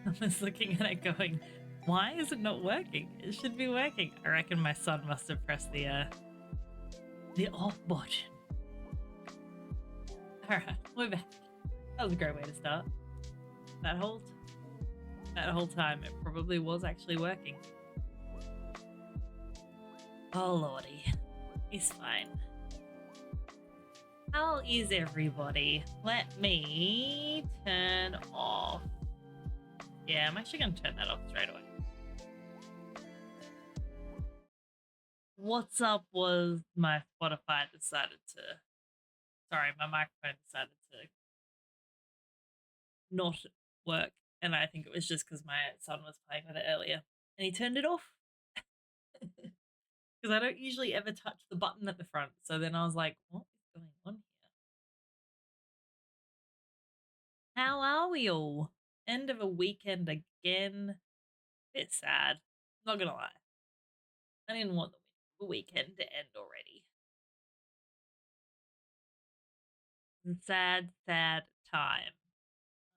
I was looking at it going, why is it not working? It should be working. I reckon my son must have pressed the off button. Alright, we're back. That was a great way to start. That whole time it probably was actually working. Oh lordy. He's fine. How is everybody? Let me turn off. Yeah, I'm actually going to turn that off straight away. What's up was my Spotify decided to... Sorry, my microphone decided to not work. And I think it was just because my son was playing with it earlier. And he turned it off. Because I don't usually ever touch the button at the front. So then I was like, what is going on here? How are we all? End of a weekend again. Bit sad. Not gonna lie. I didn't want the weekend to end already. Sad, sad time.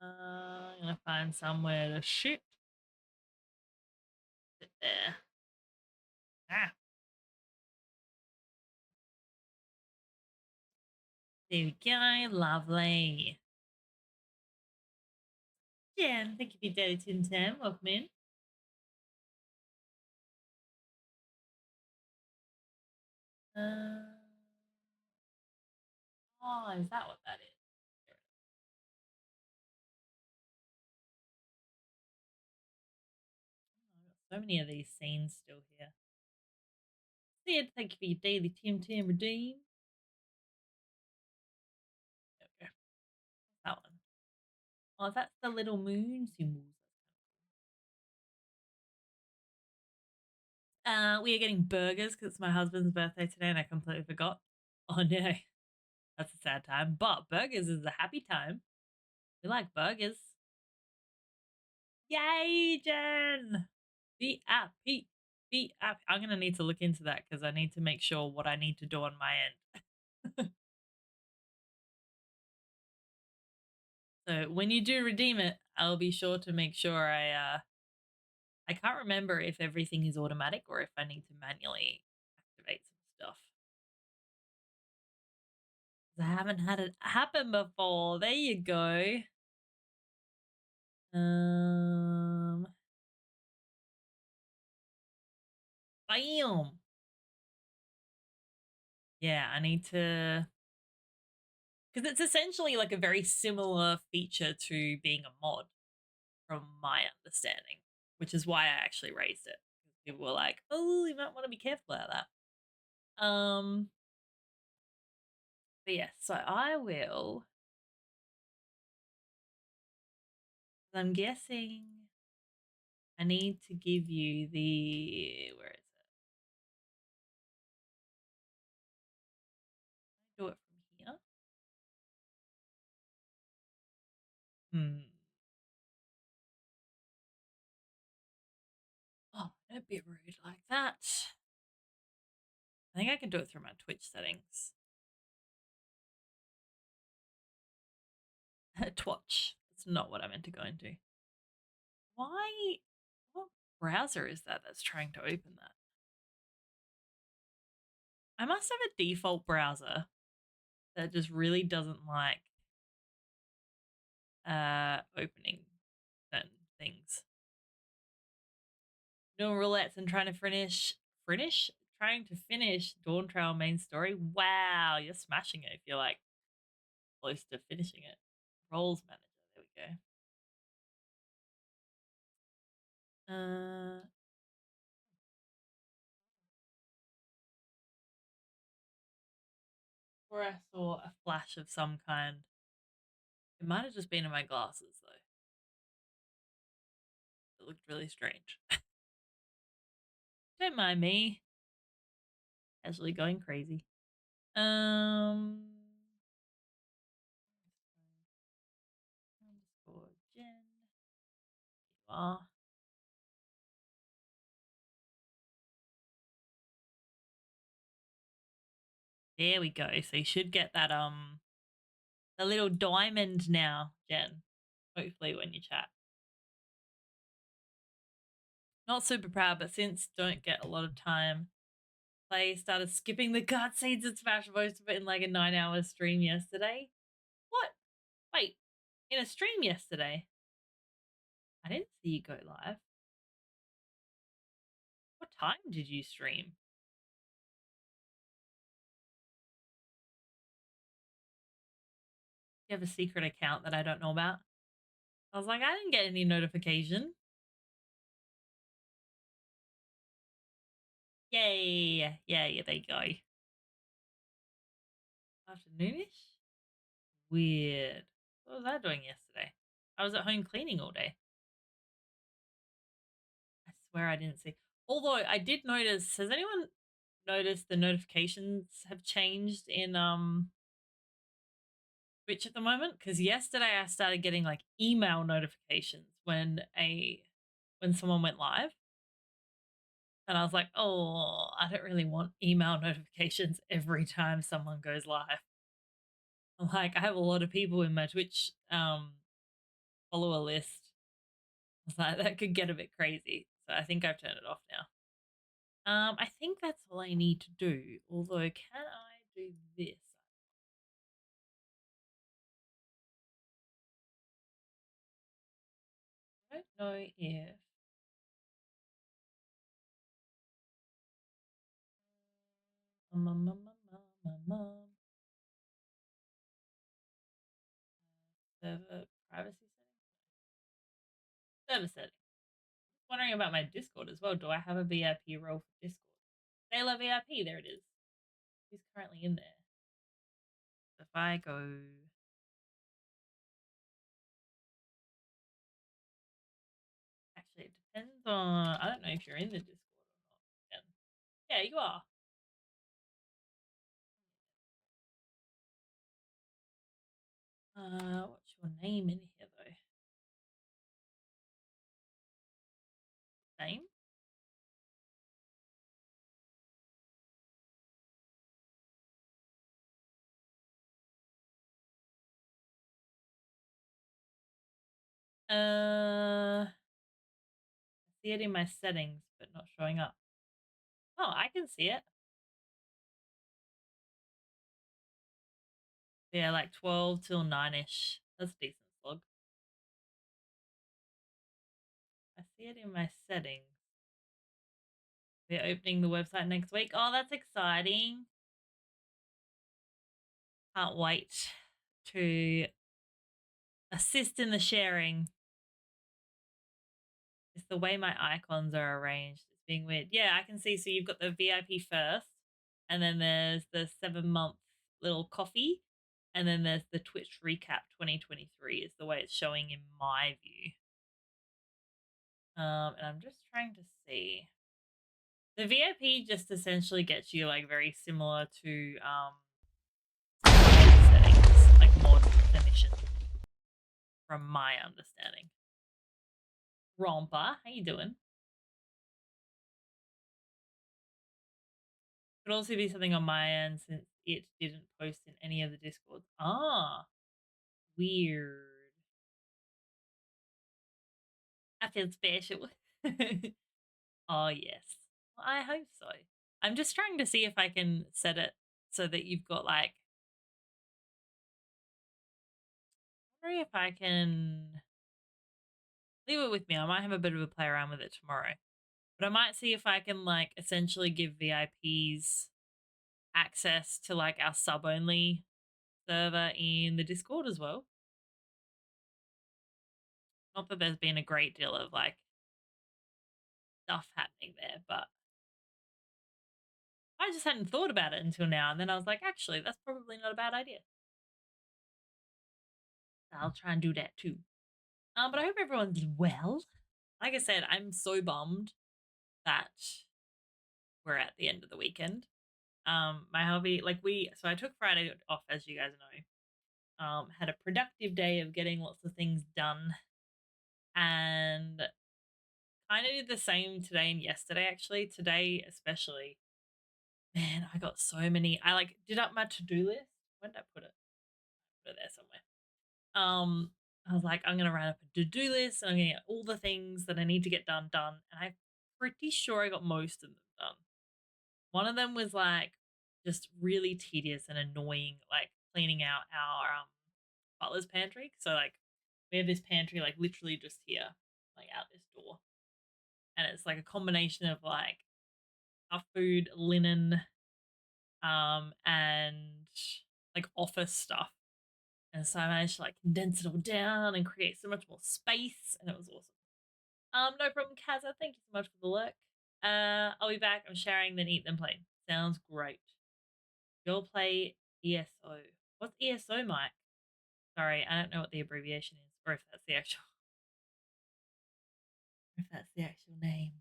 I'm gonna find somewhere to shoot. Sit there. Ah. There we go. Lovely. Jen, thank you for your daily Tim Tam. Welcome in. Oh, is that what that is? So many of these scenes still here. Sid, thank you for your daily Tim Tam redeem. There we go. That one. Oh, that's the little moon symbols. We are getting burgers because it's my husband's birthday today and I completely forgot. Oh no. That's a sad time. But burgers is a happy time. We like burgers. Yay, Jen! Be happy. Be happy. I'm going to need to look into that because I need to make sure what I need to do on my end. So when you do redeem it, I'll be sure to make sure I can't remember if everything is automatic or if I need to manually activate some stuff. I haven't had it happen before. There you go. Bam. Yeah, I need to, because it's essentially like a very similar feature to being a mod, from my understanding, which is why I actually raised it. People were like, "Oh, you might want to be careful about that." But yes, so I will. I'm guessing I need to give you the, where is it? Do it from here. Oh, don't be rude like that. I think I can do it through my Twitch settings. Twitch. That's not what I meant to go into. Why? What browser is that that's trying to open that? I must have a default browser that just really doesn't like opening certain things. Doing roulettes and trying to trying to finish Dawn Trail main story. Wow, you're smashing it if you're like close to finishing it. Roles manager, there we go. Or I saw a flash of some kind. It might have just been in my glasses though. It looked really strange. Don't mind me. Casually going crazy. Underscore Jen. You are. There we go. So you should get that the little diamond now, Jen. Hopefully when you chat. Not super proud, but since don't get a lot of time, play started skipping the cutscenes and Smash most of it in like a 9-hour stream yesterday. What? Wait, in a stream yesterday? I didn't see you go live. What time did you stream? You have a secret account that I don't know about? I was like, I didn't get any notification. Yay. Yeah, there you go. Afternoonish? Weird. What was I doing yesterday? I was at home cleaning all day. I swear I didn't see. Although I did notice, has anyone noticed the notifications have changed in Twitch at the moment? Because yesterday I started getting like email notifications when someone went live. And I was like, oh, I don't really want email notifications every time someone goes live. Like, I have a lot of people in my Twitch follower list. I was like, that could get a bit crazy. So I think I've turned it off now. I think that's all I need to do. Although, can I do this? I don't know if. Server privacy settings? Server settings. Wondering about my Discord as well. Do I have a VIP role for Discord? Sailor VIP, there it is. Who's currently in there? If I go. Actually, it depends on. I don't know if you're in the Discord or not. Yeah, you are. What's your name in here though? Name? I see it in my settings, but not showing up. Oh, I can see it. Yeah, like 12 till 9-ish. That's a decent slog. I see it in my settings. We're opening the website next week. Oh, that's exciting. Can't wait to assist in the sharing. It's the way my icons are arranged. It's being weird. Yeah, I can see. So you've got the VIP first, and then there's the 7-month little coffee, and then there's the Twitch recap 2023 is the way it's showing in my view. And I'm just trying to see. The VIP just essentially gets you like very similar to settings, like mod definition, from my understanding. Romper, how you doing? Could also be something on my end since it didn't post in any of the Discords. Ah, weird. I feel special. Oh, yes. Well, I hope so. I'm just trying to see if I can set it so that you've got like. I wonder if I can leave it with me. I might have a bit of a play around with it tomorrow. But I might see if I can like essentially give VIPs access to like our sub only server in the Discord as well. Not that there's been a great deal of like stuff happening there, but I just hadn't thought about it until now. And then I was like, actually, that's probably not a bad idea. I'll try and do that too. But I hope everyone's well. Like I said, I'm so bummed that we're at the end of the weekend. My hubby, so I took Friday off, as you guys know. Had a productive day of getting lots of things done, and kind of did the same today and yesterday. Actually, today especially, man, I got so many. I like did up my to-do list. When did I put it? Put it there somewhere. I was like, I'm gonna write up a to-do list and I'm gonna get all the things that I need to get done. And I pretty sure I got most of them done. One of them was like just really tedious and annoying, like cleaning out our butler's pantry. So like we have this pantry like literally just here, like out this door, and it's like a combination of like our food, linen, and like office stuff. And so I managed to like condense it all down and create so much more space, and it was awesome. No problem, Kaza. Thank you so much for the look. I'll be back. I'm sharing, then eat, then play. Sounds great. You'll play ESO. What's ESO, Mike? Sorry, I don't know what the abbreviation is, or if that's the actual name.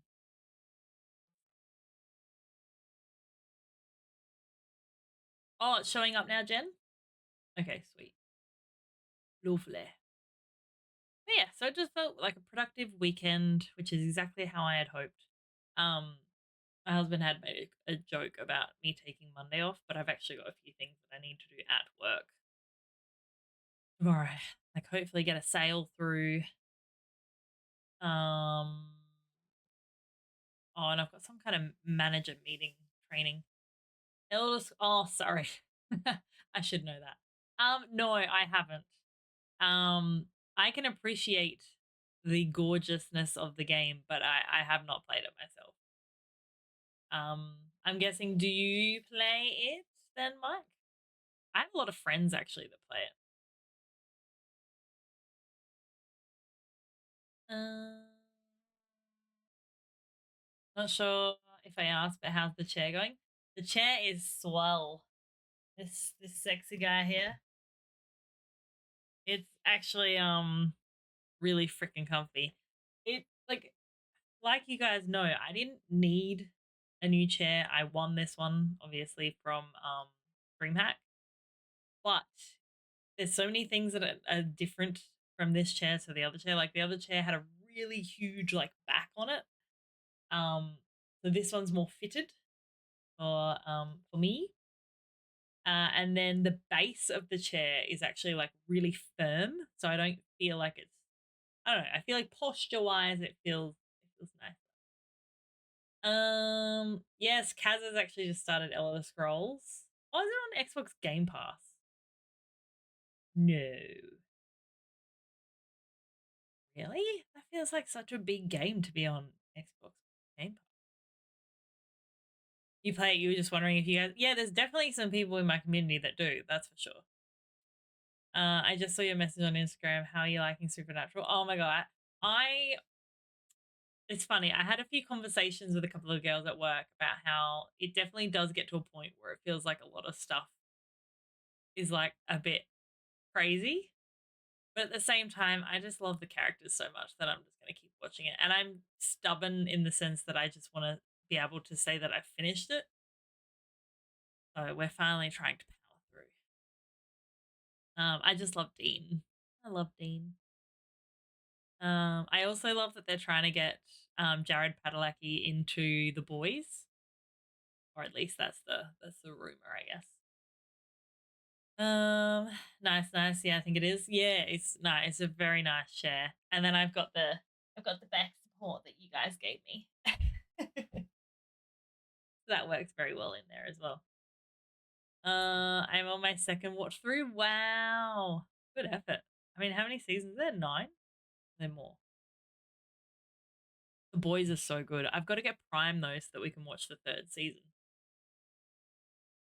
Oh, it's showing up now, Jen. Okay, sweet. Lovely. But yeah, so it just felt like a productive weekend, which is exactly how I had hoped. Um, my husband had made a joke about me taking Monday off, but I've actually got a few things that I need to do at work tomorrow. Like hopefully get a sale through. Oh, and I've got some kind of manager meeting training. Oh, sorry. I should know that. No, I haven't. I can appreciate the gorgeousness of the game, but I have not played it myself. I'm guessing, do you play it then, Mike? I have a lot of friends actually that play it. Not sure if I asked, but how's the chair going? The chair is swell. This sexy guy here. It's actually really freaking comfy. It like you guys know, I didn't need a new chair. I won this one obviously from DreamHack, but there's so many things that are different from this chair to the other chair. Like the other chair had a really huge like back on it. So this one's more fitted for me. And then the base of the chair is actually like really firm, so I don't feel like it's. I don't know. I feel like posture wise, it feels nice. Yes, Kaz has actually just started Elder Scrolls. Oh, is it on Xbox Game Pass? No. Really? That feels like such a big game to be on Xbox Game Pass. You play it, you were just wondering if you guys. Yeah, there's definitely some people in my community that do, that's for sure. I just saw your message on Instagram. How are you liking Supernatural? Oh my god. I It's funny. I had a few conversations with a couple of girls at work about how it definitely does get to a point where it feels like a lot of stuff is like a bit crazy. But at the same time, I just love the characters so much that I'm just going to keep watching it. And I'm stubborn in the sense that I just want to be able to say that I finished it. So we're finally trying to power through. I just love Dean. I love Dean. I also love that they're trying to get Jared Padalecki into The Boys, or at least that's the rumor, I guess. Nice. Yeah, I think it is. Yeah, it's nice. It's a very nice chair. And then I've got the back support that you guys gave me. That works very well in there as well. I'm on my second watch through. Wow, good effort. I mean, how many seasons? Are there 9? There more. The Boys are so good. I've got to get Prime though, so that we can watch the 3rd season,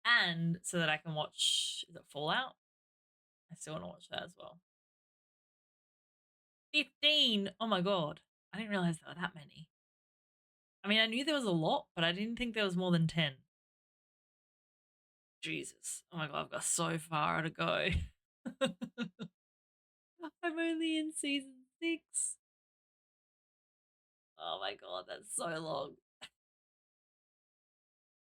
and so that I can watch. Is it Fallout? I still want to watch that as well. 15. Oh my god, I didn't realize there were that many. I mean, I knew there was a lot, but I didn't think there was more than 10. Jesus. Oh my god, I've got so far to go. I'm only in season 6. Oh my god, that's so long.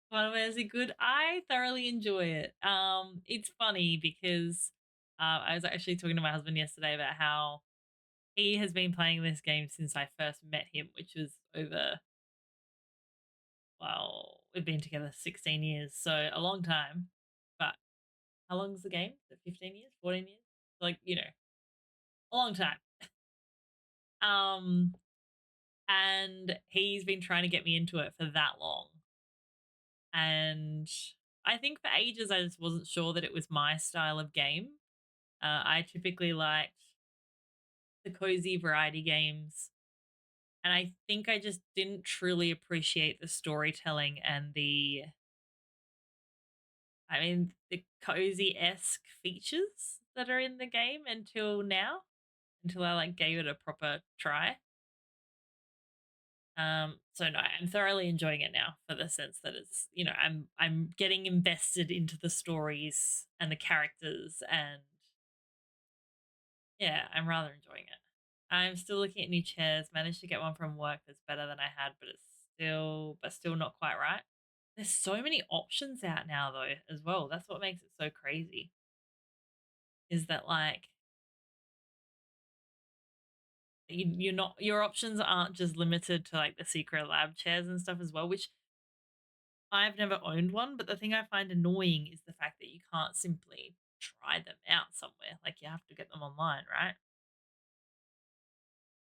Final Fantasy good. I thoroughly enjoy it. It's funny because I was actually talking to my husband yesterday about how he has been playing this game since I first met him, which was over. Well, we've been together 16 years, so a long time. But how long is the game? Is it 15 years? 14 years? Like, a long time. Um, And he's been trying to get me into it for that long. And I think for ages I just wasn't sure that it was my style of game. I typically liked the cozy variety games. And I think I just didn't truly appreciate the storytelling and the cozy esque features that are in the game until now, until I like gave it a proper try. So no, I'm thoroughly enjoying it now for the sense that it's, I'm getting invested into the stories and the characters, and yeah, I'm rather enjoying it. I'm still looking at new chairs. Managed to get one from work that's better than I had, but still not quite right. There's so many options out now though as well. That's what makes it so crazy. Is that like you're not, your options aren't just limited to like the secret lab chairs and stuff as well, which I've never owned one, but the thing I find annoying is the fact that you can't simply try them out somewhere. Like you have to get them online, right?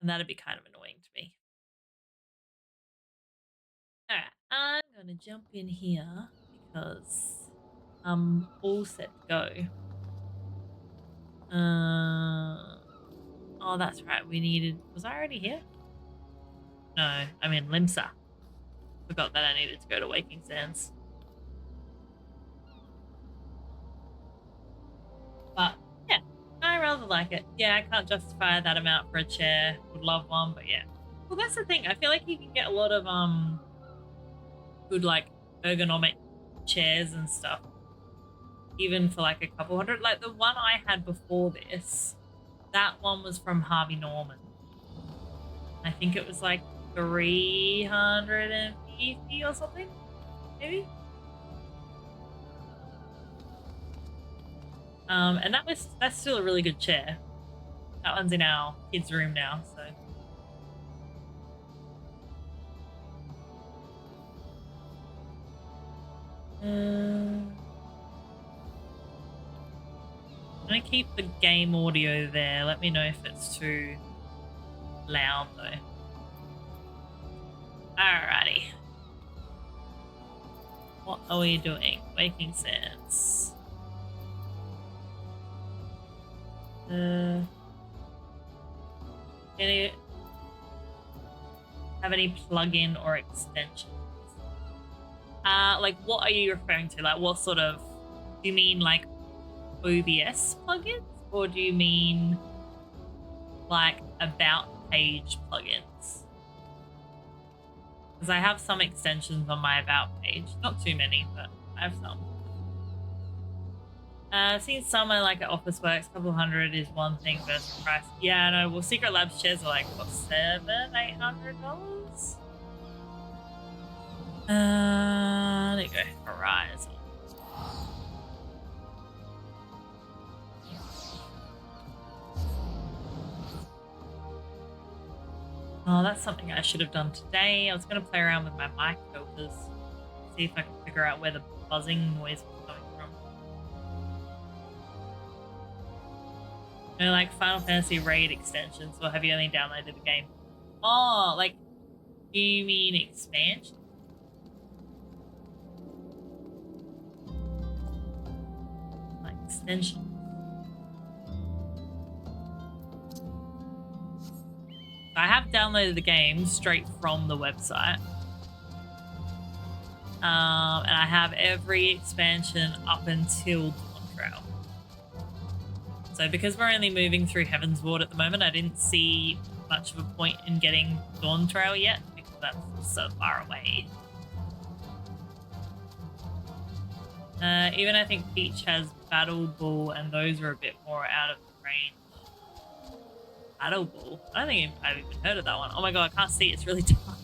And that'd be kind of annoying to me. All right, I'm gonna jump in here because I'm all set to go. Oh, that's right. We needed. Was I already here? No, I'm in Limsa. Forgot that I needed to go to Waking Sands. But yeah, I rather like it. Yeah, I can't justify that amount for a chair. Would love one, but yeah. Well, that's the thing. I feel like you can get a lot of good like ergonomic chairs and stuff, even for like a couple hundred. Like the one I had before this, that one was from Harvey Norman. I think it was like 350 or something, maybe. And that's still a really good chair. That one's in our kids' room now, so. I'm gonna keep the game audio there. Let me know if it's too loud though. Alrighty. What are we doing? Waking Sands. Any have any plugin or extensions? Like what are you referring to? Like what sort of, do you mean like OBS plugins, or do you mean like about page plugins? Because I have some extensions on my about page, not too many, but I have some. I've seen some I like at Officeworks. A couple hundred is one thing versus price. Yeah, I know. Well, Secret Labs chairs are like what, $700-800. There you go. Horizon. Oh, that's something I should have done today. I was going to play around with my mic filters, see if I can figure out where the buzzing noise was coming from. You know, like Final Fantasy Raid extensions, or have you only downloaded the game? Oh, like, do you mean expansion? Like extension. I have downloaded the game straight from the website. And I have every expansion up until Dawn Trail. So because we're only moving through Heaven's Ward at the moment, I didn't see much of a point in getting Dawn Trail yet because that's so far away. Even I think Peach has Battle Bull, and those are a bit more out of range. Battle Bull? I don't think I've even heard of that one. Oh my god, I can't see. It's really dark.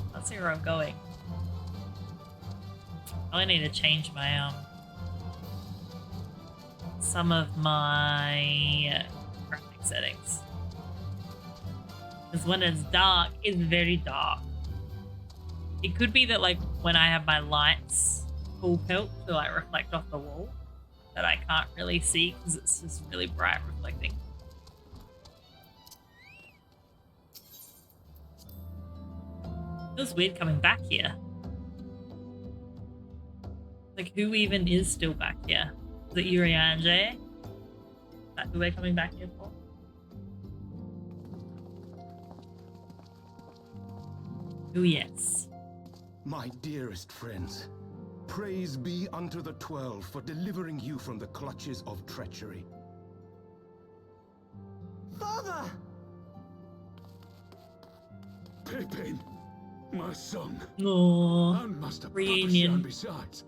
I can't see where I'm going. I need to change my some of my graphic settings. Because when it's dark, it's very dark. It could be that like when I have my lights full pelt to like reflect off the wall, that I can't really see because it's just really bright reflecting. Feels weird coming back here. Like, who even is still back here? Is it Yuri and Jay? Is that who we're coming back here for? Oh, yes. My dearest friends, praise be unto the 12 for delivering you from the clutches of treachery. Father! Pippin, my son. Aww. And Master Reunion. besides.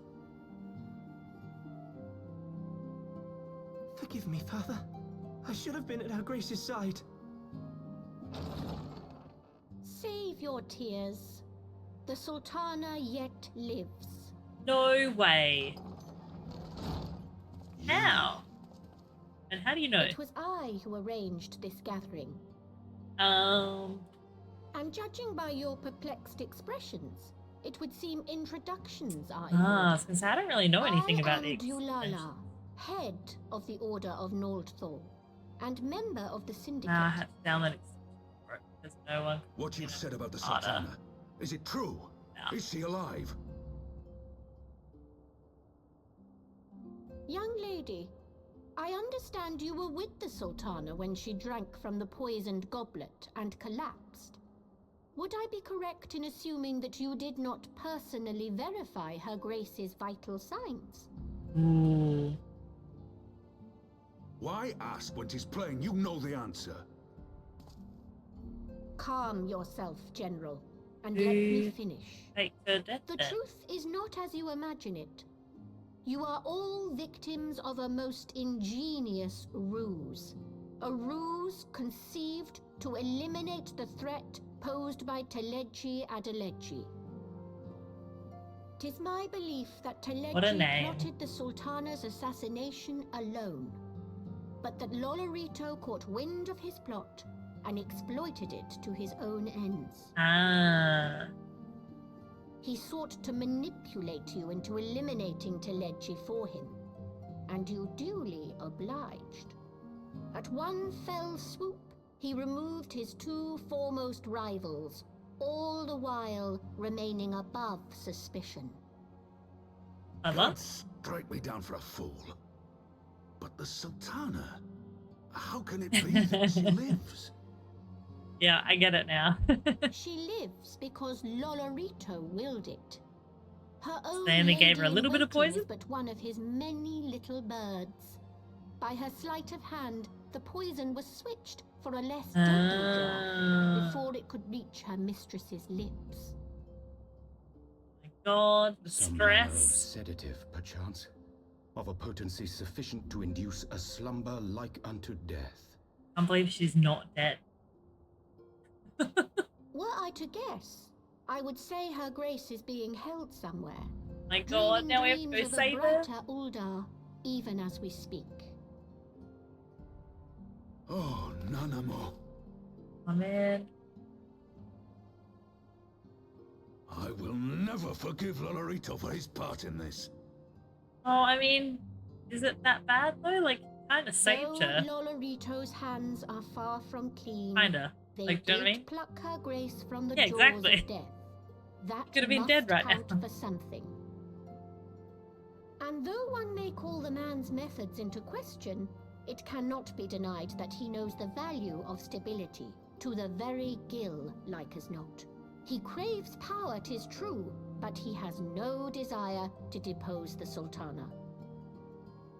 Forgive me, Father. I should have been at Her Grace's side. Save your tears. The Sultana yet lives. No way. How? And how do you know? It was I who arranged this gathering. And judging by your perplexed expressions, it would seem introductions are in order. Since I don't really know anything about the Dulala, head of the Order of Noldthor, and member of the Syndicate. I have to download it. There's no one. What you've said about the Sultana, is it true? No. Is she alive? Young lady, I understand you were with the Sultana when she drank from the poisoned goblet and collapsed. Would I be correct in assuming that you did not personally verify Her Grace's vital signs? Ooh. Why ask when 'tis plain you know the answer? Calm yourself, General, and let me finish. Take the death The then. truth is not as you imagine it. You are all victims of a most ingenious ruse. A ruse conceived to eliminate the threat posed by Telechi Adelechi. 'Tis my belief that What a Telechi name. plotted the Sultana's assassination alone, but that Lolorito caught wind of his plot and exploited it to his own ends. He sought to manipulate you into eliminating Telechi for him, and you duly obliged. At one fell swoop, he removed his two foremost rivals, all the while remaining above suspicion. Don't strike me down for a fool. But the Sultana, how can it be that she lives? Yeah, I get it now. She lives because Lolorito willed it. Her own They only gave her a lady little bit of in waiting poison? was but one of his many little birds. By her sleight of hand, the poison was switched for a less deadly draught before it could reach her mistress's lips. My God, the Some manner of stress. sedative, perchance, of a potency sufficient to induce a slumber like unto death. I can't believe she's not dead. Were I to guess, I would say Her Grace is being held somewhere. My God, dreaming now we have to dreams go of a save her. brighter Uldar, even as we speak. Oh, Nanamo. Oh man. I will never forgive Lolorito for his part in this. Oh, I mean, is it that bad though? Like, kind of saved Though her. Lolorito's hands are far from clean, Kinda. they Like, do you know did what I mean? pluck Her Grace from the Yeah, jaws exactly. of death. That Could have been must dead right count now. for something. And though one may call the man's methods into question, it cannot be denied that he knows the value of stability, to the very gill, like as not. He craves power, 'tis true, but he has no desire to depose the Sultana.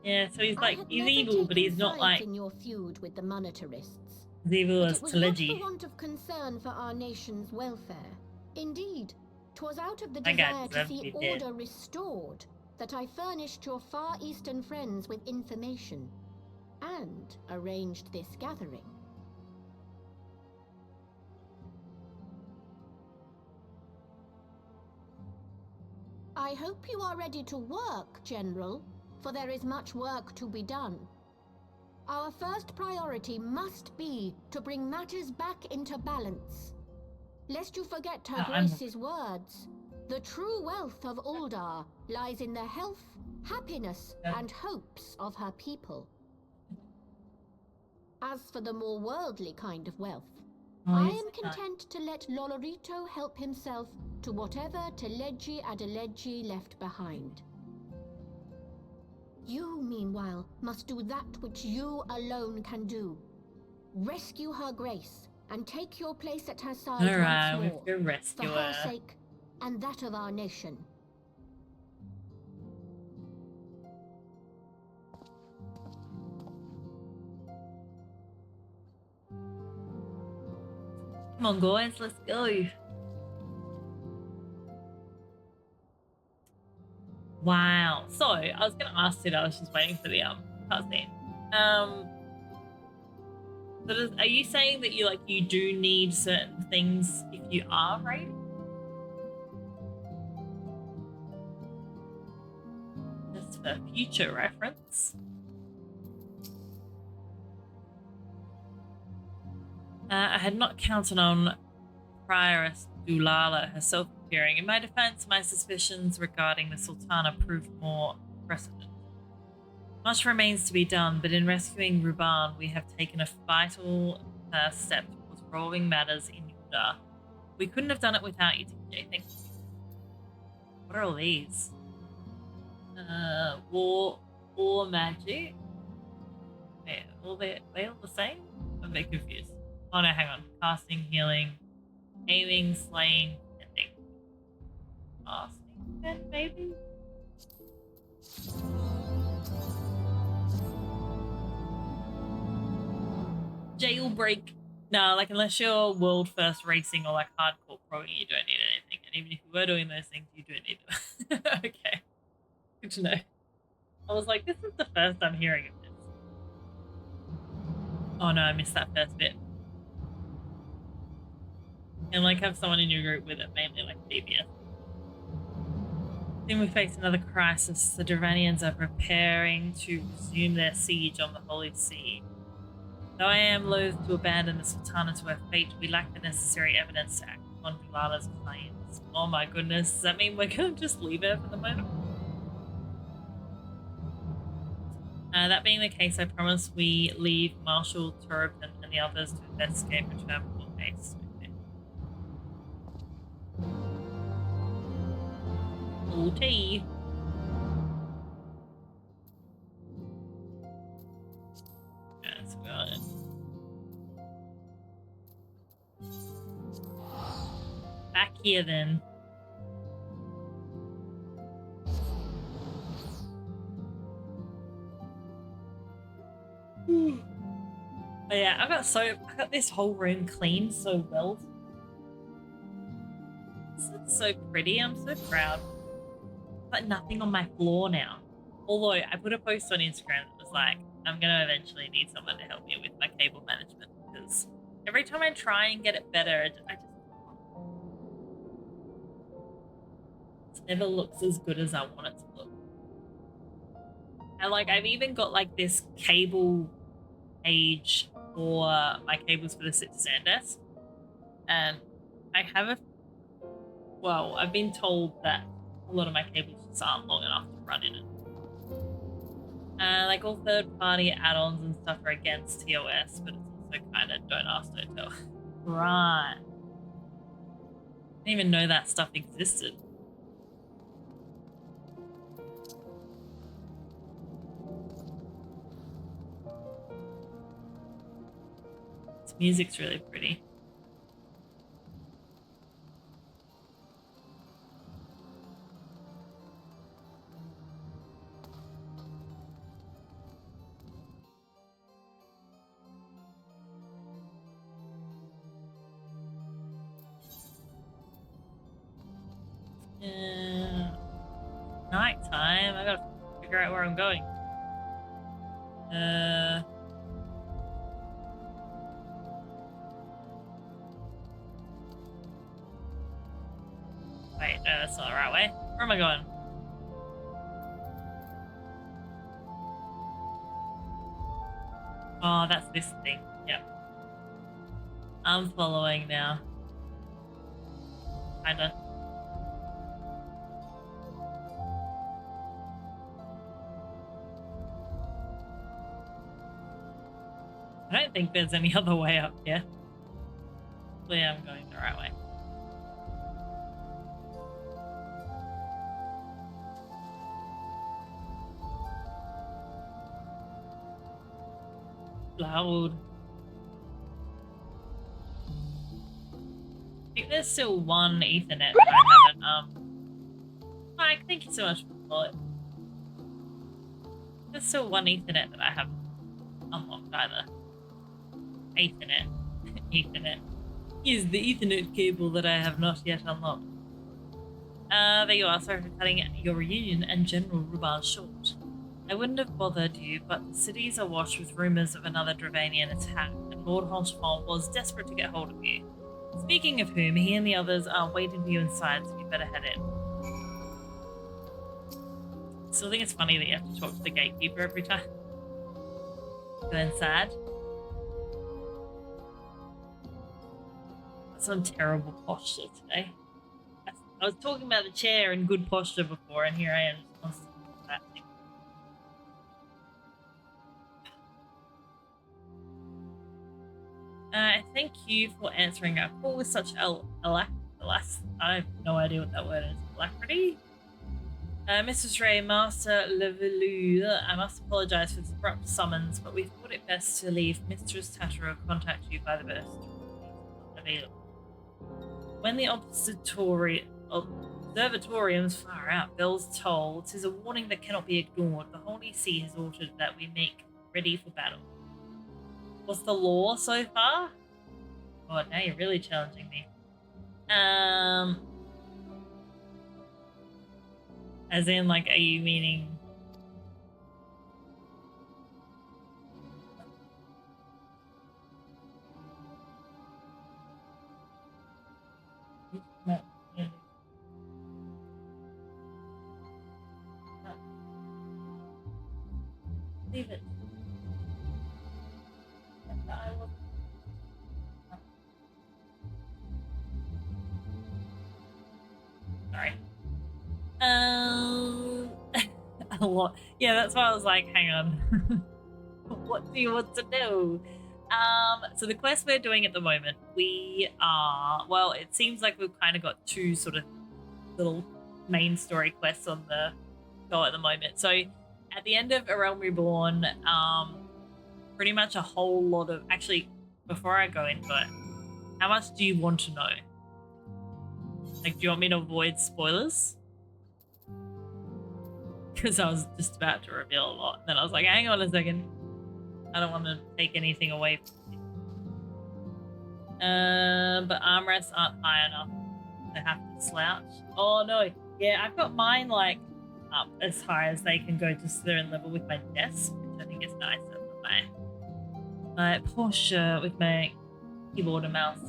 Yeah, so he's I like, had he's never evil, but taken he's not sides like in your feud with the monetarists. as evil But as it was not for Teleji. want of concern for our nation's welfare. Indeed, 'twas out of the That guy desire to deserved to see be dead. order restored that I furnished your Far Eastern friends with information and arranged this gathering. I hope you are ready to work, General, for there is much work to be done. Our first priority must be to bring matters back into balance. Lest you forget Her Grace's words, the true wealth of Uldar lies in the health, happiness, and hopes of her people. As for the more worldly kind of wealth, Oh, I he's am so nice. content to let Lolorito help himself to whatever Teledji Adeledji left behind. You, meanwhile, must do that which you alone can do. Rescue her Grace, and take your place at her side once Alright, we have more. to rescue For her her. sake, and that of our nation. Come on, guys, let's go. Wow. So, I was going to ask it, I was just waiting for the cutscene. So are you saying that you do need certain things if you are raiding? Just for future reference. I had not counted on Prioress Dulala herself appearing. In my defense, my suspicions regarding the Sultana proved more precedent. Much remains to be done, but in rescuing Ruban, we have taken a vital step towards rolling matters in order. We couldn't have done it without you, TJ. Thank you. What are all these? War magic. Wait, they all the same? I'm a bit confused. Oh no, hang on. Casting, healing, aiming, slaying, ending. Casting, then maybe? Jailbreak. No, unless you're world first racing or hardcore proing, you don't need anything. And even if you were doing those things, you do need them. Okay. Good to know. I was like, this is the first I'm hearing of this. Oh no, I missed that first bit. And have someone in your group with it, mainly DBS. Then we face another crisis. The Duranians are preparing to resume their siege on the Holy See. Though I am loath to abandon the Sultana to her fate, we lack the necessary evidence to act upon Dulala's claims. Oh my goodness, does that mean we're going to just leave her for the moment? That being the case, I promise we leave Marshal Turpin and the others to investigate and return with all haste. Okay. That's got it. Back here then. But yeah, I got this whole room cleaned so well. It's so pretty. I'm so proud. But nothing on my floor now. Although I put a post on Instagram that was like, I'm gonna eventually need someone to help me with my cable management because every time I try and get it better, I just it never looks as good as I want it to look. And I've even got this cable page for my cables for the sit to stand desk, and I have I've been told that a lot of my cables just aren't long enough to run in it. All third-party add-ons and stuff are against TOS, but it's also kind of don't ask, don't tell. Right. I didn't even know that stuff existed. This music's really pretty. Nighttime. I gotta figure out where I'm going. Wait, no, that's not the right way. Where am I going? Oh, that's this thing. Yep. I'm following now. Kinda. I don't think there's any other way up here. Hopefully I'm going the right way. Loud. I think there's still one Ethernet that I haven't, Mike, thank you so much for the bullet. There's still one Ethernet that I haven't unlocked either. Ethernet. Ethernet. Here's the Ethernet cable that I have not yet unlocked. There you are. Sorry for cutting your reunion and General Rubar short. I wouldn't have bothered you, but the cities are awash with rumours of another Dravanian attack, and Lord Honchefort was desperate to get hold of you. Speaking of whom, he and the others are waiting for you inside, so you better head in. Still think it's funny that you have to talk to the gatekeeper every time. Go inside. That's some terrible posture today. I was talking about the chair and good posture before, and here I am just constantly collapsing. Thank you for answering our call with such I have no idea what that word is. Alacrity? Mrs. Ray, Master Levelue, I must apologise for this abrupt summons, but we thought it best to leave Mistress Tataro contact you by the burst. Available. When the observatorium's far out, bells toll. 'Tis a warning that cannot be ignored. The Holy See has ordered that we make ready for battle. What's the law so far? Oh, now you're really challenging me. As in, like, are you meaning... Leave it. Sorry. A lot. Yeah, that's why I was like, hang on. What do you want to know? So the quest we're doing at the moment, we are, well, it seems like we've kind of got two sort of little main story quests on the go at the moment. So at the end of A Realm Reborn, pretty much a whole lot of, actually, before I go into it, how much do you want to know? Like, do you want me to avoid spoilers? Because I was just about to reveal a lot. Then I was like, hang on a second. I don't want to take anything away from you. But armrests aren't high enough. They have to slouch. Oh, no. Yeah, I've got mine, like, up as high as they can go just so they're in level with my desk, which I think is nicer for my posture with my keyboard and mouse.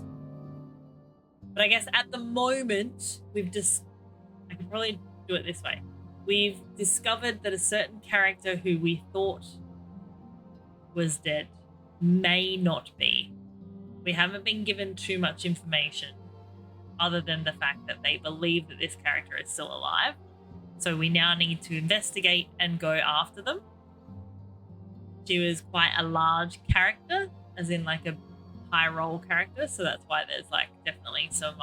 But I guess at the moment, I could probably do it this way. We've discovered that a certain character who we thought was dead may not be. We haven't been given too much information other than the fact that they believe that this character is still alive. So we now need to investigate and go after them. She was quite a large character, as in like a high role character, so that's why there's like definitely some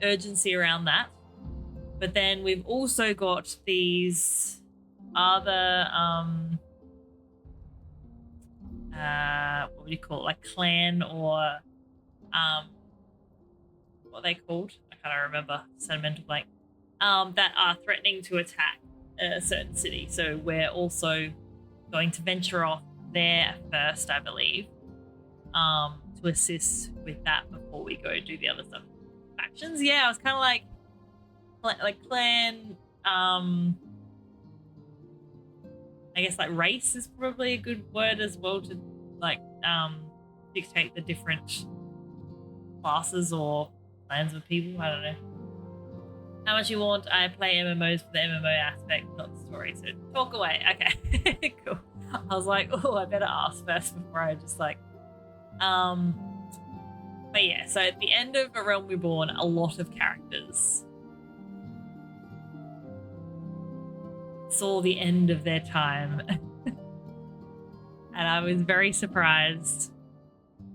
urgency around that. But then we've also got these other what would you call it, like clan or what are they called? I can't remember. Sentimental blank. That are threatening to attack a certain city. So we're also going to venture off there first, I believe, to assist with that before we go do the other stuff. Factions? Yeah, I was kind of like clan, I guess like race is probably a good word as well to like dictate the different classes or clans of people. I don't know. How much you want? I play MMOs for the MMO aspect, not the story. So talk away. Okay, cool. I was like, oh, I better ask first before I just like. But yeah, so at the end of A Realm Reborn, a lot of characters saw the end of their time. And I was very surprised.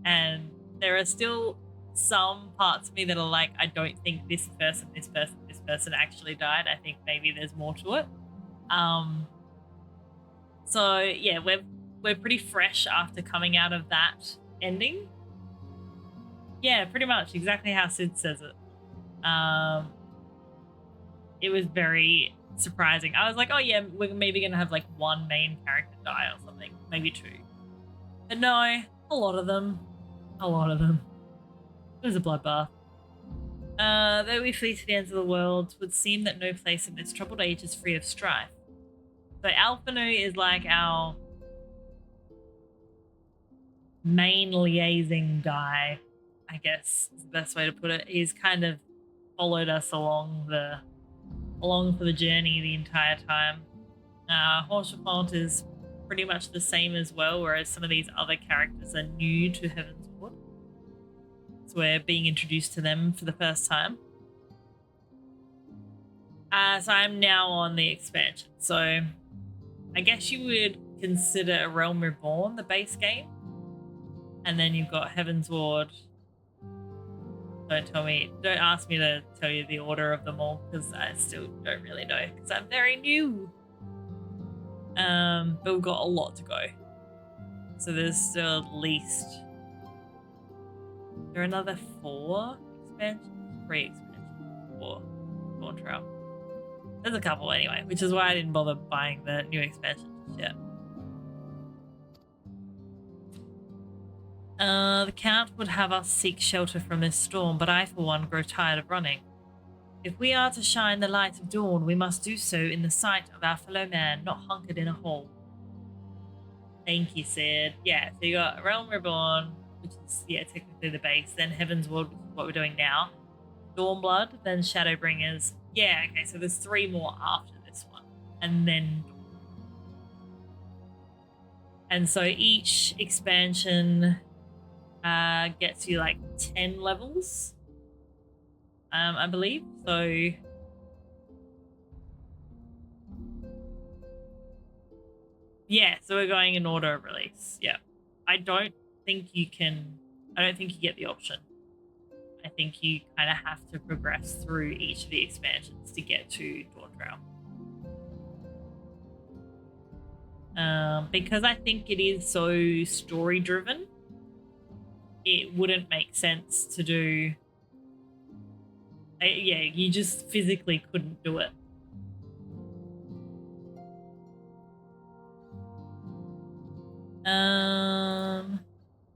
And there are still some parts of me that are like, I don't think this person actually died. I think maybe there's more to it. So yeah, we're pretty fresh after coming out of that ending. Yeah, pretty much exactly how Sid says it. It was very surprising. I was like, oh yeah, we're maybe gonna have like one main character die or something, maybe two. But no, a lot of them. A lot of them. It was a bloodbath. Though we flee to the ends of the world, it would seem that no place in this troubled age is free of strife. So Alphanu is like our main liaising guy, I guess is the best way to put it. He's kind of followed us along for the journey the entire time. Horchefant is pretty much the same as well, whereas some of these other characters are new to Heaven's Ward. So we're being introduced to them for the first time. So I'm now on the expansion. So I guess you would consider A Realm Reborn the base game. And then you've got Heaven's Ward. Don't ask me to tell you the order of them all, because I still don't really know, because I'm very new. But we've got a lot to go. So there's still at least... There are another 4 expansions? 3 expansions. 4. Dawn Trail. There's a couple anyway, which is why I didn't bother buying the new expansion just yet. The Count would have us seek shelter from this storm, but I, for one, grow tired of running. If we are to shine the light of dawn, we must do so in the sight of our fellow man, not hunkered in a hole. Thank you, Sid. Yeah, so you got Realm Reborn, which is, yeah, technically the base, then Heaven's Ward, which is what we're doing now, Dawnblood, then Shadowbringers. Yeah, okay, so there's 3 more after this one, and then Dawn. And so each expansion gets you like 10 levels, I believe. So yeah, so we're going in order of release. Yeah, I don't think you get the option. I think you kind of have to progress through each of the expansions to get to Dawn Trail. Because I think it is so story driven, it wouldn't make sense to do. Yeah, you just physically couldn't do it.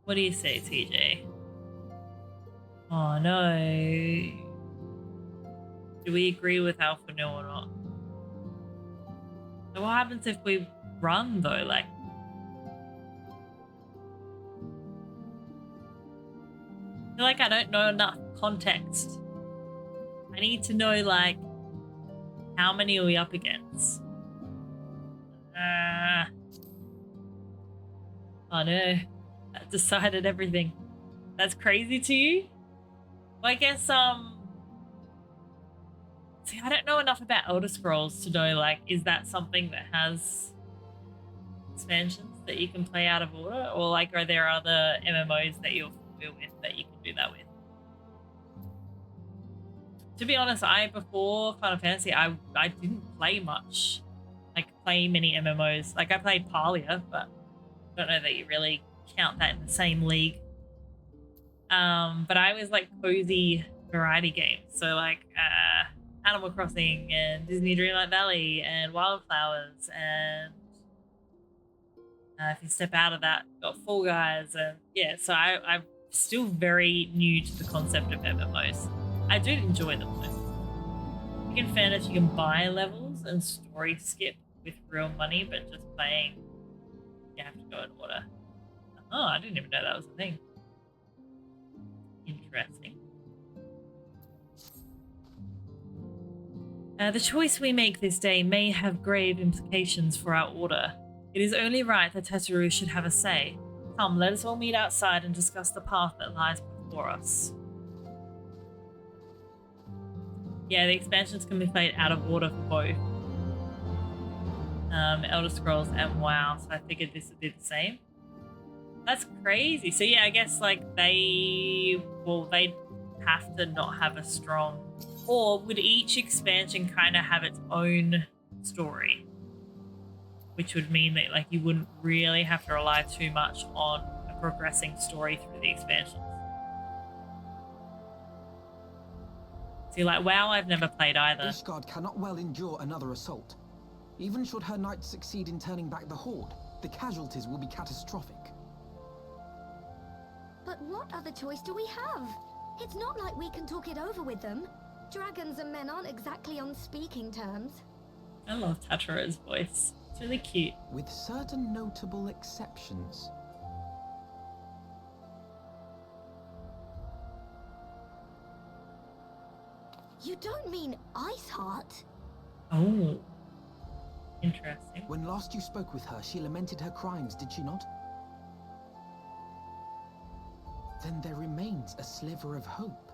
What do you say, TJ? Oh no. Do we agree with Alpha No or not? So what happens if we run though? Like, I feel like I don't know enough context. I need to know, like, how many are we up against? Oh no, that decided everything. That's crazy to you? Well, I guess, see, I don't know enough about Elder Scrolls to know, like, is that something that has expansions that you can play out of order? Or, like, are there other MMOs that you're familiar with that you can do that with? To be honest, before Final Fantasy, I didn't play much. Like, play many MMOs. Like, I played Palia, but I don't know that you really count that in the same league. But I was like cozy variety games. So like Animal Crossing and Disney Dreamlight Valley and Wildflowers, and if you step out of that, you've got Fall Guys, and yeah, so I'm still very new to the concept of MMOs. I do enjoy them though. I think in fairness, you can buy levels and story skip with real money, but just playing, you have to go in order. Oh, I didn't even know that was a thing. Interesting. The choice we make this day may have grave implications for our order. It is only right that Teteru should have a say. Come, let us all meet outside and discuss the path that lies before us. Yeah, the expansions can be played out of order for both Elder Scrolls and WoW, so I figured this would be the same. That's crazy. So yeah, I guess like they'd have to not have a strong, or would each expansion kind of have its own story? Which would mean that like you wouldn't really have to rely too much on a progressing story through the expansions. See, like WoW, I've never played either. Ishgard cannot well endure another assault. Even should her knights succeed in turning back the Horde, the casualties will be catastrophic. But what other choice do we have? It's not like we can talk it over with them. Dragons and men aren't exactly on speaking terms. I love Tatara's voice. It's really cute. With certain notable exceptions. You don't mean Iceheart? Oh. Interesting. When last you spoke with her, she lamented her crimes, did she not? Then there remains a sliver of hope.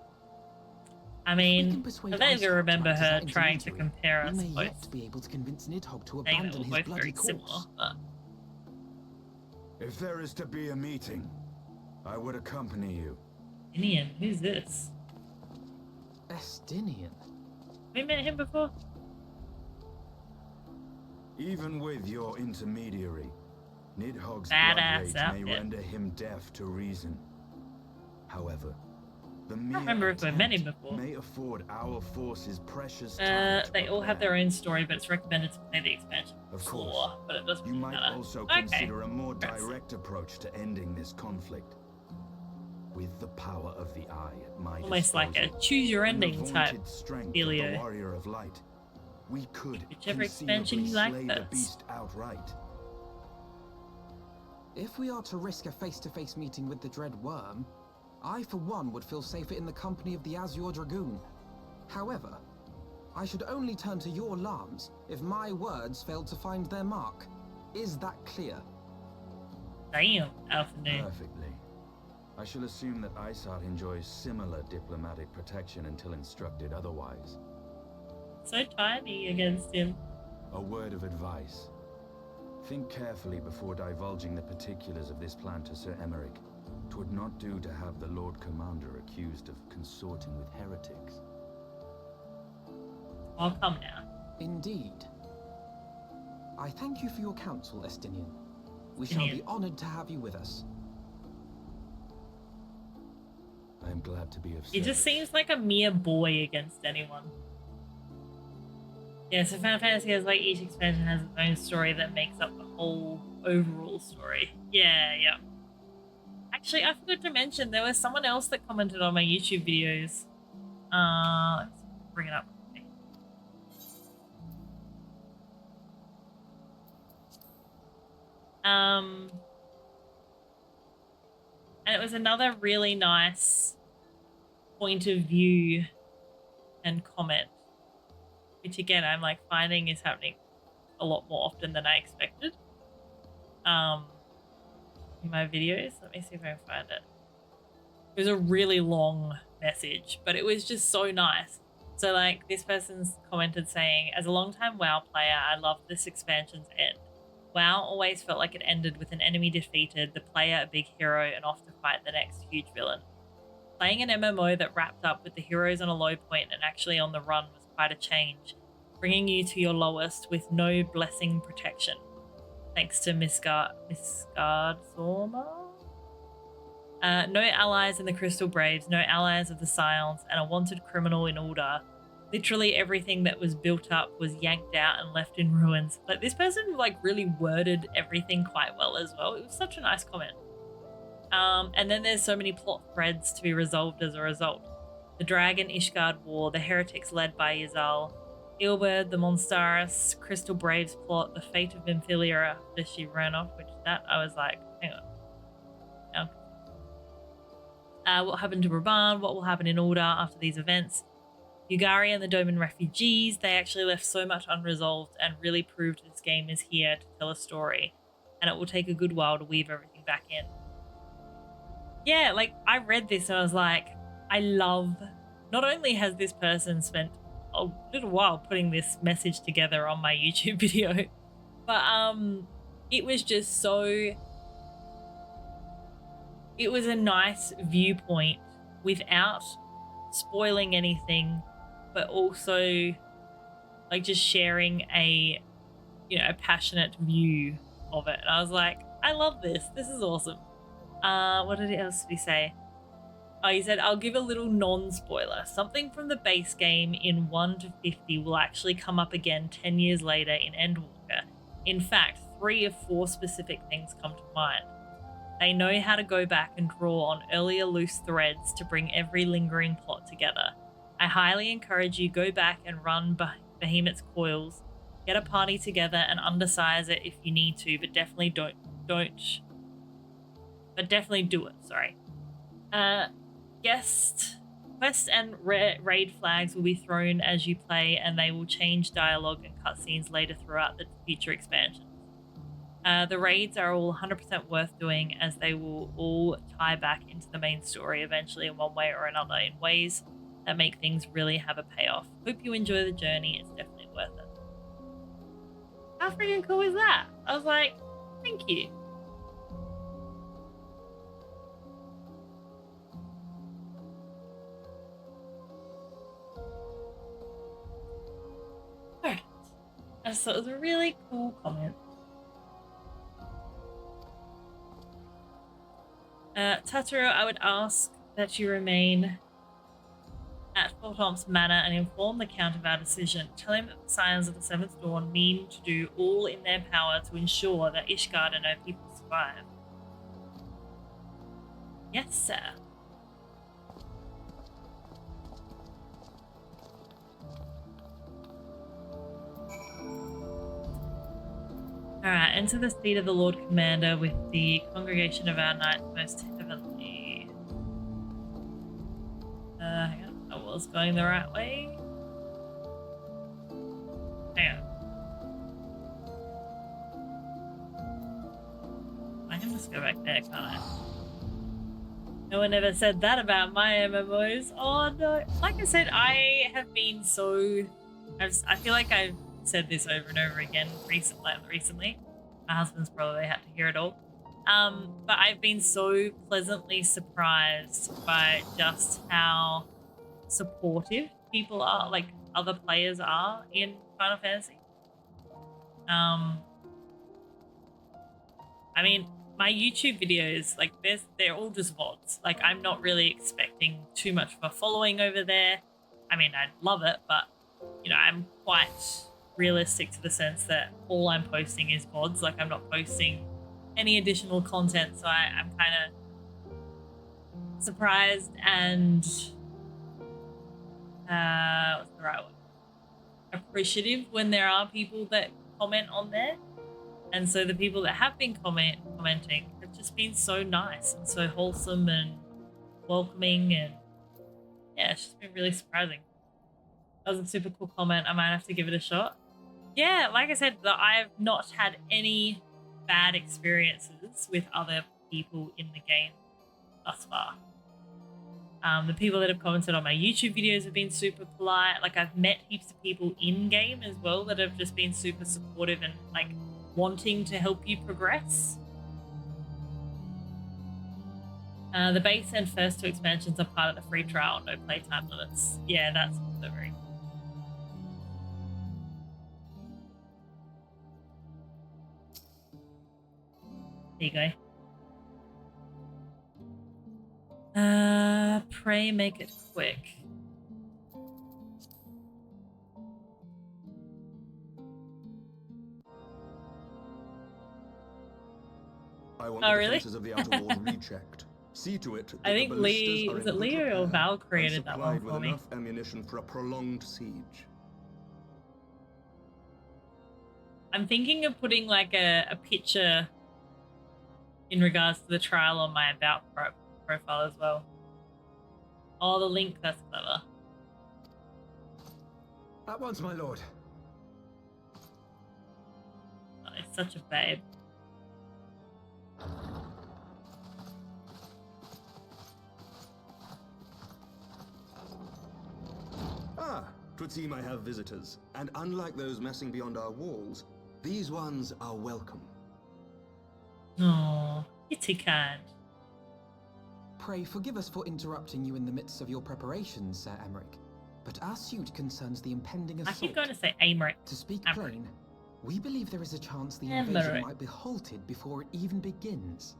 I mean, I don't even remember her trying to compare us we may both. yet be able to convince Nidhogg to Saying that abandon we're his both bloody very similar, course. but If there is to be a meeting, I would accompany you. Indian, who's this? Estinian. Have we met him before? Even with your intermediary, Nidhogg's Badass blood rage may outfit. render him deaf to reason. However, the mere remember if we met him attempt before. may afford our forces precious time to They all have their prepare. own story, but it's recommended to play the expansion Of before, course. but it doesn't You really might matter. also Okay. consider a more That's- direct approach to ending this conflict. With the power of the Eye at my Almost like a disposal, choose your and the ending type vaunted strength of dealio. the Warrior of Light, we could Whichever expansion conceivably you like slay the best. beast outright. If we are to risk a face-to-face meeting with the Dread Worm, I for one would feel safer in the company of the Azure Dragoon. However, I should only turn to your alarms if my words failed to find their mark. Is that clear? Damn, afternoon. Perfectly. I shall assume that Isart enjoys similar diplomatic protection until instructed otherwise. So tiny against him. A word of advice. Think carefully before divulging the particulars of this plan to Sir Emeric. 'Twould not do to have the Lord Commander accused of consorting with heretics. I'll come now. Indeed. I thank you for your counsel, Estinian. We shall be honored to have you with us. I am glad to be of service. He just seems like a mere boy against anyone. Yeah, so Final Fantasy has like each expansion has its own story that makes up the whole overall story. Yeah. Actually, I forgot to mention there was someone else that commented on my YouTube videos. Let's bring it up. And it was another really nice point of view and comment, which again I'm like finding is happening a lot more often than I expected. In my videos, let me see if I can find it. It was a really long message, but it was just so nice. So like this person's commented saying, as a longtime WoW player, I loved this expansion's end. WoW always felt like it ended with an enemy defeated, the player a big hero, and off to fight the next huge villain. Playing an MMO that wrapped up with the heroes on a low point and actually on the run was quite a change, bringing you to your lowest with no blessing protection. Thanks to Misgard Zorma? No allies in the Crystal Braves, no allies of the Scions, and a wanted criminal in Ul'dah. Literally everything that was built up was yanked out and left in ruins. Like this person like really worded everything quite well as well. It was such a nice comment. And then there's so many plot threads to be resolved as a result. The Dragon Ishgard War, the heretics led by Yzal, Ilberd, the Monstaris, Crystal Braves plot, the fate of Nymphilia after she ran off, which that I was like, hang on. What happened to Raban? What will happen in Ul'dah after these events? Yugari and the Doman refugees, they actually left so much unresolved and really proved this game is here to tell a story. And it will take a good while to weave everything back in. Yeah, like I read this and I was like, I love, not only has this person spent a little while putting this message together on my YouTube video, but it was just so it was a nice viewpoint without spoiling anything, but also like just sharing a, you know, a passionate view of it. And I was like, I love this. This is awesome. What else did he say? Oh, he said, I'll give a little non-spoiler. Something from the base game in 1 to 50 will actually come up again 10 years later in Endwalker. In fact, 3 of 4 specific things come to mind. They know how to go back and draw on earlier loose threads to bring every lingering plot together. I highly encourage you go back and run Behemoth's coils, get a party together and undersize it if you need to, but definitely definitely do it, sorry. Quest and raid flags will be thrown as you play, and they will change dialogue and cutscenes later throughout the future expansions. The raids are all 100% worth doing, as they will all tie back into the main story eventually in one way or another, in ways that make things really have a payoff. Hope you enjoy the journey. It's definitely worth it. How freaking cool is that? I was like, thank you. Alright. I just thought it was a really cool comment. Tataro, I would ask that you remain at Fortomp's Manor and inform the Count of our decision. Tell him that the Scions of the Seventh Dawn mean to do all in their power to ensure that Ishgard and her people survive. Yes, sir. Alright, enter the seat of the Lord Commander with the congregation of our knights most heavenly. Hang on. I was going the right way. Hang on. I can just go back there, can't I? No one ever said that about my MMOs. Oh no. Like I said, I have been so... I feel like I've said this over and over again recently. My husband's probably had to hear it all. But I've been so pleasantly surprised by just how supportive people are, like other players are in Final Fantasy. I mean, my YouTube videos, like they're all just VODs. Like I'm not really expecting too much of a following over there. I mean, I'd love it, but you know, I'm quite realistic to the sense that all I'm posting is VODs. Like I'm not posting any additional content, so I'm kind of surprised and what's the right word? Appreciative when there are people that comment on there. And so the people that have been commenting have just been so nice and so wholesome and welcoming, and yeah, it's just been really surprising. That was a super cool comment. I might have to give it a shot. Yeah, like I said, I've not had any bad experiences with other people in the game thus far. The people that have commented on my YouTube videos have been super polite. Like I've met heaps of people in game as well that have just been super supportive and like wanting to help you progress. The base and first 2 expansions are part of the free trial, no playtime limits. Yeah, that's also very cool. There you go. Pray make it quick. I want Oh, the really? defenses of the outer walls rechecked. See to it that I think the ballistas Lee, are was in it Lee good or repair Val and created that one supplied with for me? enough ammunition for a prolonged siege. I'm thinking of putting like a picture in regards to the trial on my about profile as well. Oh, the link, that's clever. At once, my lord. Oh, it's such a babe. Ah, 'twould seem I have visitors, and unlike those messing beyond our walls, these ones are welcome. Oh, kitty kind. Pray forgive us for interrupting you in the midst of your preparations, Sir Emmerich. But our suit concerns the impending I assault. keep going to say Amric. To speak Emmerich. plain, we believe there is a chance the Emmerich. invasion might be halted before it even begins.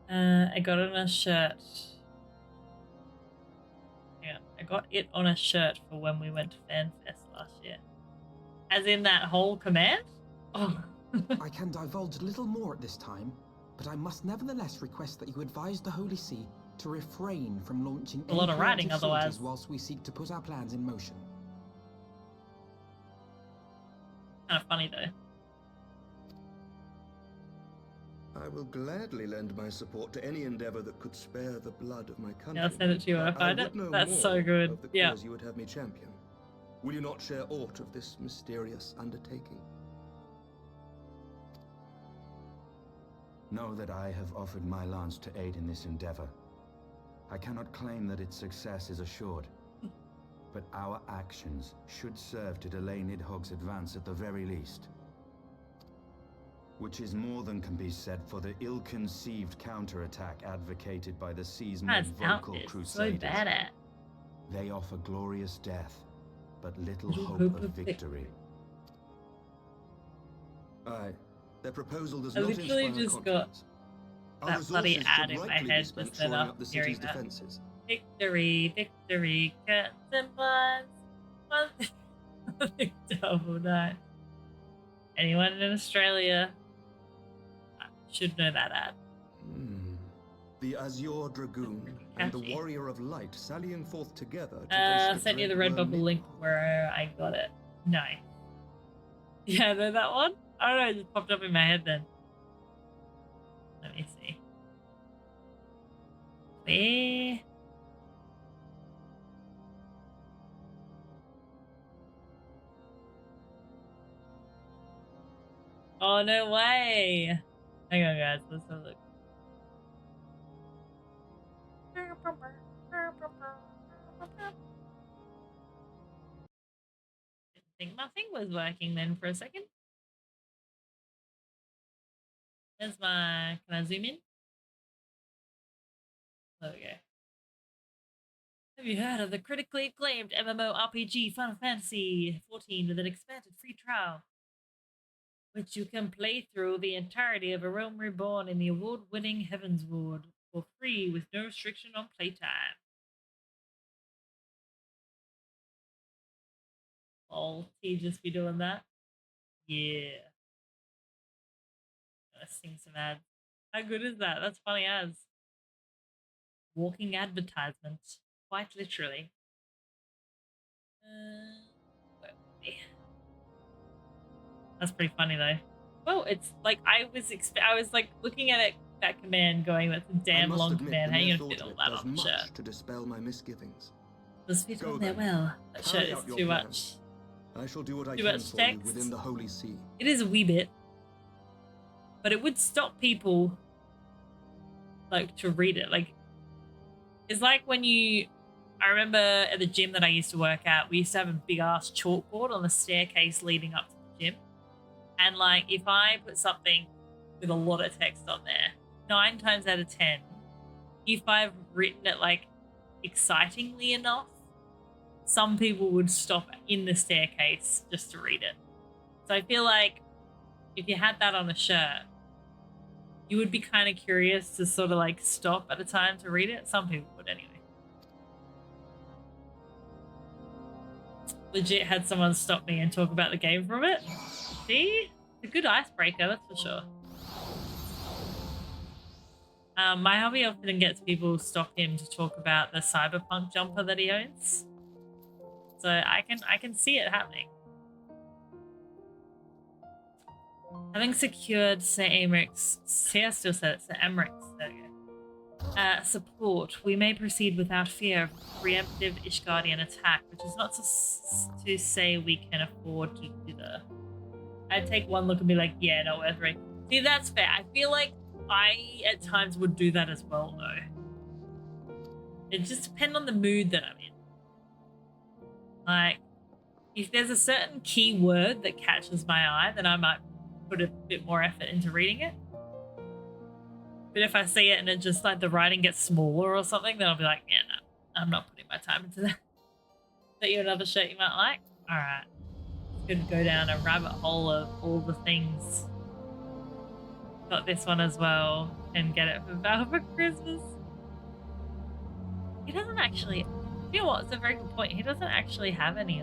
I got it on a shirt. Yeah, I got it on a shirt for when we went to FanFest last year. As in that whole command? Oh. I can divulge little more at this time, but I must nevertheless request that you advise the Holy See to refrain from launching A lot any of writing preemptive otherwise. sorties whilst we seek to put our plans in motion. Kind of funny though. I will gladly lend my support to any endeavor that could spare the blood of my country. Yeah, I'll send it to you when I find would it. know That's more so good. of the Yeah. cause you would have me champion. Will you not share aught of this mysterious undertaking? Know that I have offered my lance to aid in this endeavor. I cannot claim that its success is assured, but our actions should serve to delay Nidhogg's advance at the very least. Which is more than can be said for the ill-conceived counterattack advocated by the sea's most That's vocal outfit. So crusaders. bad at. They offer glorious death, but little Little hope hope of of victory. Aye, their proposal does I not literally inspire just got confidence. Our that bloody resources ad could in my rightly be head spent just then shoring up up the hearing city's that. defenses. Victory, victory, curtains and blinds. One thing double night. Anyone in Australia should know that ad. The Azure Dragoon and the Catchy. Warrior of Light sallying forth together to face the Sent you the dread Redbubble worm link Nidhogg. where I got it. Nice. Yeah, know that one? I don't know, it just popped up in my head then. Let me see. Where? Oh, no way. Hang on, guys. Let's have a look. Didn't think my thing was working then for a second. There's my... Can I zoom in? There we go. Have you heard of the critically acclaimed MMORPG Final Fantasy XIV with an expanded free trial, which you can play through the entirety of A Realm Reborn in the award-winning Heavensward for free with no restriction on playtime? Oh, he just be doing that? Yeah. Let's sing some ads. How good is that? That's funny as. Walking advertisement. Quite literally. Where were we? That's pretty funny though. Well, it's like I was like looking at it, that command, going, "That's a I damn must long admit, command. the How are you mere gonna fit thought all of it that does on the much shirt?" to dispel my misgivings. Does fit Go on there then. well. That Carry shirt out is your too plan. much. I shall do what I Too can much for you text. within the Holy See. It is a wee bit, but it would stop people like to read it. Like, it's like when you. I remember at the gym that I used to work at, we used to have a big ass chalkboard on the staircase leading up to the gym. And like, if I put something with a lot of text on there, 9 times out of 10, if I've written it like excitingly enough, some people would stop in the staircase just to read it. So I feel like if you had that on a shirt, you would be kind of curious to sort of like stop at a time to read it. Some people would anyway. Legit had someone stop me and talk about the game from it. See? It's a good icebreaker, that's for sure. My hubby often gets people stop him to talk about the cyberpunk jumper that he owns. So I can see it happening. Having secured Sir Americ's, see, I still said it, Sir Americ's, there we go. Support, we may proceed without fear of preemptive Ishgardian attack, which is not to say we can afford to do the. I'd take one look and be like, yeah, not worth it. See, that's fair. I feel like I at times would do that as well, though. It just depends on the mood that I'm in. Like, if there's a certain keyword that catches my eye, then I might put a bit more effort into reading it. But if I see it and it just like the writing gets smaller or something, then I'll be like, yeah, no, I'm not putting my time into that. Is that you another shirt you might like? All right. Could go down a rabbit hole of all the things. Got this one as well and get it for Val for Christmas. He doesn't actually, you know what, it's a very good point. He doesn't actually have any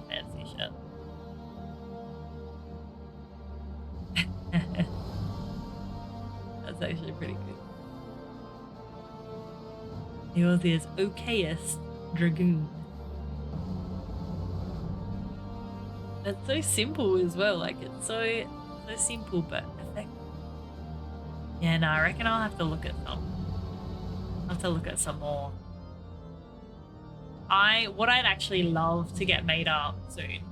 fancy shit. That's actually pretty good. Yours is okayest dragoon. It's so simple as well. Like it's so simple but effective. Yeah, no, I reckon I'll have to look at some. I'll have to look at some more. What I'd actually love to get made up soon.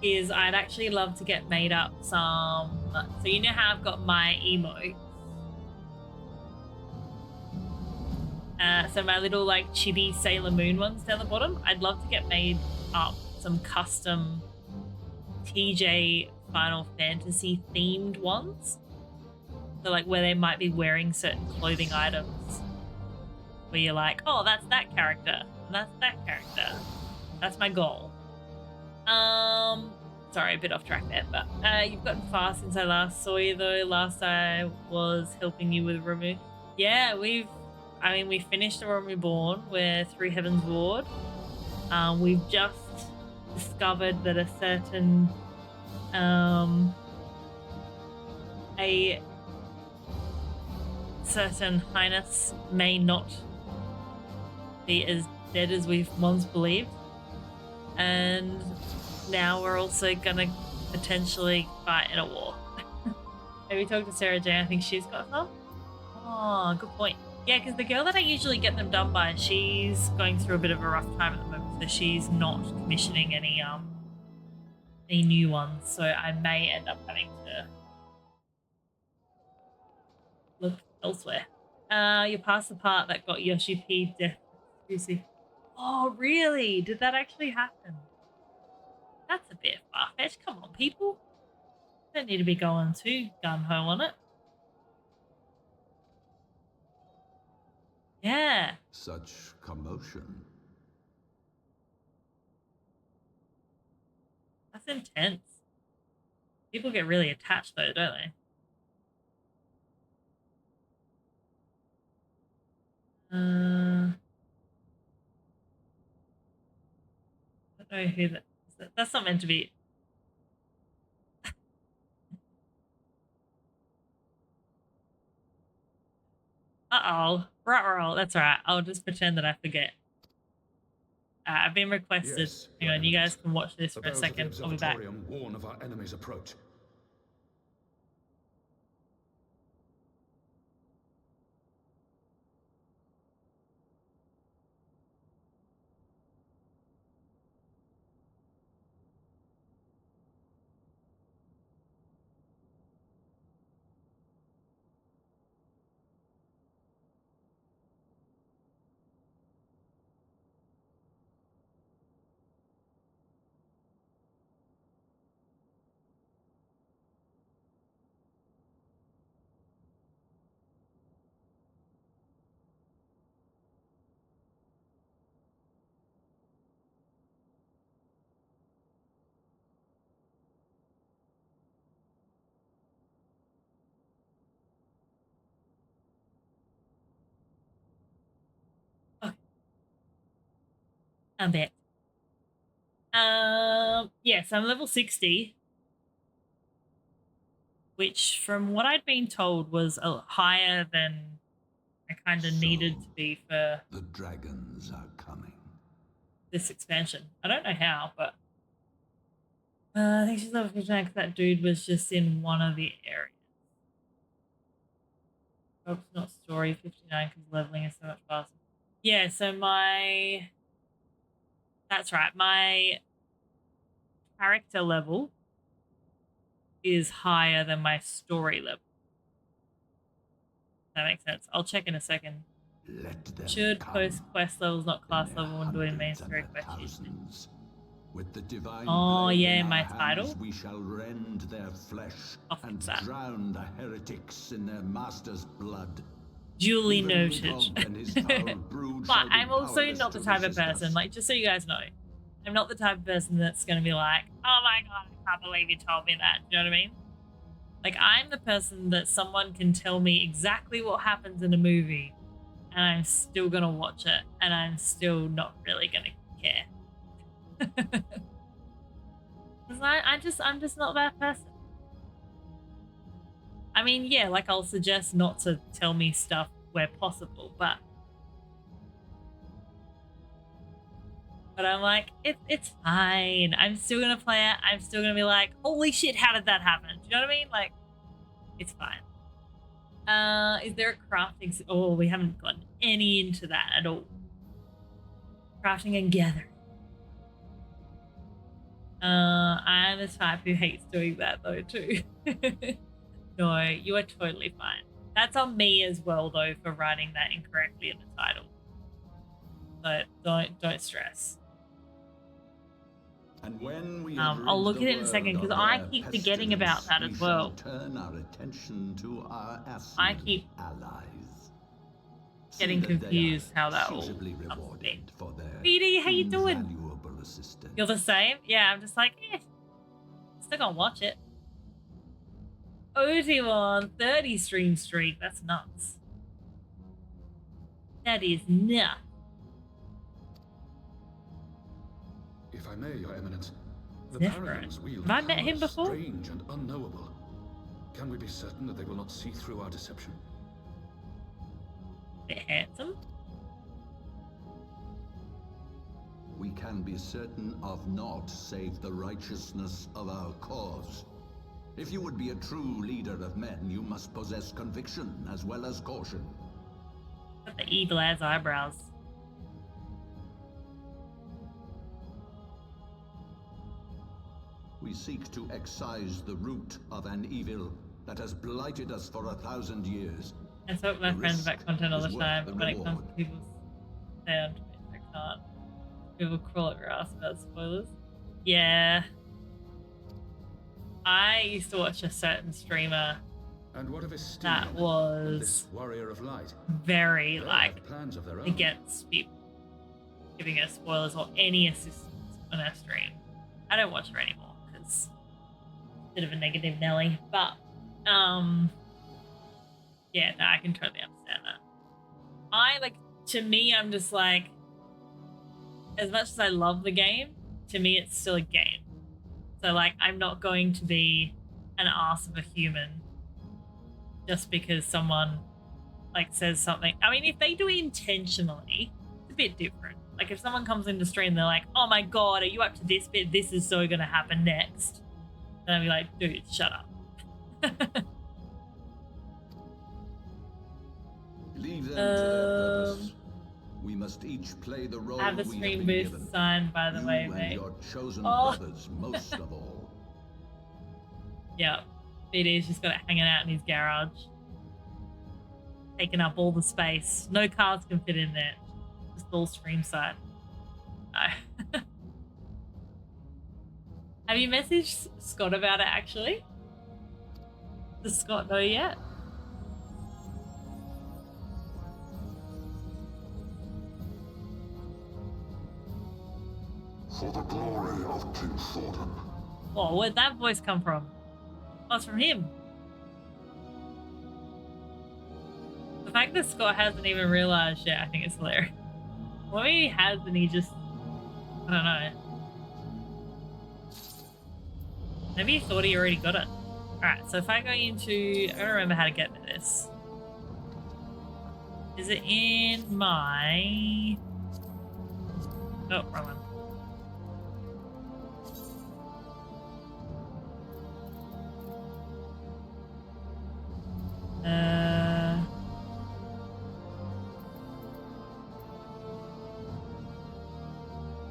Is I'd actually love to get made up some. So you know how I've got my emotes. So my little like chibi Sailor Moon ones down the bottom. I'd love to get made up some custom TJ Final Fantasy themed ones. So like where they might be wearing certain clothing items. Where you're like, oh, that's that character. And that's that character. That's my goal. Sorry, a bit off track there, but you've gotten far since I last saw you though. Last I was helping you with Ramu. Yeah, we finished the Realm Reborn. We're through Heaven's Ward. We've just discovered that a certain highness may not be as dead as we've once believed. And now we're also gonna potentially fight in a war. Maybe talk to Sarah Jane. I think she's got some. Oh, good point. Yeah, because the girl that I usually get them done by, she's going through a bit of a rough time at the moment, so she's not commissioning any new ones. So I may end up having to look elsewhere. You passed the part that got Yoshi P death. Oh, really? Did that actually happen? That's a bit far-fetched. Come on, people. Don't need to be going too gun-ho on it. Yeah. Such commotion. That's intense. People get really attached though, don't they? I don't know who that is. That's not meant to be. Uh-oh. Ruh-roh. That's all right. I'll just pretend that I forget. I've been requested. Yes, Hang on, you guys can watch this The for a bells of the second. I'll be back. observatorium warn of our enemy's approach. A bit. Yes, I'm level 60, which from what I'd been told was higher than I kind of needed to be for The dragons are coming. this expansion. I don't know how, but I think she's level 59 because that dude was just in one of the areas. Job's not story 59 because leveling is so much faster. Yeah, so that's right, my character level is higher than my story level. That makes sense. I'll check in a second. Let them Should come. post quest levels, not class In their level, when doing main hundreds and story their quests. thousands. With the divine Oh, blade yeah, in my our hands, title. we shall rend their flesh I'll and fix that. drown the heretics in their master's blood. Duly Even noted. Ridhog and his foul brood But shall be I'm also powerless not the to type of resist person, us. like, just so you guys know, I'm not the type of person that's going to be like, oh my god, I can't believe you told me that. You know what I mean? Like, I'm the person that someone can tell me exactly what happens in a movie and I'm still going to watch it and I'm still not really going to care. Because I'm just not that person. I mean, yeah, like, I'll suggest not to tell me stuff where possible, but I'm like, it's fine. I'm still gonna play it. I'm still gonna be like, holy shit, how did that happen? Do you know what I mean? Like, it's fine. Is there a crafting? Oh, we haven't gotten any into that at all. Crafting and gathering. I'm the type who hates doing that though too. No, you are totally fine. That's on me as well though for writing that incorrectly in the title. But don't stress. And when we I'll look at it in a second because I keep forgetting about that as well. Turn our attention to our I keep allies. Getting confused how that all comes to be. For their BD, how you doing? invaluable assistance. You're the same? Yeah, I'm just like, still gonna watch it. OT1 30 stream streak. That's nuts. That is nuts. If I may, Your Eminence, the Different. Paragons wield Have I met him powers before? strange and unknowable. Can we be certain that they will not see through our deception? Bit handsome. We can be certain of naught save the righteousness of our cause. If you would be a true leader of men, you must possess conviction as well as caution. Got the evil ass eyebrows. We seek to excise the root of an evil that has blighted us for 1,000 years. I talk to my The friends risk about content all the is worth time, the but when it comes reward. to people's say on Twitch, I can't. People crawl up your ass about spoilers. Yeah. I used to watch a certain streamer And what of Esteem that and was this warrior of light? very They like have plans of their own. against people giving us spoilers or any assistance on our stream. I don't watch her anymore because it's a bit of a negative Nelly. But yeah, no, I can totally understand that. To me, I'm just like, as much as I love the game, to me it's still a game. So like, I'm not going to be an ass of a human just because someone like says something. I mean, if they do it intentionally, it's a bit different. Like if someone comes into stream, they're like, oh my god, are you up to this bit? This is so gonna happen next. Then I'll be like, dude, shut up. Leave them to their purpose. We must each play the role I have the we stream have been boost given. signed, by the You way, and mate. your chosen Oh. brothers most of all. Yeah, BD's just got it hanging out in his garage, taking up all the space. No cars can fit in there. Just all stream side. No. Have you messaged Scott about it actually? Does Scott know yet? For the glory of King Thornton. Oh, where'd that voice come from? Oh, it's from him. The fact that Scott hasn't even realized yet, I think it's hilarious. Well, maybe he has and he just, I don't know. Maybe he thought he already got it. Alright, so if I go into, I don't remember how to get to this. Is it in my, oh, wrong one.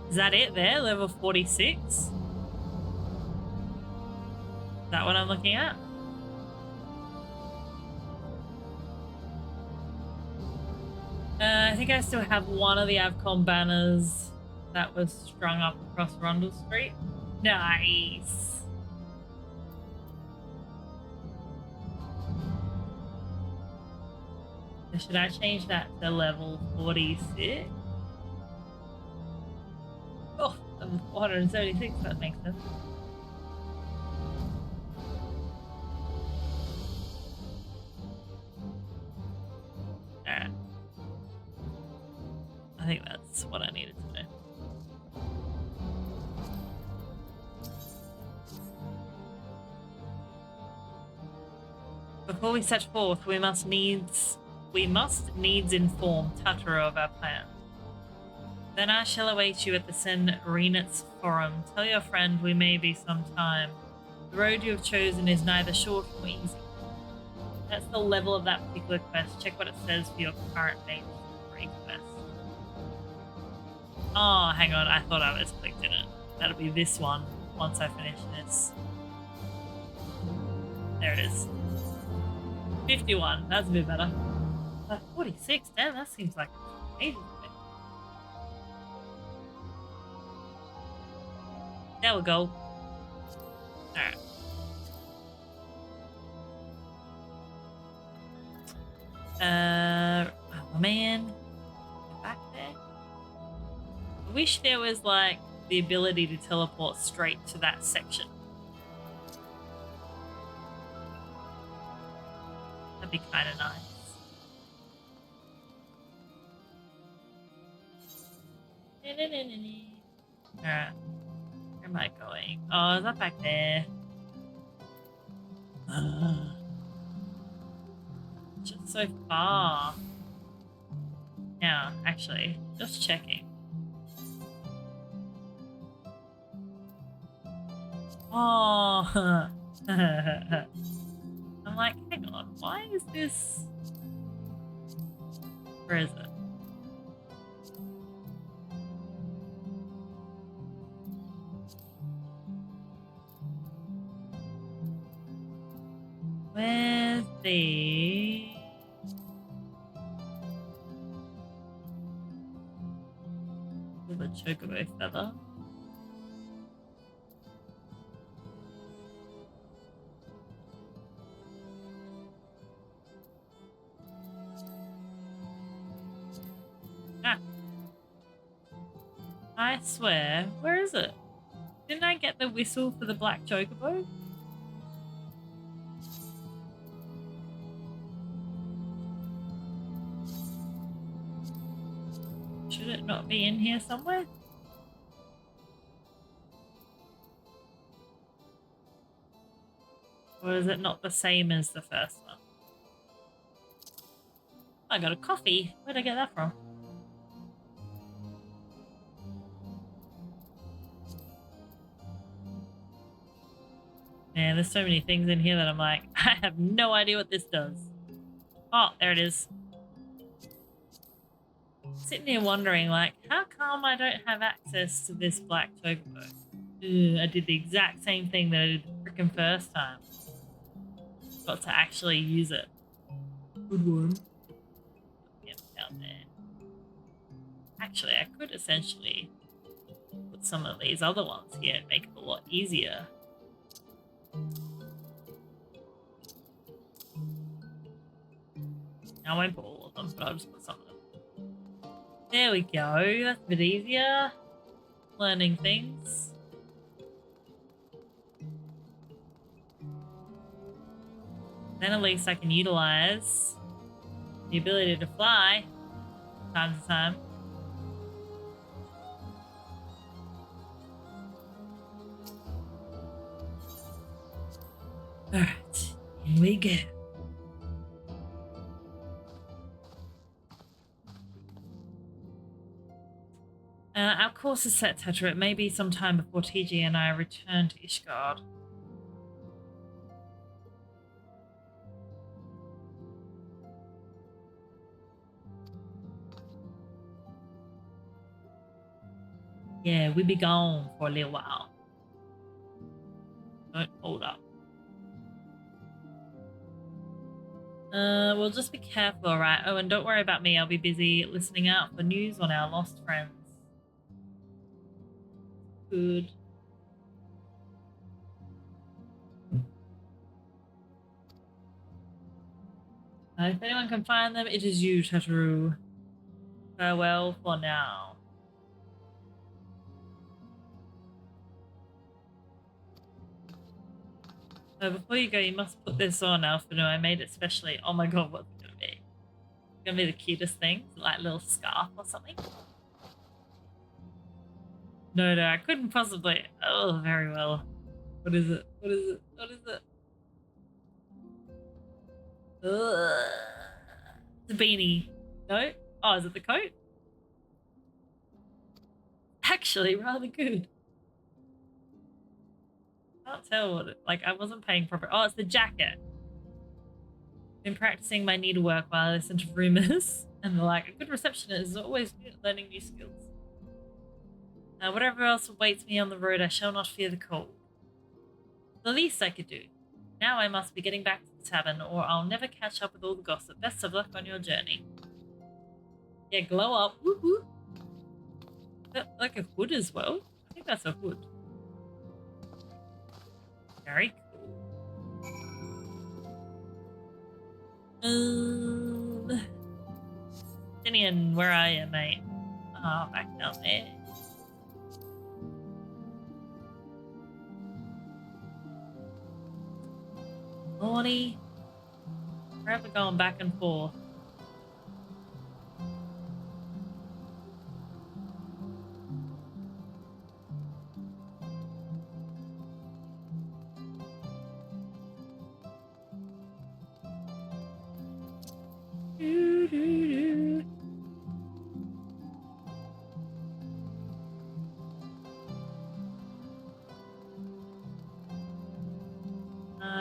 Is that it there? Level 46? Is that what I'm looking at? I think I still have one of the Avcom banners that was strung up across Rundle Street. Nice. So should I change that to level 46? Oh, I'm 476, that makes sense. Alright. I think that's what I needed to do. Before we set forth, we must needs inform Tataro of our plan. Then I shall await you at the Senrinit's Forum. Tell your friend we may be some time. The road you have chosen is neither short nor easy. That's the level of that particular quest. Check what it says for your current main story quest. Oh, hang on. I thought I was clicked in it. That'll be this one once I finish this. There it is. 51. That's a bit better. 46. Damn, that seems like ages ago. There we go. Alright. Oh man. Get back there. I wish there was like the ability to teleport straight to that section. That'd be kind of nice. Alright. Where am I going? Oh, is that back there? Just so far. Yeah, actually, just checking. Oh, I'm like, hang on, why is this? Where is it? Where's the... With a chocobo feather? Ah. I swear, where is it? Didn't I get the whistle for the black chocobo? Should it not be in here somewhere? Or is it not the same as the first one? I got a coffee. Where'd I get that from? Man, there's so many things in here that I'm like, I have no idea what this does. Oh, there it is. Sitting here wondering, like, how come I don't have access to this black chocobo? I did the exact same thing that I did the freaking first time. Got to actually use it. Good one. Get down there. Actually, I could essentially put some of these other ones here and make it a lot easier. I won't put all of them, but I'll just put some of them. There we go. That's a bit easier. Learning things. Then at least I can utilize the ability to fly from time to time. Alright, here we go. Our course is set, Tetra. It may be some time before TG and I return to Ishgard. Yeah, we'll be gone for a little while. Don't hold up. We'll just be careful, alright? Oh, and don't worry about me. I'll be busy listening out for news on our lost friends. Good. If anyone can find them, it is you, Tataru. Farewell for now. So before you go, you must put this on, Alphino. I made it specially. Oh my god, what's it gonna be? It's gonna be the cutest thing, like a little scarf or something. No, I couldn't possibly. Oh, very well. What is it? What is it? What is it? Ugh. The beanie. No? Oh, is it the coat? Actually, rather good. Can't tell what it, like, I wasn't paying proper. Oh, it's the jacket. Been practicing my needlework while I listen to rumors. And they're like, a good receptionist is always learning new skills. Whatever else awaits me on the road, I shall not fear the cold. The least I could do. Now I must be getting back to the tavern, or I'll never catch up with all the gossip. Best of luck on your journey. Yeah, glow up. Woohoo! Is that like a hood as well? I think that's a hood. Very cool. Tinian, where are you, mate? Oh, back down there. Lordy. Forever going back and forth.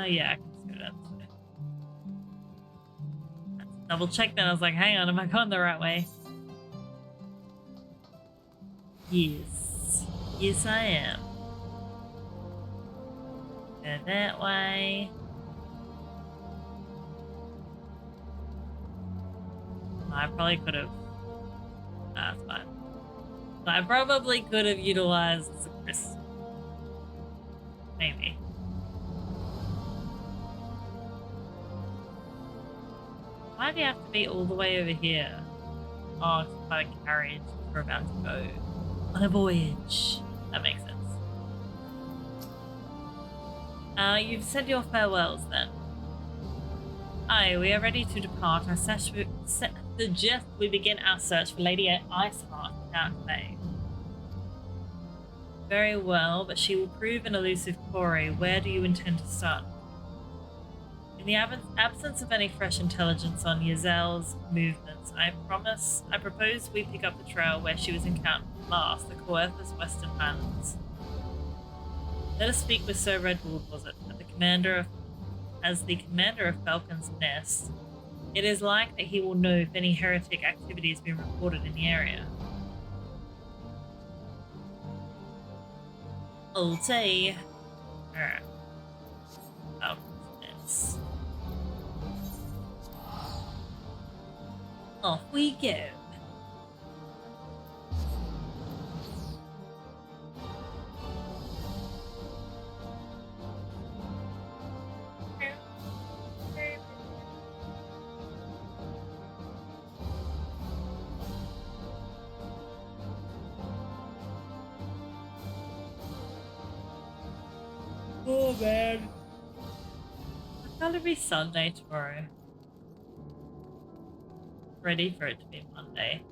Yeah, I can see that. Double check that. I was like, hang on, am I going the right way? Yes. Yes, I am. Go that way. I probably could have. Nah, that's fine. I probably could have utilized the crystal. Maybe. Why do you have to be all the way over here? Oh, it's by a carriage. We're about to go on a voyage. That makes sense. You've said your farewells then. Aye, we are ready to depart. I suggest we begin our search for Lady Iceheart down today. Very well, but she will prove an elusive quarry. Where do you intend to start? In the absence of any fresh intelligence on Yazel's movements, I propose we pick up the trail where she was encountered last, the Coerthas Western Highlands. Let us speak with Sir Redwood, was it, as the commander of Falcon's Nest. It is like that he will know if any heretic activity has been reported in the area. Okay. Alright. Falcon's Nest. Off we go. Oh man. It's gotta be Sunday tomorrow. Ready for it to be Monday.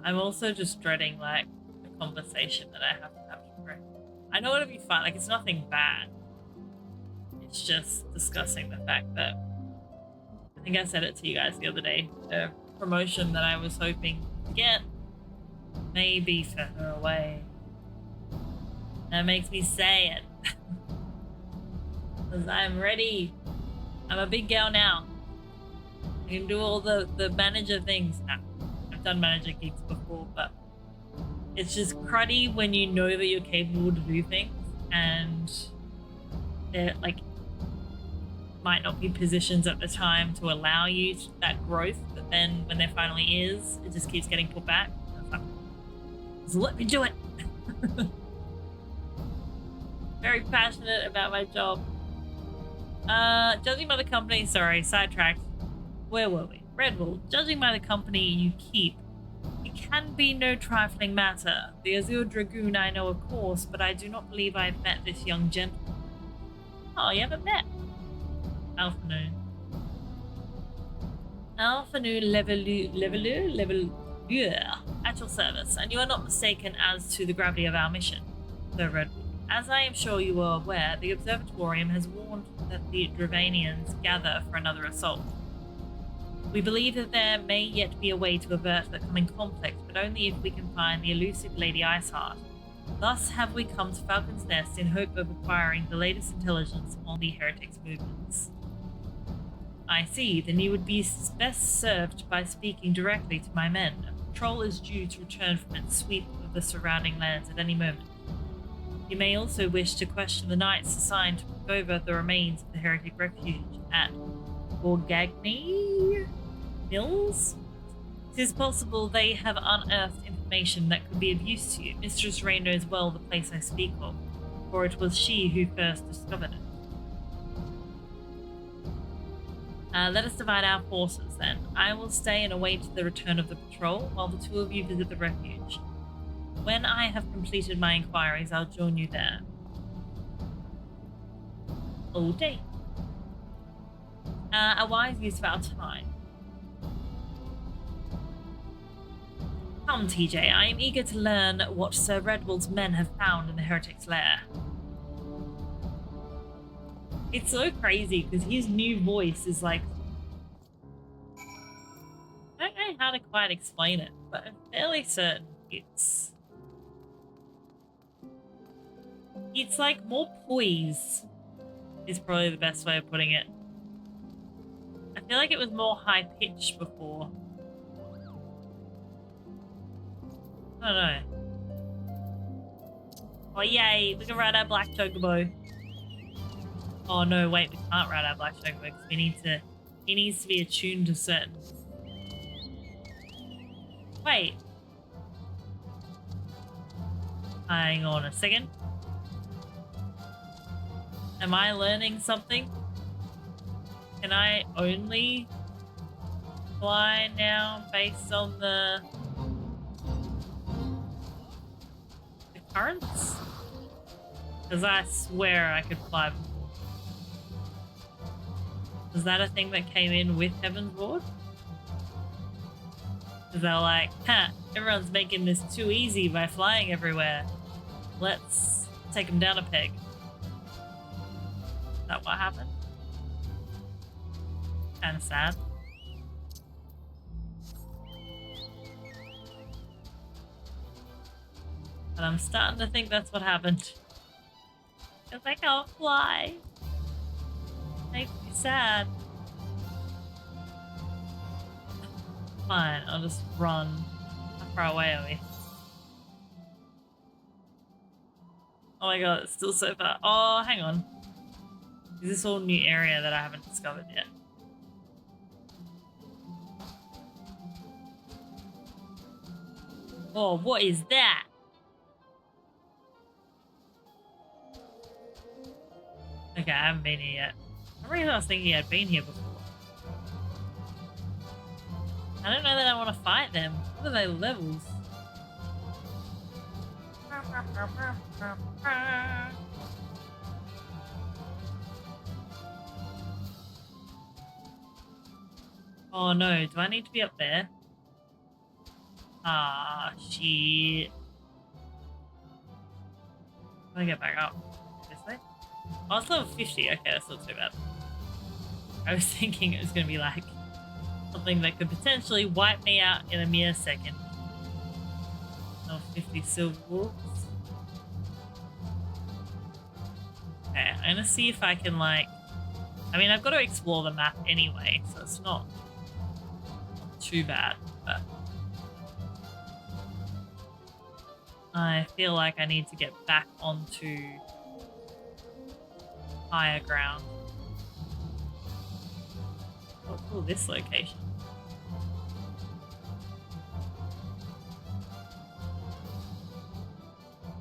I'm also just dreading like the conversation that I have to have tomorrow. I know it'll be fun, like it's nothing bad. It's just discussing the fact that I think I said it to you guys the other day. The promotion that I was hoping to get may be further away. That makes me say it. Because I'm ready. I'm a big girl now. I can do all the manager things now. I've done manager gigs before, but it's just cruddy when you know that you're capable to do things and they're like might not be positions at the time to allow you that growth, but then when there finally is, it just keeps getting put back. Like, just let me do it. Very passionate about my job. Judging by the company, sorry, sidetracked. Where were we? Redwood. Judging by the company you keep, it can be no trifling matter. The Azure Dragoon I know, of course, but I do not believe I've met this young gentleman. Oh, you haven't met? Alphanoon. Alphanoon level at your service, and you are not mistaken as to the gravity of our mission, Sir Redwood. As I am sure you are aware, the Observatorium has warned that the Dravanians gather for another assault. We believe that there may yet be a way to avert the coming conflict, but only if we can find the elusive Lady Iceheart. Thus have we come to Falcon's Nest in hope of acquiring the latest intelligence on the heretics' movements. I see, then you would be best served by speaking directly to my men. A patrol is due to return from its sweep of the surrounding lands at any moment. You may also wish to question the knights assigned to look over the remains of the heretic refuge at Borgagni Mills. It is possible they have unearthed information that could be of use to you. Mistress Ray knows well the place I speak of, for it was she who first discovered it. Let us divide our forces then. I will stay and await the return of the patrol, while the two of you visit the refuge. When I have completed my inquiries, I'll join you there. All day. A wise use of our time. Come, TJ, I am eager to learn what Sir Redwood's men have found in the heretic's lair. It's so crazy because his new voice is like, I don't know how to quite explain it, but I'm fairly certain it's like more poise is probably the best way of putting it. I feel like it was more high pitched before. I don't know. Oh yay, we can ride our black chocobo. Oh no, wait, we can't ride our black chocobo because he needs to be attuned to certain. Wait. Hang on a second. Am I learning something? Can I only fly now based on the currents? Because I swear I could fly before. Was that a thing that came in with Heaven's Ward? Because they're like, ha, everyone's making this too easy by flying everywhere. Let's take them down a peg. Is that what happened? Kind of sad. But I'm starting to think that's what happened. Because I can't fly. Makes me sad. Fine, I'll just run. How far away are we? Oh my god, it's still so far. Oh, hang on. Is this all new area that I haven't discovered yet? Oh, what is that? Okay, I haven't been here yet. For some reason I was thinking I'd been here before. I don't know that I want to fight them. What are they levels? Oh no, do I need to be up there? Ah, shit. Let me get back up. This way? Oh, it's level 50. Okay, that's not too bad. I was thinking it was going to be like something that could potentially wipe me out in a mere second. Level 50 silver wolves. Okay, I'm going to see if I can like... I mean, I've got to explore the map anyway, so it's not too bad, but... I feel like I need to get back onto higher ground. Oh, cool, this location.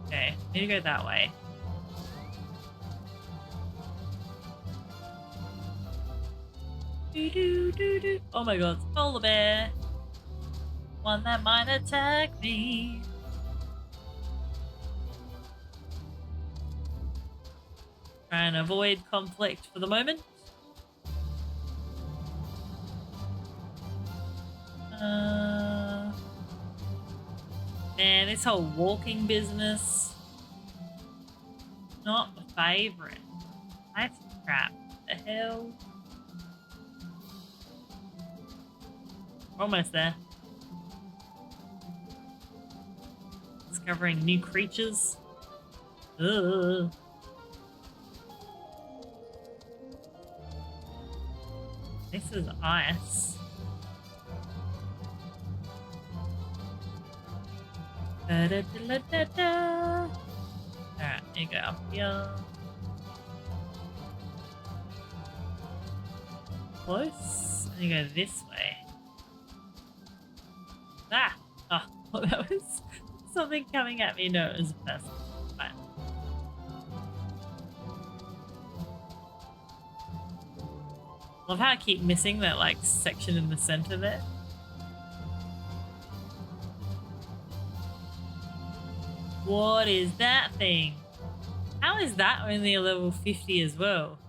Okay, need to go that way. Oh my god, polar bear. One that might attack me. Try and avoid conflict for the moment. Man, this whole walking business, not a favorite. That's crap. The hell? Almost there. Discovering new creatures. Ugh. This is ice. Da-da-da-da-da-da. Alright, here you go up here. Close. And you go this way. Ah! Oh, well, that was something coming at me. No, it was a person. Fine. Love how I keep missing that like section in the center there. What is that thing? How is that only a level 50 as well?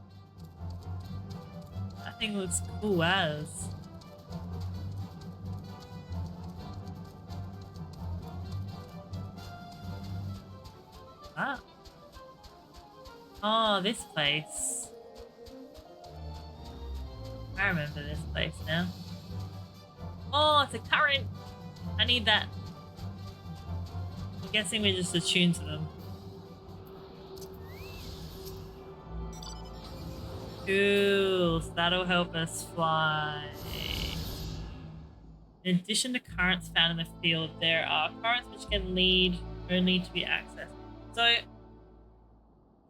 That thing looks cool as. Ah. Oh, this place. I remember this place now. Oh, it's a current. I need that. I'm guessing we're just attuned to them. Cool. So that'll help us fly. In addition to currents found in the field, there are currents which can lead only to be accessed. So,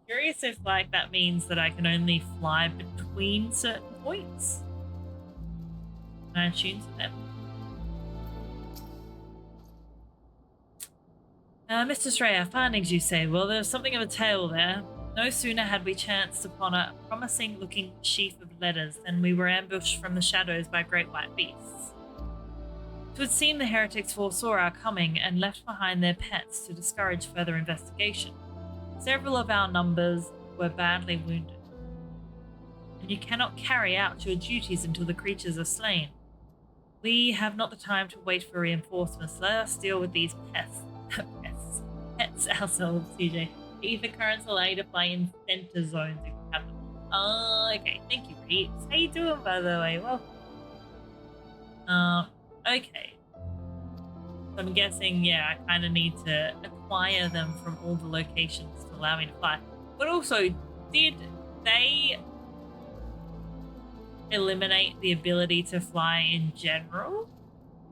curious if like that means that I can only fly between certain points. Can I attune to them? Mr. Stray, our findings, you say. Well, there's something of a tale there. No sooner had we chanced upon a promising-looking sheaf of letters than we were ambushed from the shadows by great white beasts. It would seem the heretics foresaw our coming and left behind their pets to discourage further investigation. Several of our numbers were badly wounded. And you cannot carry out your duties until the creatures are slain. We have not the time to wait for reinforcements. Let us deal with these pests. Pets ourselves, CJ. Ether currents allow you to fly in center zones if you have them. Oh, okay. Thank you, Reeves. How you doing, by the way? Well, okay. So I'm guessing, yeah, I kind of need to acquire them from all the locations to allow me to fly. But also, did they eliminate the ability to fly in general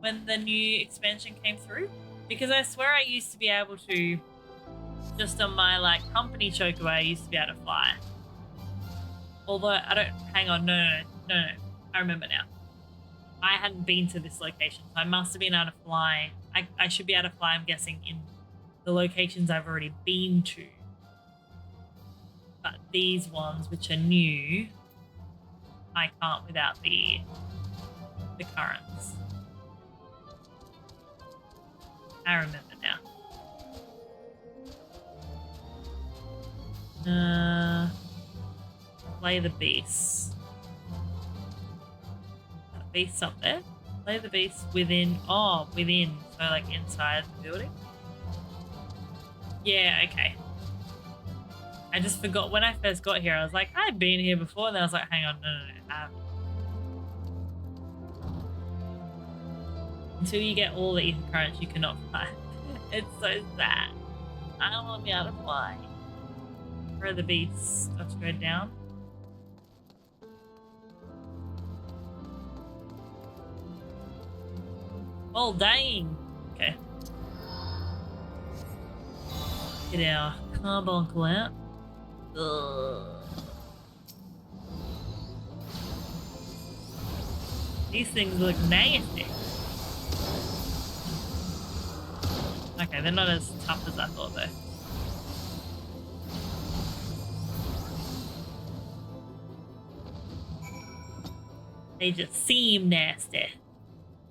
when the new expansion came through? Because I swear I used to be able to, just on my like company choker, I used to be able to fly. Although I don't, hang on, no, I remember now. I hadn't been to this location, so I must have been able to fly. I should be able to fly, I'm guessing, in the locations I've already been to. But these ones, which are new, I can't without the currents. I remember now. Play the beast. Beast up there. Play the beast within. Oh, within. So like inside the building. Yeah, okay. I just forgot when I first got here. I was like, I've been here before, and then I was like, hang on, no, I haven't. Until you get all the ether currents, you cannot fly. It's so sad. I don't want to be able to fly. Where are the beasts? I have to go down. Oh, dang. Okay. Get our carbuncle out. Ugh. These things look nasty. Okay, they're not as tough as I thought though. They just seem nasty.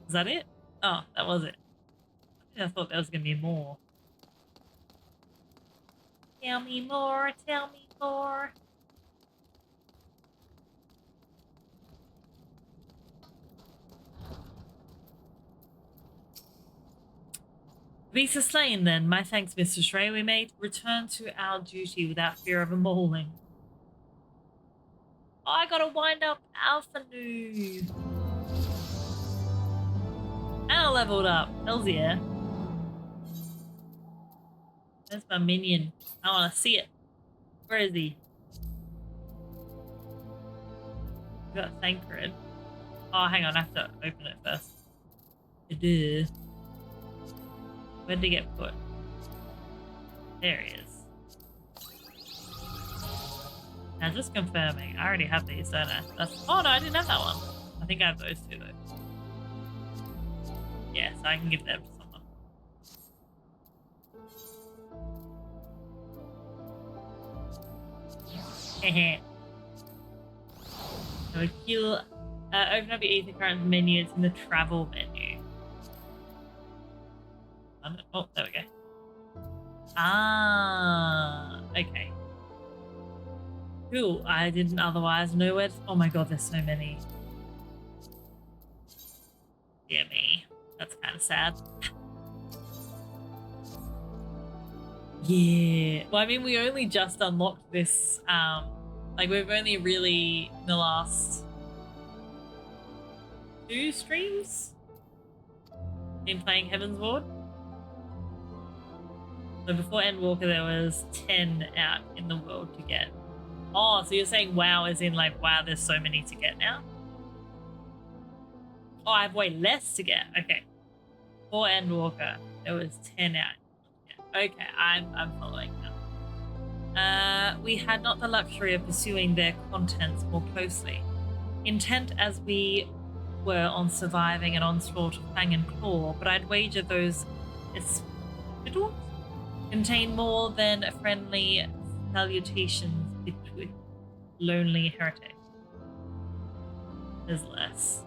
Is that it? Oh, that was it. I thought there was gonna be more. Tell me more, tell me more. Visa slain then. My thanks, Mr. Stray. We may return to our duty without fear of a mauling. Oh, I gotta wind up Alpha Noob. And I leveled up. Hells yeah. That's my minion. I wanna see it. Where is he? We got Thancred. Oh, hang on. I have to open it first. Duh. Where did he get put? There he is. Now just confirming. I already have these, don't I? Oh no, I didn't have that one. I think I have those two though. Yeah, so I can give them to someone. Hehe. So kill. Open up your ether current menu. It's in the travel menu. Oh, there we go. Ah, okay. Cool. I didn't otherwise know it. Oh my god, there's so many. Dear me. That's kind of sad. Yeah. Well, I mean, we only just unlocked this. Like, we've only really, in the last 2 streams, been playing Heaven's Ward. So before Endwalker, there was 10 out in the world to get. Oh, so you're saying WoW is in like, wow, there's so many to get now? Oh, I have way less to get. Okay. Before Endwalker, there was 10 out. Okay, I'm following now. We had not the luxury of pursuing their contents more closely. Intent as we were on surviving an onslaught of Fang and Claw, but I'd wager those hospitals contain more than friendly salutations between lonely heretics. There's less.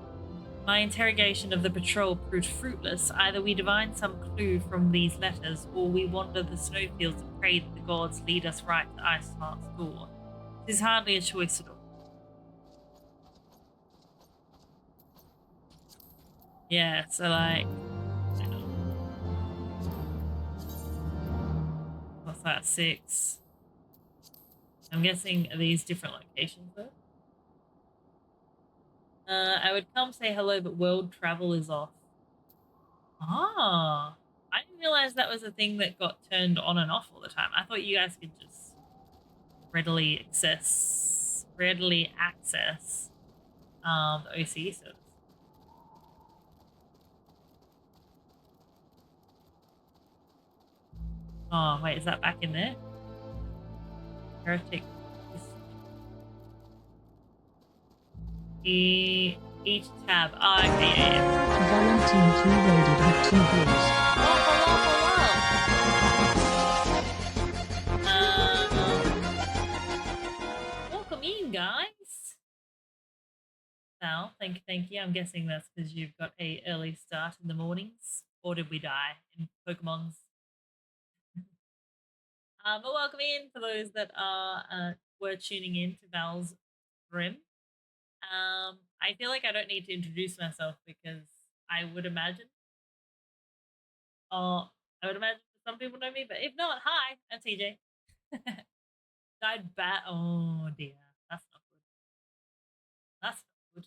My interrogation of the patrol proved fruitless. Either we divine some clue from these letters, or we wander the snowfields and pray that the gods lead us right to Iceheart's door. It is hardly a choice at all. Yeah, so like... What's that? 6. I'm guessing these different locations though. I would come say hello, but world travel is off. Ah, I didn't realize that was a thing that got turned on and off all the time. I thought you guys could just readily access the OCE servers. Oh, wait, is that back in there? Heretic. Each tab. Ah, okay, yeah. Valentine 2 raided with 2 balls. Welcome in, guys. Now, thank you. I'm guessing that's because you've got a early start in the mornings. Or did we die in Pokemon's? But welcome in for those that are were tuning in to Val's Room. I feel like I don't need to introduce myself because I would imagine some people know me, but if not, hi, I'm TJ. Died bat. Oh dear, that's not good. That's not good.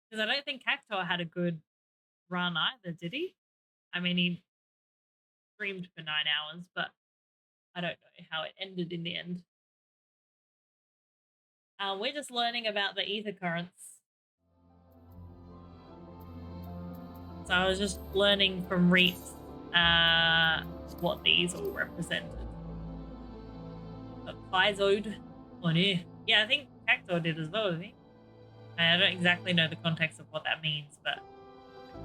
Because I don't think Cactor had a good run either, did he? I mean, he streamed for 9 hours, but I don't know how it ended in the end. We're just learning about the ether currents. So I was just learning from Reef what these all represented. But Physode. Oh no. Yeah, I think Cactor did as well, didn't he? I don't exactly know the context of what that means, but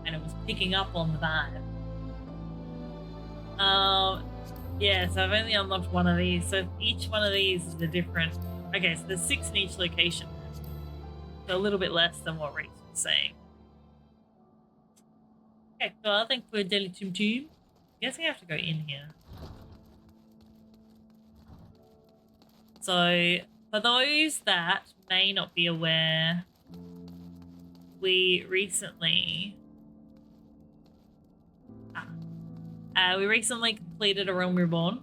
and it was picking up on the vibe. Yeah, so I've only unlocked one of these. So each one of these is a different. Okay, so there's 6 in each location. So a little bit less than what Reese was saying. Okay, well, thank you for Daily Tum Tum. I guess I have to go in here. So, for those that may not be aware, we recently completed A Realm Reborn.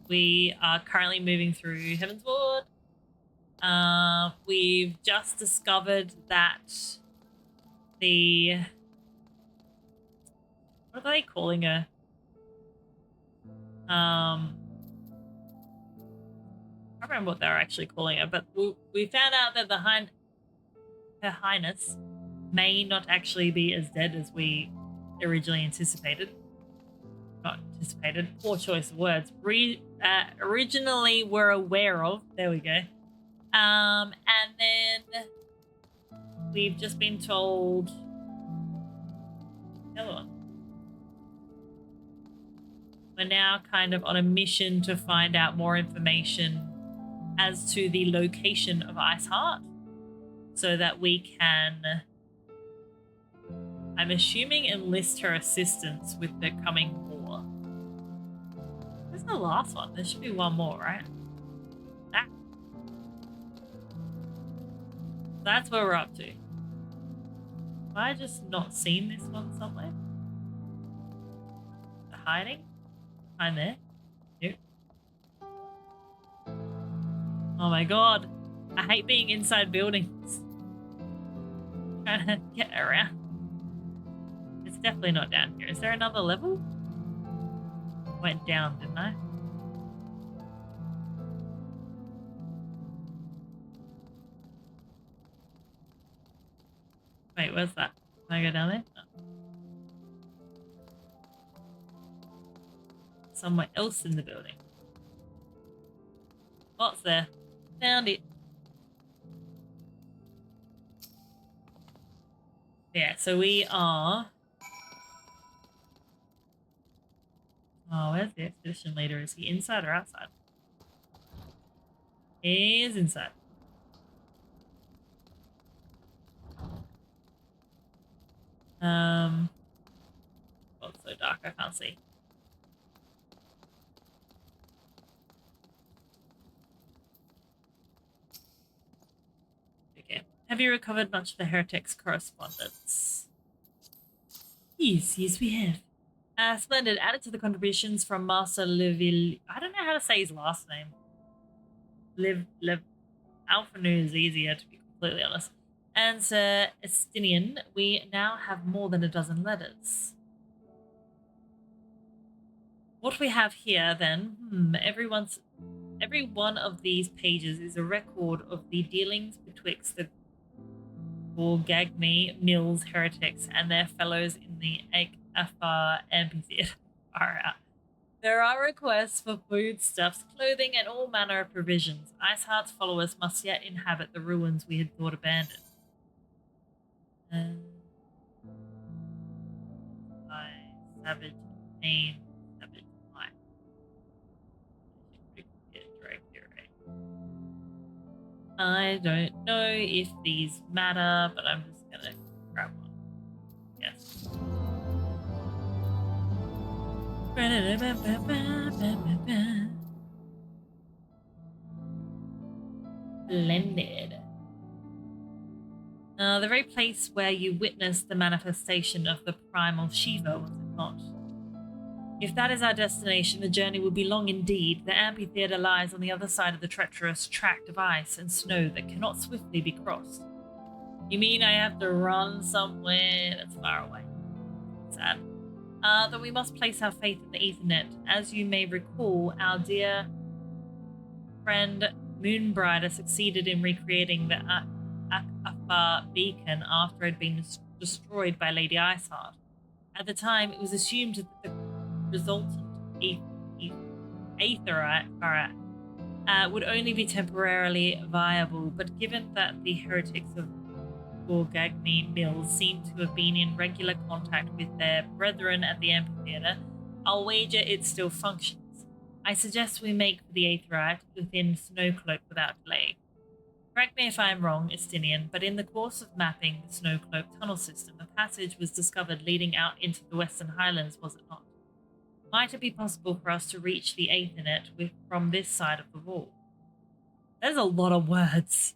We are currently moving through Heaven's Ward. We've just discovered that what are they calling her? I can't remember what they're actually calling her, but we found out that Her Highness may not actually be as dead as we originally anticipated. Not anticipated, poor choice of words. Originally were aware of. There we go. And then we've just been told the other one. We're now kind of on a mission to find out more information as to the location of Iceheart so that we can, I'm assuming, enlist her assistance with the coming war. Where's the last one? There should be one more, right? That's where we're up to. Have I just not seen this one somewhere? The hiding? Behind there? Nope. Oh my god. I hate being inside buildings. Trying to get around. It's definitely not down here. Is there another level? Went down, didn't I? Wait, where's that? Can I go down there? No. Somewhere else in the building. What's there? Found it. Yeah, so we are... Oh, where's the expedition leader? Is he inside or outside? He is inside. Oh, it's so dark, I can't see. Okay. Have you recovered much of the heretics' correspondence? Yes, we have. Splendid. Added to the contributions from Master Leville. I don't know how to say his last name. Alphanu is easier, to be completely honest. And Sir Estinian, we now have more than a dozen letters. What we have here, then, every one of these pages is a record of the dealings betwixt the Borgagni Mills heretics and their fellows in the Afar amphitheater. There are requests for foodstuffs, clothing, and all manner of provisions. Iceheart's followers must yet inhabit the ruins we had thought abandoned. Savage name, savage life. I don't know if these matter, but I'm just gonna grab one. Yes. Splendid. The very place where you witnessed the manifestation of the primal Shiva, was it not? If that is our destination, the journey will be long indeed. The amphitheater lies on the other side of the treacherous tract of ice and snow that cannot swiftly be crossed. You mean I have to run somewhere that's far away? Sad. That we must place our faith in the Ethernet. As you may recall, our dear friend Moonbrider succeeded in recreating the Akafar beacon after it had been destroyed by Lady Iceheart. At the time, it was assumed that the resultant would only be temporarily viable, but given that the heretics of Gorgagni Mills seem to have been in regular contact with their brethren at the amphitheatre, I'll wager it still functions. I suggest we make for the Aetheryte within Snowcloak without delay. Correct me if I am wrong, Estinian, but in the course of mapping the Snowcloak tunnel system, a passage was discovered leading out into the Western Highlands, was it not? Might it be possible for us to reach the Aethernet from this side of the wall? There's a lot of words.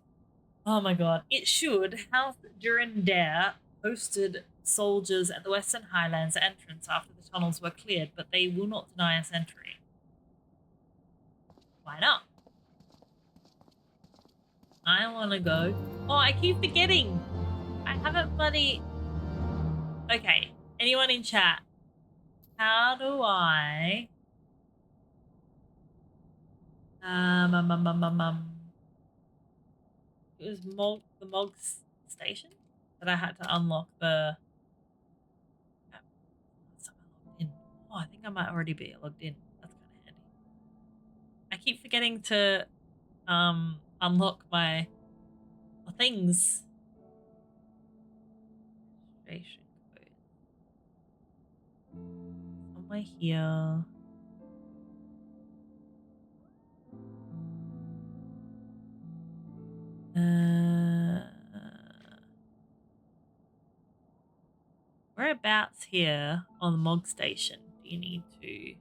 Oh my god. It should. House Durandare hosted soldiers at the Western Highlands entrance after the tunnels were cleared, but they will not deny us entry. Why not? I want to go. Oh, I keep forgetting. I haven't bloody... Okay. Anyone in chat? How do I... It was the Mog's station that I had to unlock the... In. Oh, I think I might already be logged in. That's kind of handy. I keep forgetting to unlock my things. Registration code. Somewhere here. Whereabouts here on the Mog station do you need to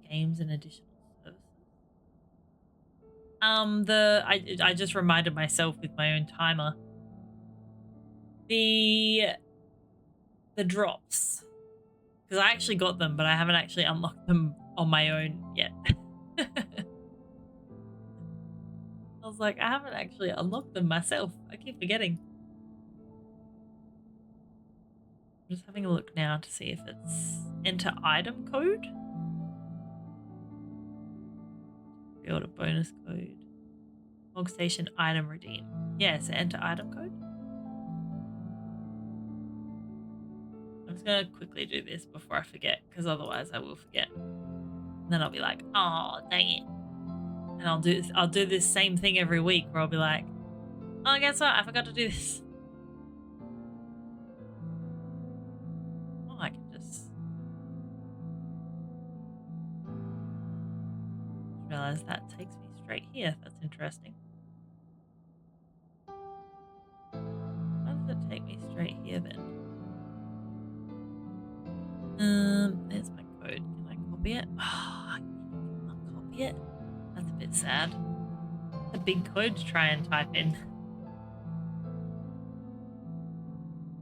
games and additional services? I just reminded myself with my own timer. The drops. Because I actually got them, but I haven't actually unlocked them on my own yet. I was like, I haven't actually unlocked them myself. I keep forgetting. I'm just having a look now to see if it's enter item code. Build a bonus code. Log station item redeem. Yes, enter item code. I'm just gonna quickly do this before I forget, because otherwise I will forget. And then I'll be like, oh dang it. And I'll do this same thing every week where I'll be like, oh, guess what? I forgot to do this. Oh, I can just realize that takes me straight here. That's interesting. Why does it take me straight here then? There's my code. Can I copy it? Oh, I can't copy it. That's a bit sad. It's a big code to try and type in.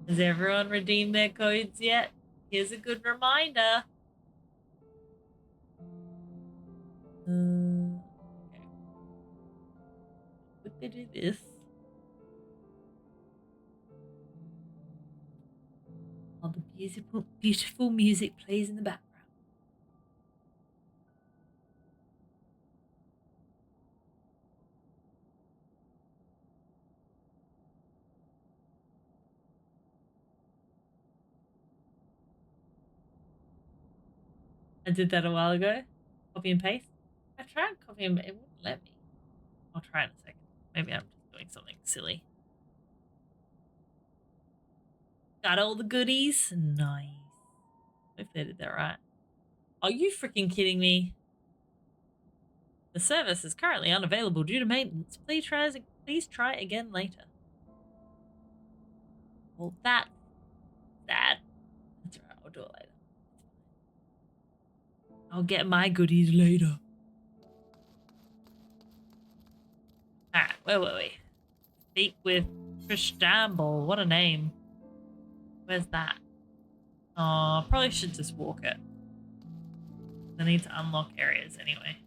Has everyone redeemed their codes yet? Here's a good reminder. Okay. Quickly do this. While the beautiful music plays in the background. I did that a while ago. Copy and paste. I tried copying, but it wouldn't let me. I'll try in a second. Maybe I'm just doing something silly. Got all the goodies. Nice. Hopefully I did that right. Are you freaking kidding me? The service is currently unavailable due to maintenance. Please try again later. Well, that's sad. That's right. I'll do it later. I'll get my goodies later. Alright, where were we? Speak with Tristamble. What a name. Where's that? Oh, probably should just walk it. I need to unlock areas anyway.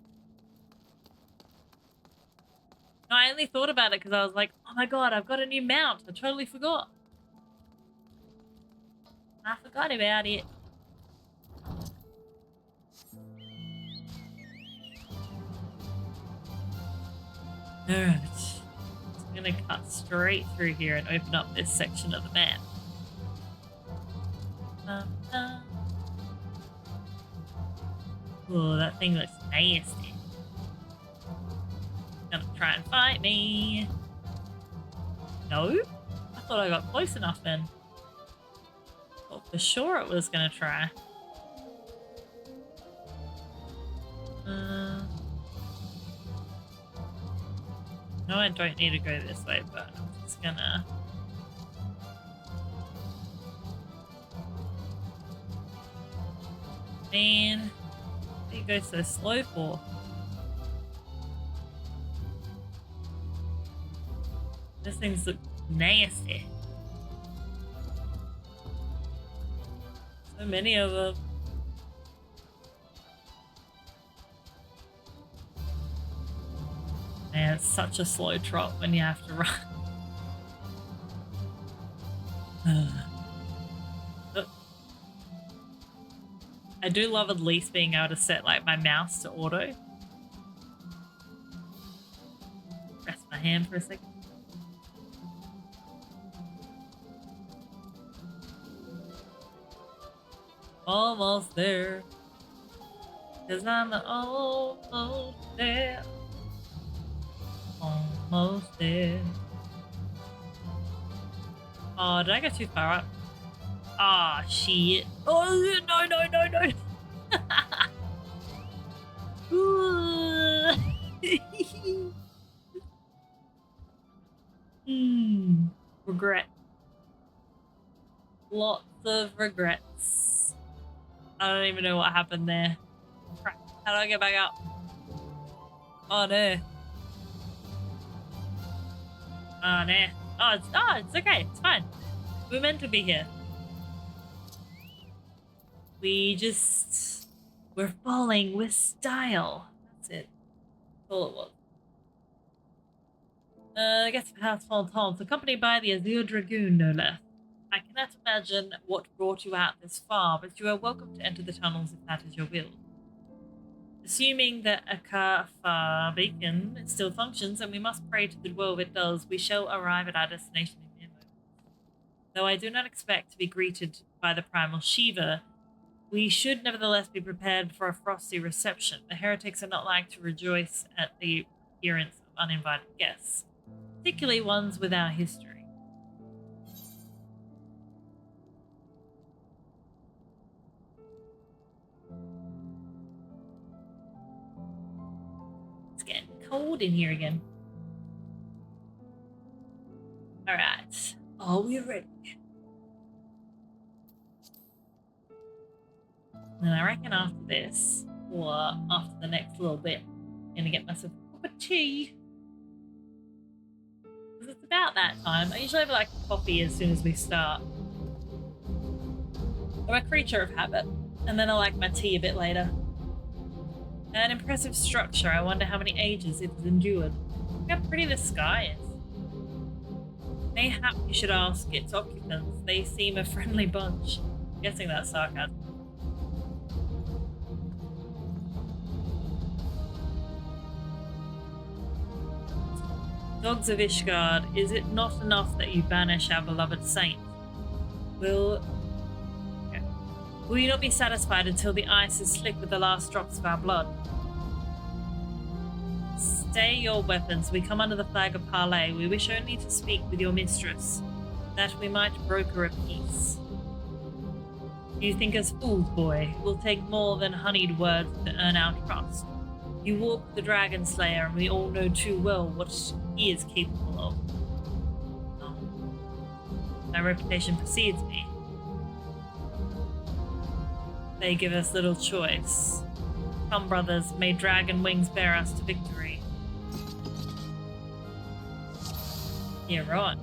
No, I only thought about it because I was like, oh my god, I've got a new mount. I totally forgot. I forgot about it. Alright. I'm gonna cut straight through here and open up this section of the map. Oh, that thing looks nasty. Gonna try and fight me. No? I thought I got close enough then. Well, for sure it was gonna try. No, I don't need to go this way, but I'm just gonna... Man, what do you go so slow for? These things look nasty. So many of them. Man, it's such a slow trot when you have to run. I do love at least being able to set like my mouse to auto. Rest my hand for a second. Almost there. 'Cause I'm almost there. Almost there. Oh, did I go too far up? Ah, oh, shit. Oh, no, no, no, no. Regret. Lots of regrets. I don't even know what happened there. Crap. How do I get back up? Oh, no. Oh, no. Oh, it's okay. It's fine. We're meant to be here. We're falling with style. That's it. That's all it was. I guess past Fontaines, accompanied by the Azure Dragoon, no less. I cannot imagine what brought you out this far, but you are welcome to enter the tunnels if that is your will. Assuming that Akafa beacon still functions, and we must pray to the world it does, we shall arrive at our destination in mere moments. Though I do not expect to be greeted by the primal Shiva, we should nevertheless be prepared for a frosty reception. The heretics are not like to rejoice at the appearance of uninvited guests, particularly ones with our history. It's getting cold in here again. Alright, are we ready? And I reckon after this, or after the next little bit, I'm gonna get myself a cup of tea. Because it's about that time. I usually have like coffee as soon as we start. I'm a creature of habit, and then I like my tea a bit later. An impressive structure. I wonder how many ages it has endured. Look how pretty the sky is. Mayhap you should ask its occupants. They seem a friendly bunch. I'm guessing that's sarcasm. Dogs of Ishgard, is it not enough that you banish our beloved saint? Will you not be satisfied until the ice is slick with the last drops of our blood? Stay your weapons. We come under the flag of parley. We wish only to speak with your mistress, that we might broker a peace. You think us fools, boy. It will take more than honeyed words to earn our trust. You walk the Dragon Slayer, and we all know too well what he is capable of. My reputation precedes me. They give us little choice. Come, brothers, may dragon wings bear us to victory. Yeah, right.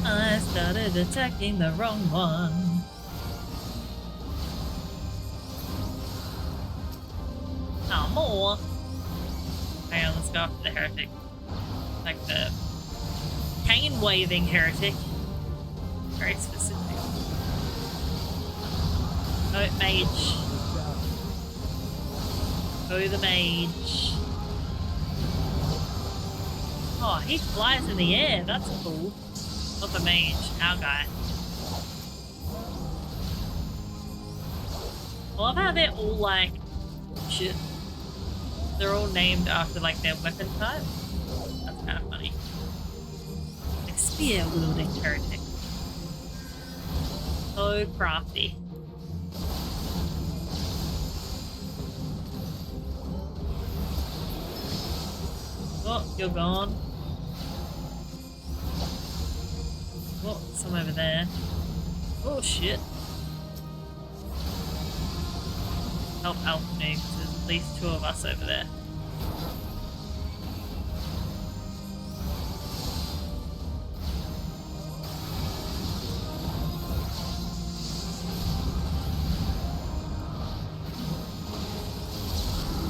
I started attacking the wrong one. Oh, more. Hang on, let's go after the heretic. Like the cane-waving heretic. Very specific. Oh, mage. Oh, the mage. Oh, he flies in the air. That's cool. Not the mage, our guy. I love how they're all like, shit. They're all named after like their weapon type. That's kind of funny. Like spear wielding heretic. So crafty. Oh, you're gone. Oh, some over there. Oh shit. Help me, because there's at least 2 of us over there.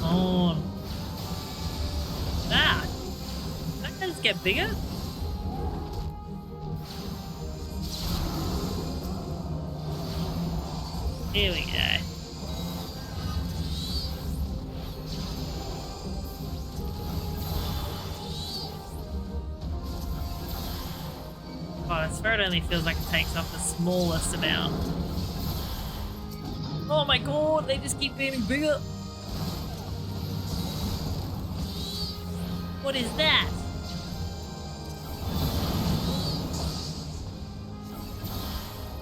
On. Ah! That guy just get bigger? Here we go. Oh, this bird only feels like it takes off the smallest amount. Oh my god, they just keep getting bigger. What is that?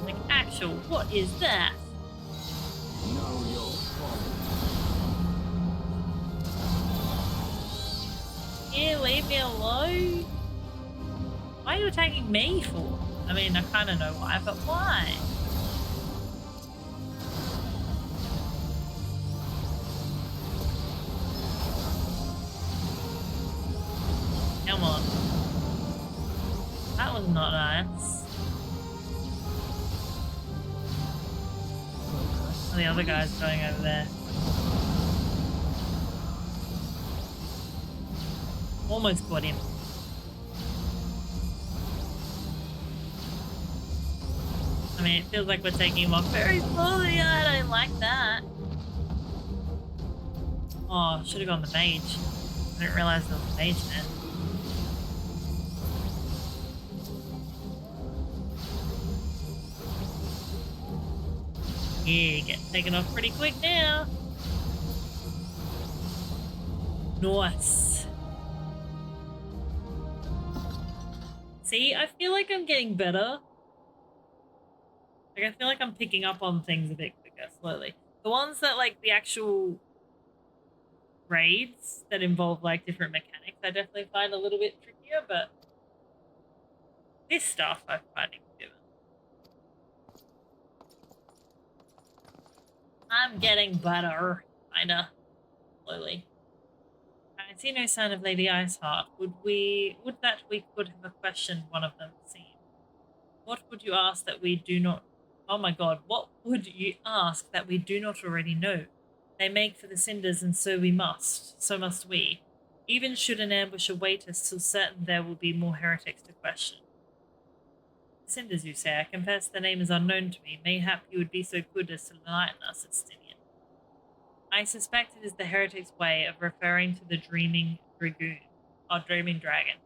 Like, actual, what is that? Know your folly. Yeah, leave me alone. Why are you attacking me for? I mean, I kind of know why, but why? Come on. That was not nice. Oh, the other guy's going over there. Almost got him. I mean, it feels like we're taking him off very slowly. I don't like that. Oh, should have gone the mage. I didn't realize there was a mage there. Yeah, getting taken off pretty quick now. Nice. See, I feel like I'm getting better. Like, I feel like I'm picking up on things a bit quicker, slowly. The ones that, like, the actual raids that involve, like, different mechanics, I definitely find a little bit trickier, but this stuff I find given. I'm getting better, kinda, slowly. I see no sign of Lady Iceheart. Would that we could have questioned one of them, it seems. What would you ask that we do not... Oh my god, what would you ask that we do not already know? They make for the cinders, and so must we. Even should an ambush await us, till certain there will be more heretics to question. Cinders, you say? I confess the name is unknown to me. Mayhap you would be so good as to enlighten us, Estinian. I suspect it is the heretics' way of referring to the Dreaming Dragoon, or Dreaming Dragon,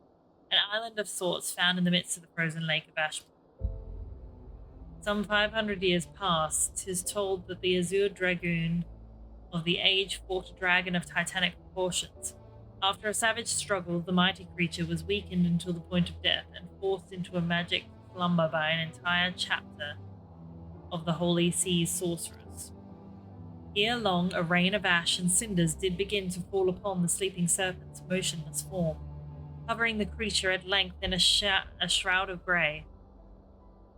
an island of sorts found in the midst of the frozen lake of Ashmore. Some 500 years past, 'tis told that the Azure Dragoon of the age fought a dragon of titanic proportions. After a savage struggle, the mighty creature was weakened until the point of death and forced into a magic slumber by an entire chapter of the Holy Sea's sorcerers. Ere long, a rain of ash and cinders did begin to fall upon the sleeping serpent's motionless form, covering the creature at length in a shroud of grey.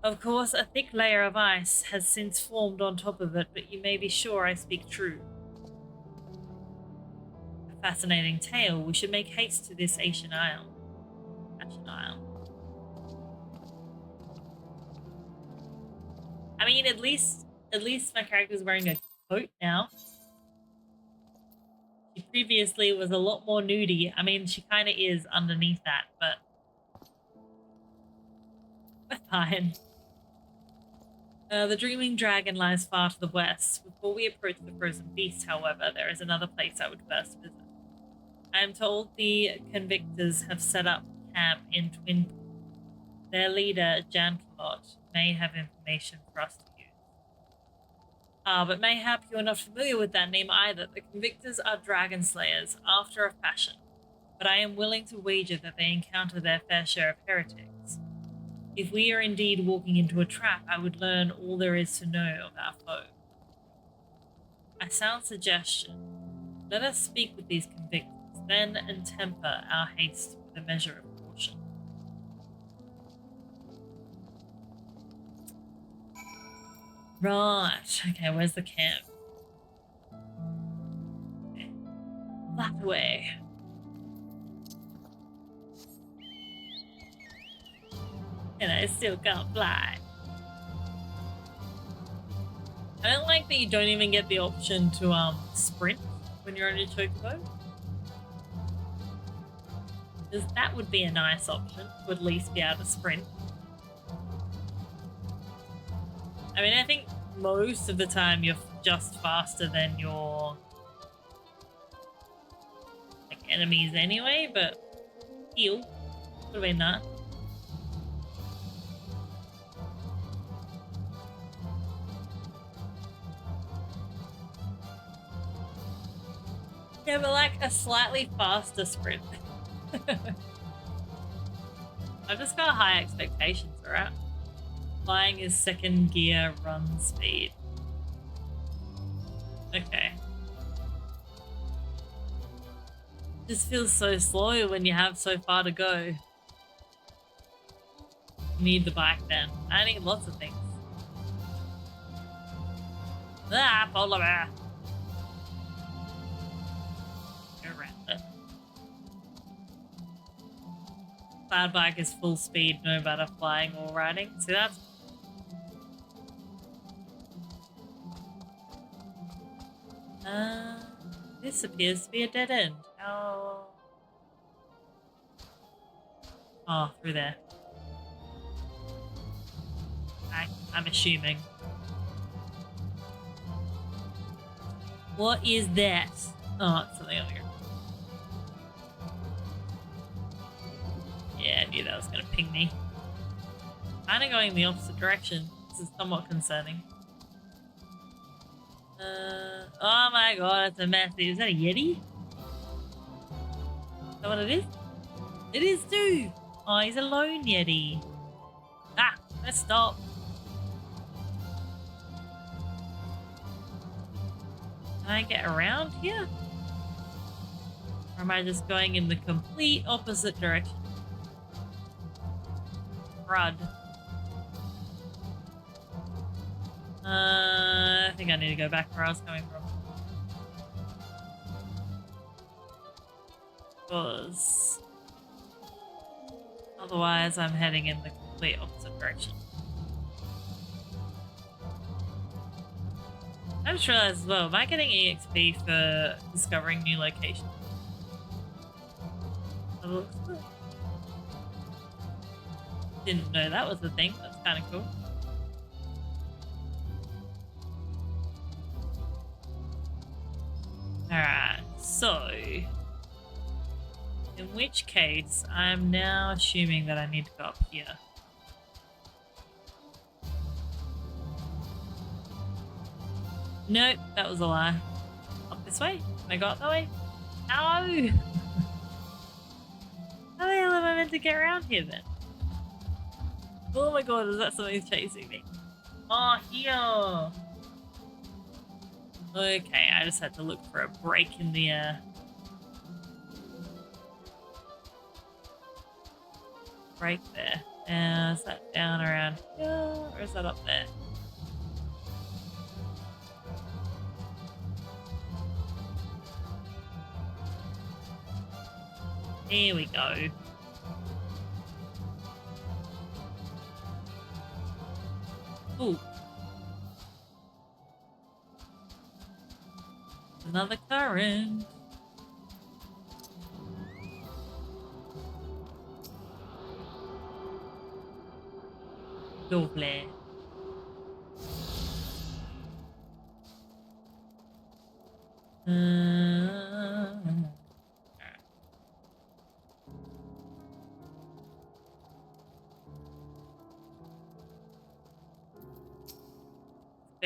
Of course, a thick layer of ice has since formed on top of it, but you may be sure I speak true. A fascinating tale. We should make haste to this Ashen Isle. I mean, at least my character's wearing a coat now. She previously was a lot more nudie. I mean, she kind of is underneath that, but we're fine. The Dreaming Dragon lies far to the west. Before we approach the Frozen Beast, however, there is another place I would first visit. I am told the convictors have set up camp in Twin. Their leader, Jan Kamot, may have information for us to use. But mayhap you are not familiar with that name either. The Convictors are dragon slayers, after a fashion, but I am willing to wager that they encounter their fair share of heretics. If we are indeed walking into a trap, I would learn all there is to know of our foe. A sound suggestion. Let us speak with these Convictors, then and temper our haste with a measure of caution. Right, okay, where's the camp? Okay. That way. And I still can't fly. I don't like that you don't even get the option to sprint when you're on your chocobo. Because that would be a nice option to at least be able to sprint. I mean, I think most of the time you're just faster than your enemies anyway, but heal. Would have been that. Yeah, but like a slightly faster sprint. I've just got high expectations, alright? Flying is second gear run speed. Okay. This feels so slow when you have so far to go. You need the bike then. I need lots of things. Ah, polar bear. Go around it. Cloud bike is full speed no matter flying or riding. See that's this appears to be a dead end. Oh. Oh, through there. I'm assuming. What is that? Oh, it's something over here. Yeah, I knew that was gonna ping me. Kinda going the opposite direction. This is somewhat concerning. Oh my god, it's a mess. Is that a Yeti? Is that what it is? It is too! Oh, he's a lone Yeti. Ah, let's stop. Can I get around here? Or am I just going in the complete opposite direction? Crud. I think I need to go back where I was coming from. Because otherwise I'm heading in the complete opposite direction. I just realized as well, am I getting EXP for discovering new locations? That looks good. Didn't know that was a thing. That's kind of cool. Alright, so in which case I'm now assuming that I need to go up here. Nope, that was a lie. Up this way? Can I go up that way? No! How the hell am I meant to get around here then? Oh my god, is that something chasing me? Oh, here! Okay, I just had to look for a break in the break there. Is that down around here, or is that up there? Here we go. Ooh. Another current. Lovely.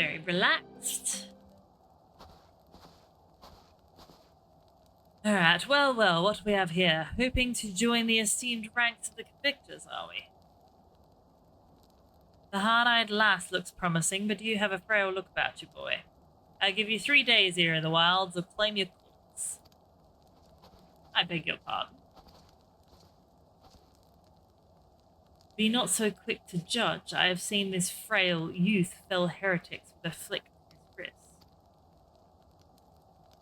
Very relaxed. Alright, well, what do we have here? Hoping to join the esteemed ranks of the convictors, are we? The hard-eyed lass looks promising, but you have a frail look about you, boy. I give you 3 days here in the wilds, or claim your corpse. I beg your pardon. Be not so quick to judge. I have seen this frail youth fell heretics with a flick of his wrist.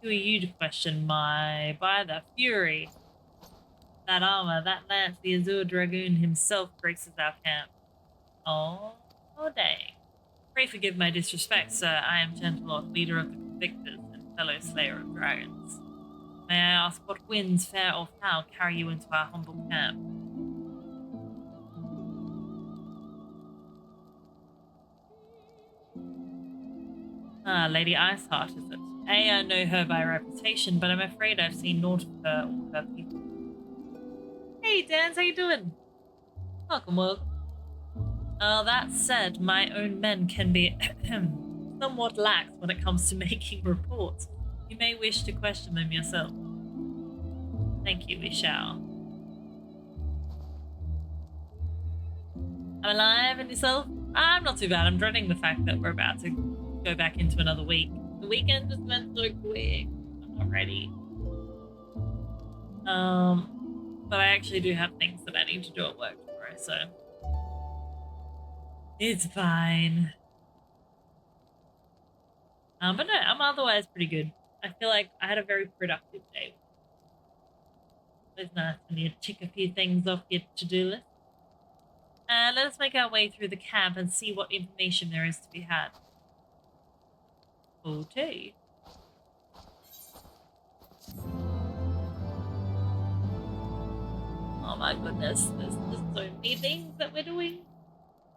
Who are you to question my... By the fury! That armor, that lance, the Azure Dragoon himself graces our camp. Oh, dang. Pray forgive my disrespect, sir. I am Gentlelord, leader of the convictors and fellow slayer of dragons. May I ask what winds, fair or foul, carry you into our humble camp? Ah, Lady Iceheart, is it? I know her by reputation, but I'm afraid I've seen naught of her or her people. Hey, Dan, how you doing? Welcome. That said, my own men can be somewhat lax when it comes to making reports. You may wish to question them yourself. Thank you, we shall. I'm alive, and yourself? I'm not too bad. I'm dreading the fact that we're about to go back into another week. The weekend just went so quick. I'm not ready. But I actually do have things that I need to do at work tomorrow, so it's fine. But no, I'm otherwise pretty good. I feel like I had a very productive day. It's nice when you tick a few things off your to-do list. Let us make our way through the camp and see what information there is to be had. Okay. Oh my goodness, there's so many things that we're doing.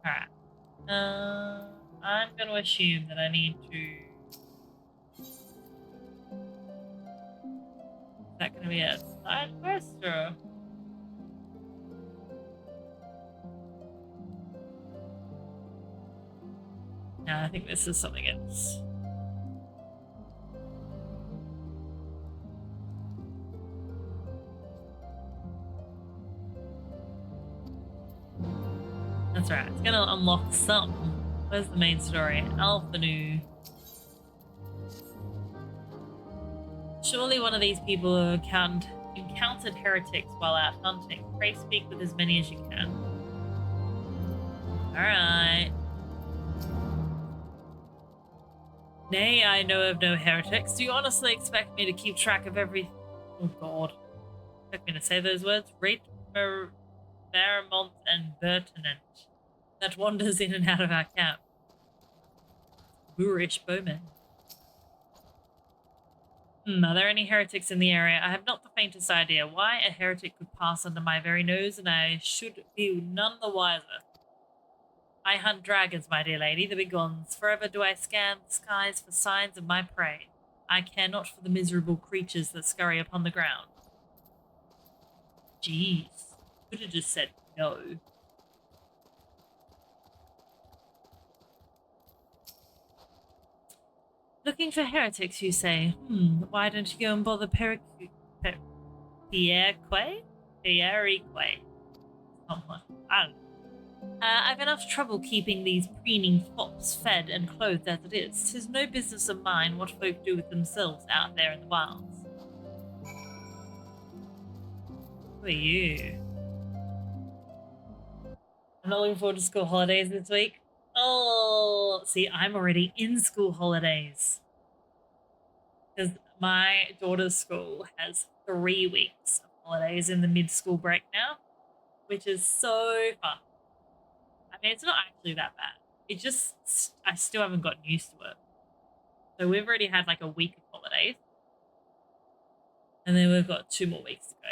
Alright. I'm gonna assume that I need to... Is that gonna be a side quest or... No, I think this is something else. That's right, it's gonna unlock some. Where's the main story? Alphanu. Surely one of these people who encountered heretics while out hunting. Pray speak with as many as you can. Alright. Nay, I know of no heretics. Do you honestly expect me to keep track of every... Oh god. Expect me to say those words? Rate Fairmont and Bertinent that wanders in and out of our camp. Boorish bowmen. Are there any heretics in the area? I have not the faintest idea why a heretic could pass under my very nose, and I should be none the wiser. I hunt dragons, my dear lady, the big ones. Forever do I scan the skies for signs of my prey. I care not for the miserable creatures that scurry upon the ground. Jeez. Could have just said no. Looking for heretics, you say? Why don't you go and bother Pierre Quay? Someone. I don't know. I've enough trouble keeping these preening fops fed and clothed as it is. 'Tis no business of mine what folk do with themselves out there in the wilds. Who are you? I'm not looking forward to school holidays this week. Oh, see, I'm already in school holidays. Because my daughter's school has 3 weeks of holidays in the mid-school break now, which is so fun. I mean, it's not actually that bad. It just, I still haven't gotten used to it. So we've already had like a week of holidays. And then we've got 2 more weeks to go.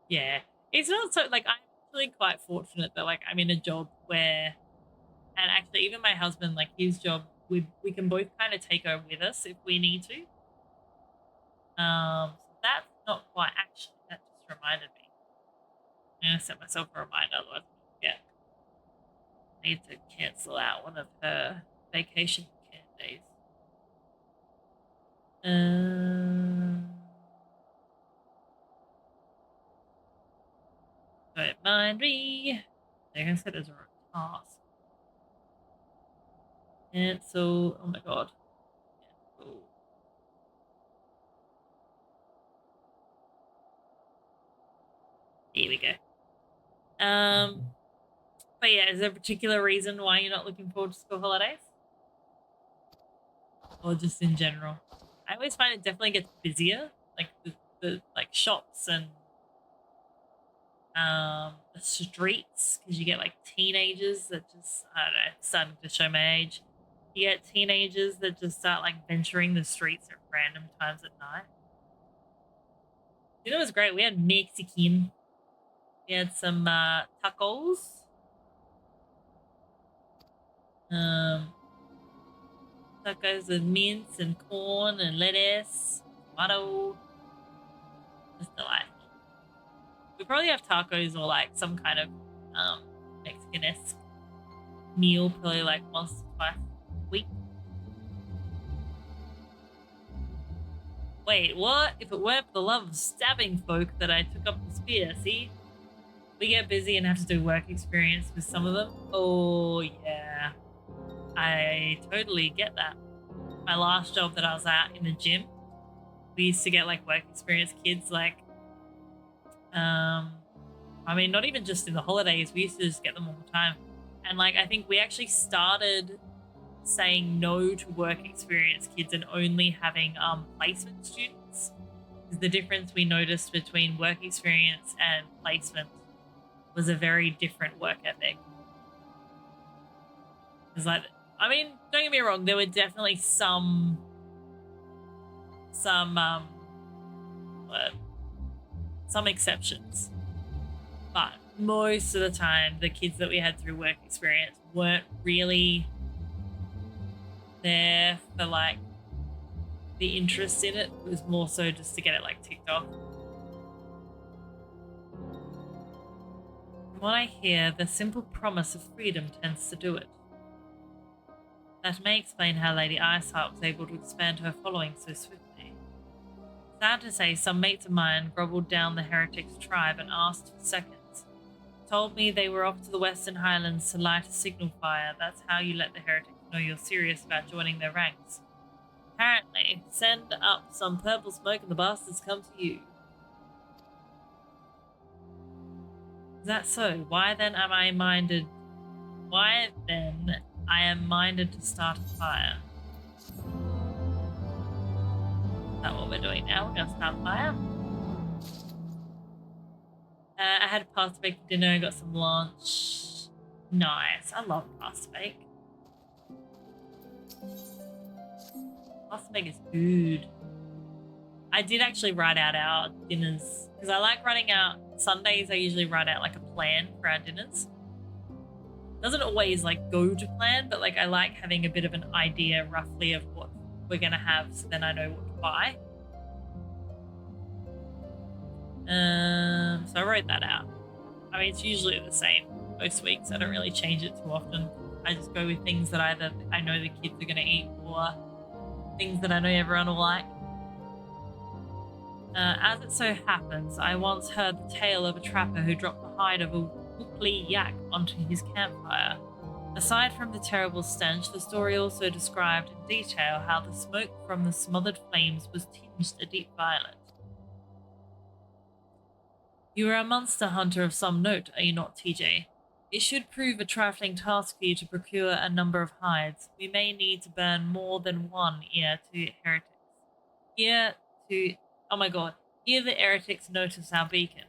Yeah. It's not so, like, I'm actually quite fortunate that, like, I'm in a job where, and actually even my husband, like, his job, we can both kind of take her with us if we need to. So that's not quite, actually, that just reminded me. I'm gonna set myself a reminder, otherwise I'll forget. I need to cancel out one of her vacation care days. Don't mind me. They're gonna set as a task. Cancel. Oh my god. Cancel. Here we go. But yeah, is there a particular reason why you're not looking forward to school holidays? Or just in general? I always find it definitely gets busier. Like the like shops and the streets, because you get like teenagers that just, I don't know, starting to show my age. You get teenagers that just start like venturing the streets at random times at night. You know, it was great. We had Mexican. We had some tacos. Tacos with mince and corn and lettuce, tomato. Just delightful. We probably have tacos or like some kind of Mexican-esque meal, probably like once or twice a week. Wait, what? If it weren't for the love of stabbing folk that I took up the spear, see? We get busy and have to do work experience with some of them. Oh, yeah. I totally get that. My last job that I was at in the gym, we used to get like work experience kids, like, I mean, not even just in the holidays, we used to just get them all the time. And like, I think we actually started saying no to work experience kids and only having placement students. Because the difference we noticed between work experience and placement was a very different work ethic. It's like, I mean, don't get me wrong, there were definitely some exceptions. But most of the time, the kids that we had through work experience weren't really there for like the interest in it. It was more so just to get it like ticked off. From what I hear, the simple promise of freedom tends to do it. That may explain how Lady Iceheart was able to expand her following so swiftly. Sad to say, some mates of mine grovelled down the heretics' tribe and asked for seconds. Told me they were off to the Western Highlands to light a signal fire. That's how you let the heretics know you're serious about joining their ranks. Apparently, send up some purple smoke and the bastards come to you. Is that so? Why then I am minded to start a fire? Is that what we're doing now? We're gonna start a fire? I had pasta bake for dinner, got some lunch. Nice. I love pasta bake. Pasta bake is good. I did actually write out our dinners because I like writing out Sundays. I usually write out like a plan for our dinners. Doesn't always like go to plan, but like I like having a bit of an idea roughly of what we're gonna have, so then I know what to buy. So I wrote that out. I mean, it's usually the same most weeks. I don't really change it too often. I just go with things that either I know the kids are gonna eat or things that I know everyone will like. As it so happens, I once heard the tale of a trapper who dropped the hide of a wookly yak onto his campfire. Aside from the terrible stench, the story also described in detail how the smoke from the smothered flames was tinged a deep violet. You are a monster hunter of some note, are you not, TJ? It should prove a trifling task for you to procure a number of hides. We may need to burn more than one ear to heretics. Oh my god, here the heretics notice our beacon.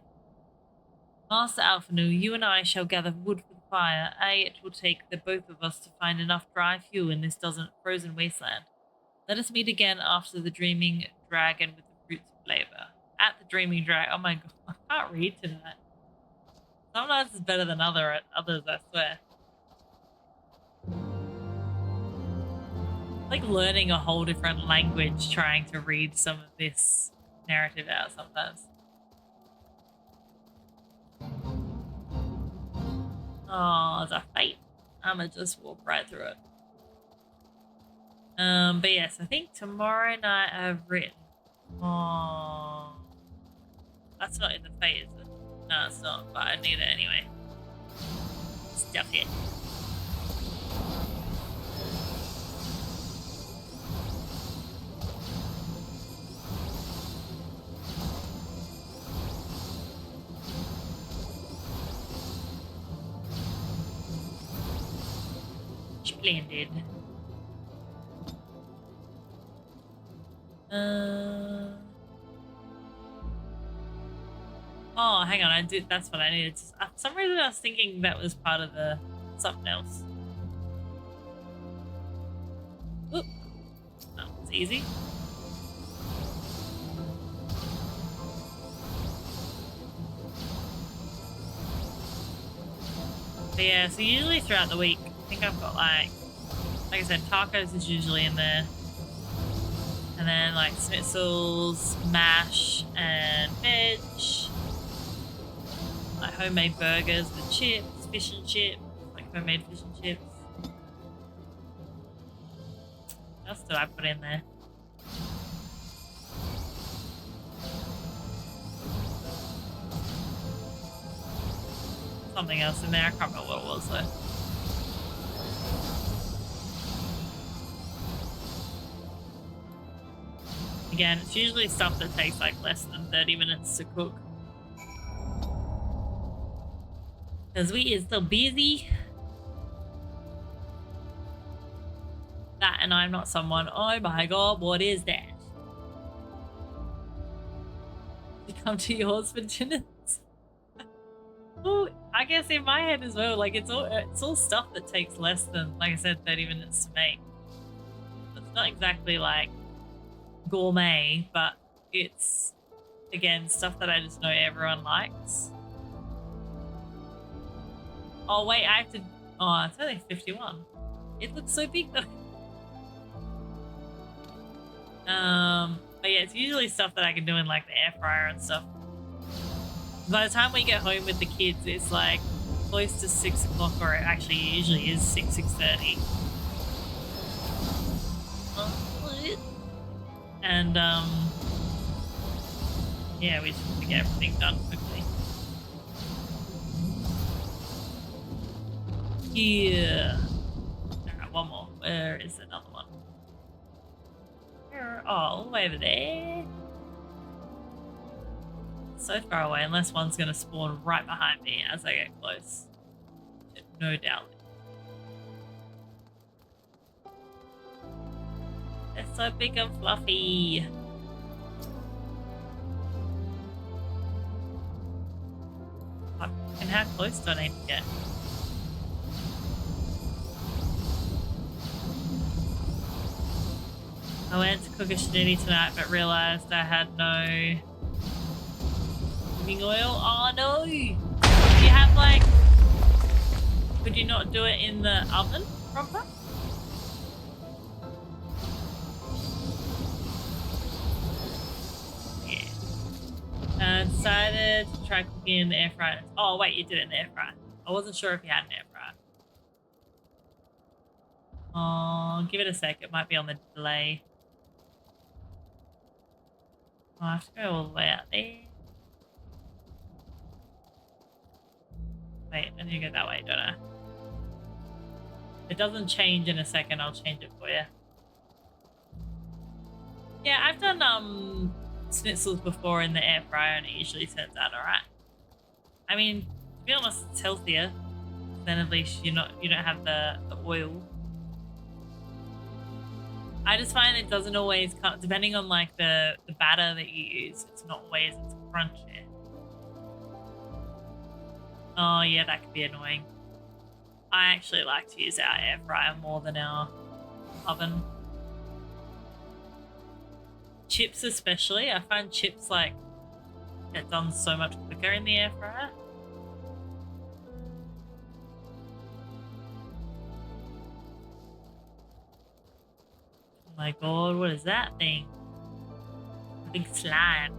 Master Alphanu, you and I shall gather wood for the fire. It will take the both of us to find enough dry fuel in this frozen wasteland. Let us meet again after the Dreaming Dragon with the fruits of labor. At the Dreaming Dragon. Oh my god, I can't read tonight. Sometimes it's better than others, I swear. Like learning a whole different language trying to read some of this narrative out sometimes. Oh, it's a fight. I'ma just walk right through it. But yes, I think tomorrow night I've written. Oh, that's not in the fate, is it? No, it's not, but I need it anyway. Stuff it. Splendid. Oh, hang on. That's what I needed. For some reason, I was thinking that was part of the something else. Oop. Oh, it's easy. But yeah, so usually throughout the week, I think I've got like I said, tacos is usually in there. And then like schnitzels, mash, and veg. Like homemade burgers with chips, fish and chips, like homemade fish and chips. What else did I put in there? Something else in there, I can't remember what it was though. Again, it's usually stuff that takes like less than 30 minutes to cook. Because we is so busy. That and I'm not someone. Oh my god, what is that? You come to yours for dinners? Oh, I guess in my head as well, like it's all stuff that takes less than, like I said, 30 minutes to make. It's not exactly like gourmet, but it's again stuff that I just know everyone likes. Oh wait, I have to. Oh, it's only 51. It looks so big though. But yeah, it's usually stuff that I can do in like the air fryer and stuff. By the time we get home with the kids, it's like close to 6 o'clock, or it actually usually is 6:30. And yeah, we just have to get everything done quickly. Yeah. Alright, one more. Where is another one? Oh, all the way over there. So far away, unless one's going to spawn right behind me as I get close. No doubt. They're so big and fluffy. And how close do I need to get? I went to cook a shinity tonight, but realized I had no cooking oil. Oh no! Do you have like? Could you not do it in the oven proper? Yeah. I decided to try cooking in the air fryer. Oh wait, you did it in the air fryer. I wasn't sure if you had an air fryer. Oh, give it a sec. It might be on the delay. Oh, I have to go all the way out there. Wait, I need to go that way, don't I? If it doesn't change in a second, I'll change it for you. Yeah, I've done schnitzels before in the air fryer and it usually turns out alright. I mean, to be honest, it's healthier. Then at least you don't have the oil. I just find it doesn't always come, depending on like the batter that you use, it's not always as crunchy. Oh yeah, that could be annoying. I actually like to use our air fryer more than our oven. Chips especially, I find chips like get done so much quicker in the air fryer. Oh my god, what is that thing? A big slime.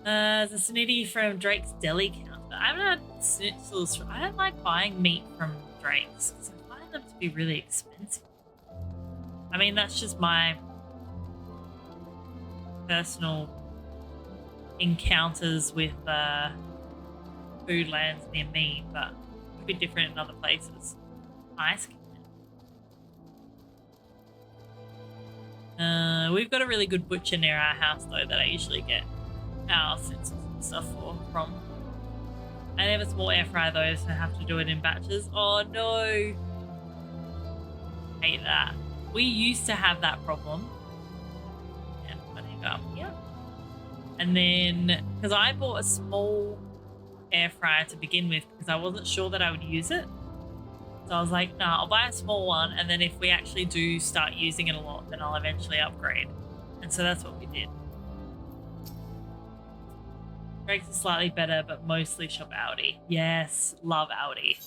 There's a snitty from Drake's Deli counter. I haven't had schnitzels. I don't like buying meat from drakes because I find them to be really expensive. I mean, that's just my personal encounters with food lands near me, but it could be different in other places. Nice. We've got a really good butcher near our house though that I usually get our schnitzels and stuff from. I have a small air fryer though, so I have to do it in batches. Oh no! Hate that. We used to have that problem. And putting up here. And then, because I bought a small air fryer to begin with because I wasn't sure that I would use it. So I was like, nah, I'll buy a small one, and then if we actually do start using it a lot, then I'll eventually upgrade. And so that's what we did. Drake's is slightly better, but mostly shop Aldi. Yes, love Aldi.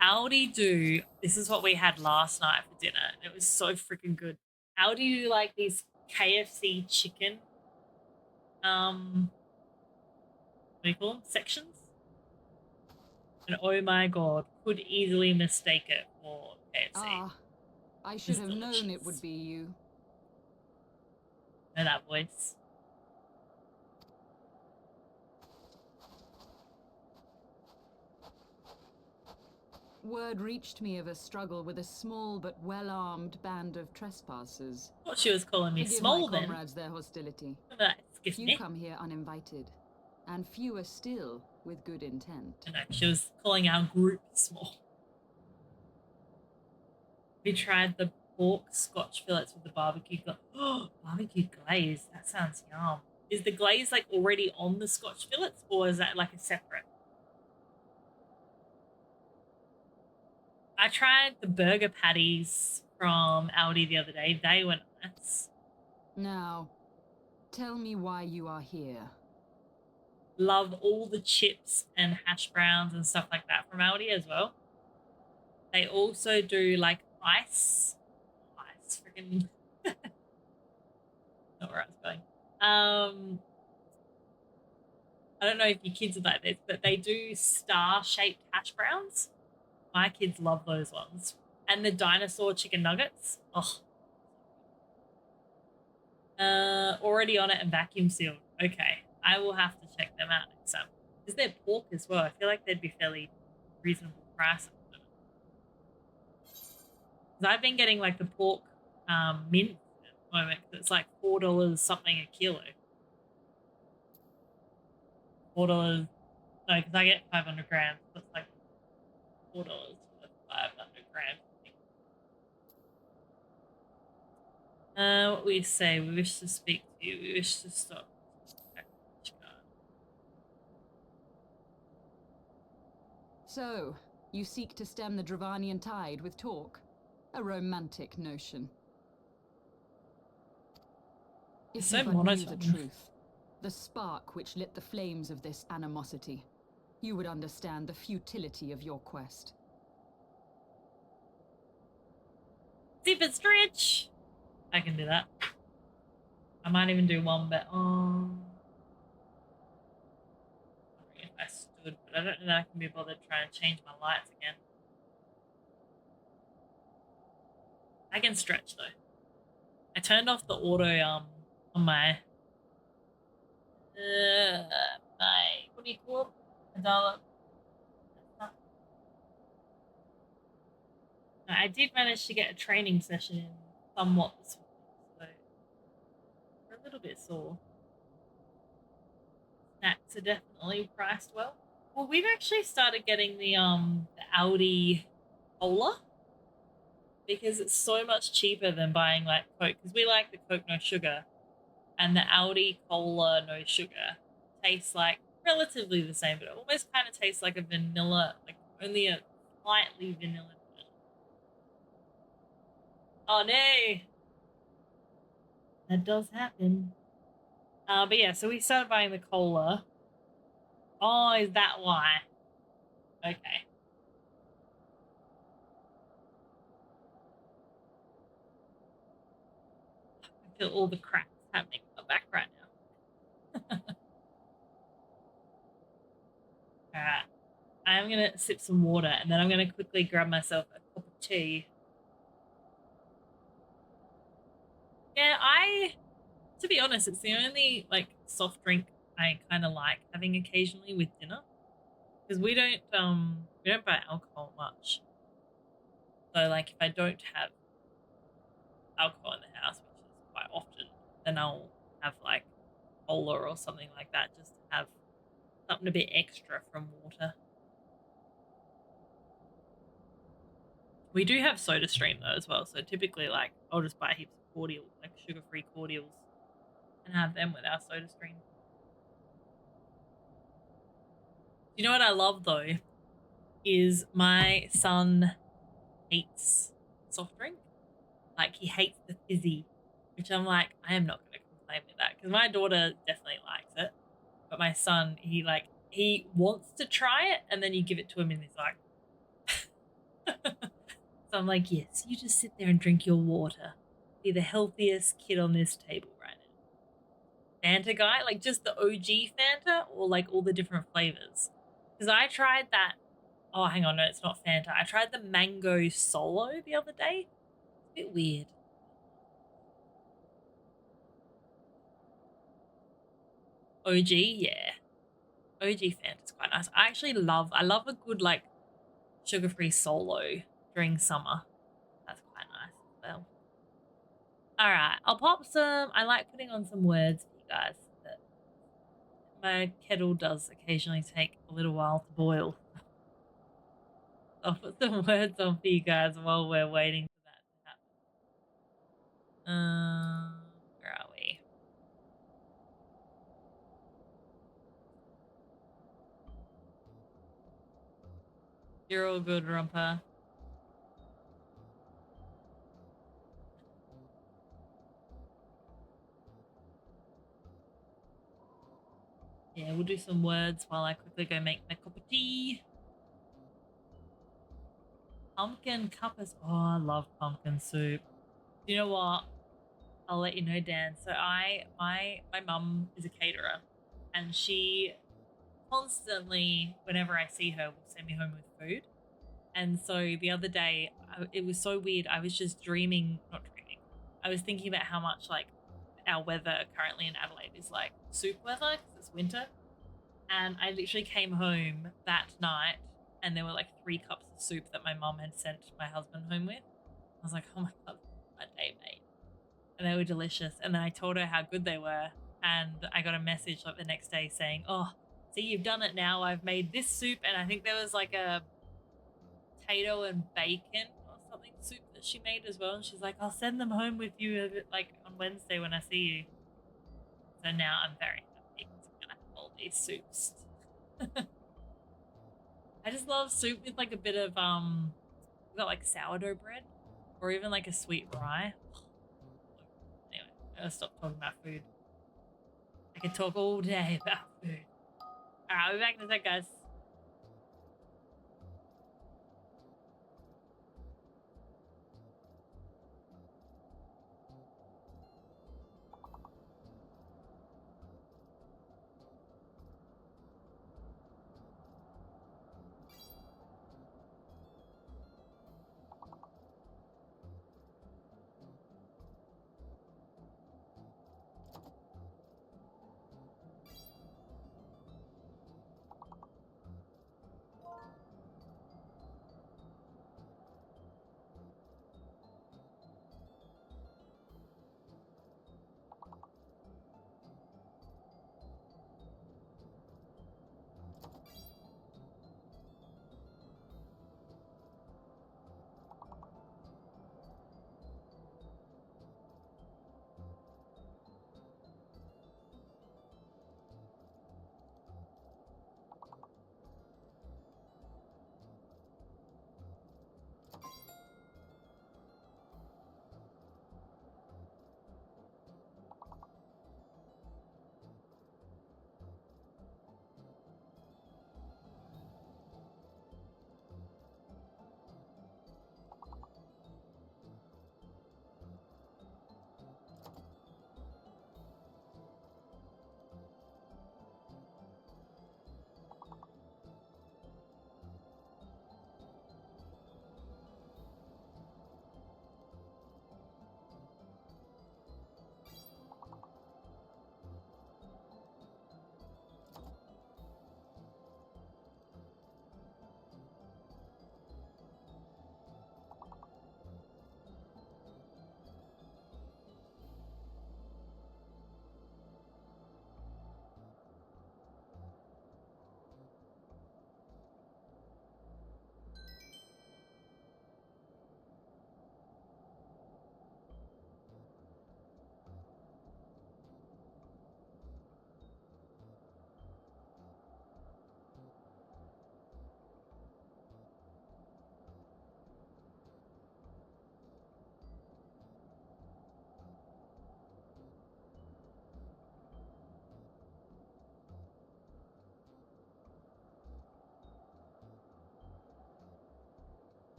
Aldi do, this is what we had last night for dinner. It was so freaking good. Aldi do like these KFC chicken, what do you call them? Sections? And oh my god, could easily mistake it for KFC. Ah, I should have known it would be you. Know that voice. Word reached me of a struggle with a small but well-armed band of trespassers. Thought she was calling me Forgive small my then. comrades their hostility. Excuse Few me. come here uninvited, and fewer still with good intent. No, she was calling our group small. We tried the pork scotch fillets with the barbecue glaze. Oh, barbecue glaze. That sounds yum. Is the glaze like already on the scotch fillets, or is that like a separate? I tried the burger patties from Aldi the other day. They were nice. Now, tell me why you are here. Love all the chips and hash browns and stuff like that from Aldi as well. They also do like ice freaking not where I was going. I don't know if your kids are like this, but they do star-shaped hash browns. My kids love those ones. And the dinosaur chicken nuggets. Oh. Already on it and vacuum sealed. Okay. I will have to check them out next time. Is there pork as well? I feel like they'd be fairly reasonable price at the moment. Because I've been getting like the pork mint at the moment. It's like $4 something a kilo. $4. No, because I get 500 grams. So it's like $4 for 500 grams. What we say? We wish to speak to you. We wish to stop. So, you seek to stem the Dravanian tide with talk? A romantic notion. If So you but knew monotone. the truth, the spark which lit the flames of this animosity, you would understand the futility of your quest. Zip and stretch. I can do that. I might even do one, but if I stood, but I don't know that I can be bothered trying to change my lights again. I can stretch though. I turned off the auto on my what do you call it? I did manage to get a training session in somewhat this morning, so we're a little bit sore. Snacks are definitely priced well. Well, we've actually started getting the Aldi cola because it's so much cheaper than buying like Coke, because we like the Coke no sugar, and the Aldi cola no sugar tastes like relatively the same, but it almost kind of tastes like a vanilla, like only a slightly vanilla. Oh no, that does happen. But yeah, so we started buying the cola. Oh, is that why? Okay. I feel all the cracks happening in the background now. I'm going to sip some water and then I'm going to quickly grab myself a cup of tea. Yeah, to be honest, it's the only like soft drink I kind of like having occasionally with dinner, because we don't buy alcohol much. So like if I don't have alcohol in the house, which is quite often, then I'll have like cola or something like that, just to have something a bit extra from water. We do have Soda Stream though as well, so typically like I'll just buy heaps of cordials, like sugar-free cordials, and have them with our Soda Stream. You know what I love though is my son hates soft drink. Like he hates the fizzy, which I'm like, I am not going to complain with that, because my daughter definitely likes it, but my son, he wants to try it, and then you give it to him and he's like so I'm like, yes, you just sit there and drink your water, be the healthiest kid on this table right now. Fanta guy, like just the OG Fanta, or like all the different flavors? Because I tried that. Oh, hang on, no, it's not Fanta. I tried the mango solo the other day. It's a bit weird. OG, yeah. OG Fanta's quite nice. I love a good like sugar-free solo during summer. That's quite nice as well. All right, I'll pop some. I like putting on some words for you guys. But my kettle does occasionally take a little while to boil. I'll put some words on for you guys while we're waiting for that to happen. Where are we? You're all good, Rumpa. Yeah, we'll do some words while I quickly go make my cup of tea. Pumpkin cuppers. Oh, I love pumpkin soup. You know what? I'll let you know, Dan. So my mum is a caterer, and she constantly, whenever I see her, will send me home with food. And so the other day, it was so weird. I was just not dreaming. I was thinking about how much like our weather currently in Adelaide is like soup weather because it's winter. And I literally came home that night and there were like 3 cups of soup that my mum had sent my husband home with. I was like, oh my God, my day, mate. And they were delicious. And then I told her how good they were. And I got a message like the next day saying, oh, see, you've done it now. I've made this soup. And I think there was like a potato and bacon or something soup that she made as well. And she's like, I'll send them home with you like on Wednesday when I see you. So now I'm very happy because I'm going to have all these soups. I just love soup with like a bit of we've got like sourdough bread or even like a sweet rye. Anyway, I gotta stop talking about food. I could talk all day about food. Alright, I'll be back in a sec, guys.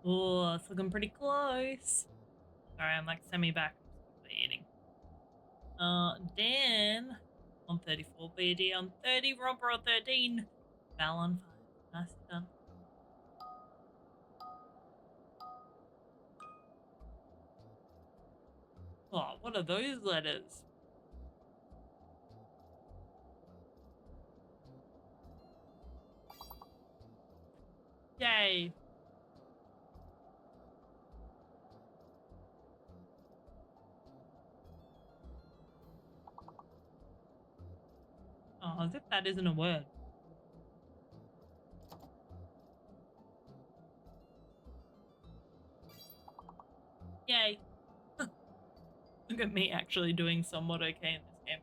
Oh, it's looking pretty close. Sorry, I'm like semi-back. I'm still eating. Dan on 34, BD on 30, Robber on 13, Val on 5. Nicely done. Oh, what are those letters? Yay. Oh, as if that isn't a word. Yay. Look at me actually doing somewhat okay in this game.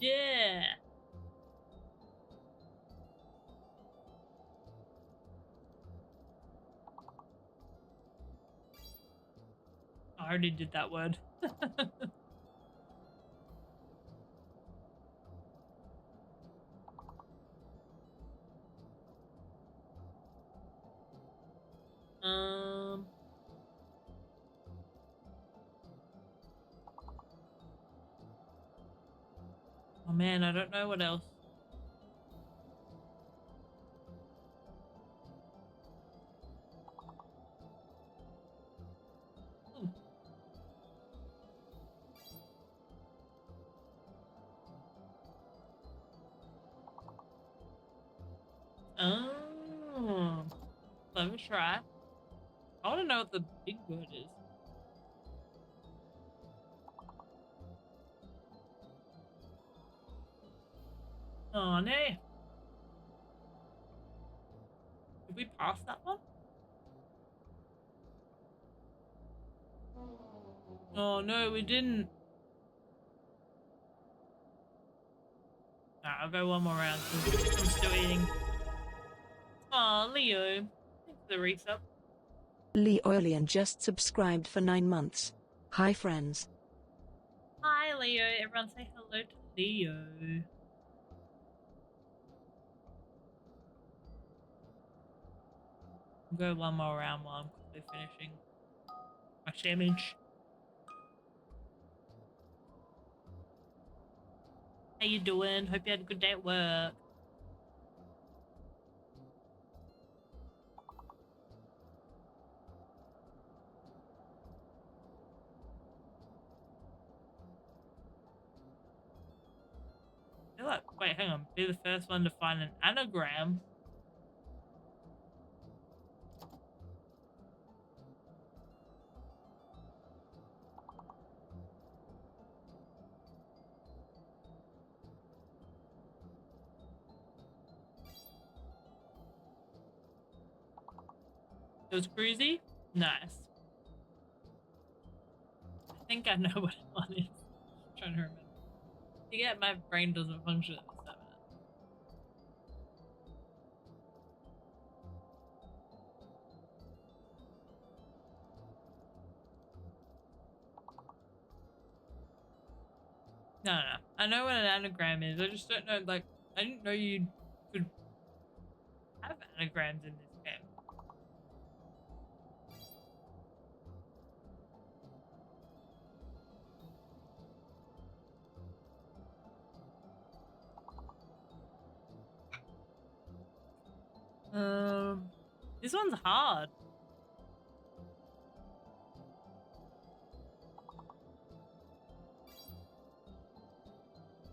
Yeah. I already did that word. um. Oh man, I don't know what else. Ooh. Oh, let me try. I want to know what the big word is. Oh no. Did we pass that one? Oh no, we didn't. Alright, I'll go one more round because I'm still eating. Oh, Leo. Thanks for the resub. Leoilian just subscribed for 9 months. Hi friends. Hi Leo, everyone say hello to Leo. I'll go one more round while I'm quickly finishing my sandwich. How you doing? Hope you had a good day at work. I feel like, wait, hang on. Be the first one to find an anagram. It was cruisy? Nice. I think I know what one is. I'm trying to remember. Yeah, my brain doesn't function at this time. No, no, no. I know what an anagram is. I just don't know, like, I didn't know you could have anagrams in this game. This one's hard.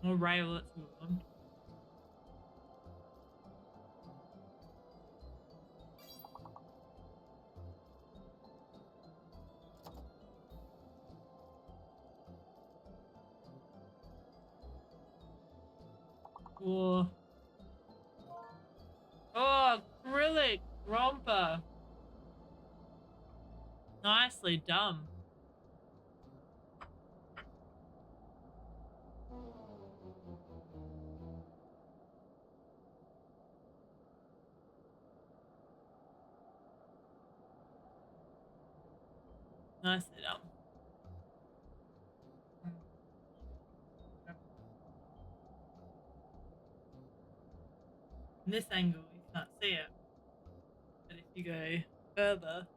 Alright, well, let's move on. Whoa. Oh, acrylic romper. Nicely done. Nicely done. In this angle, you can't see it. But if you go further,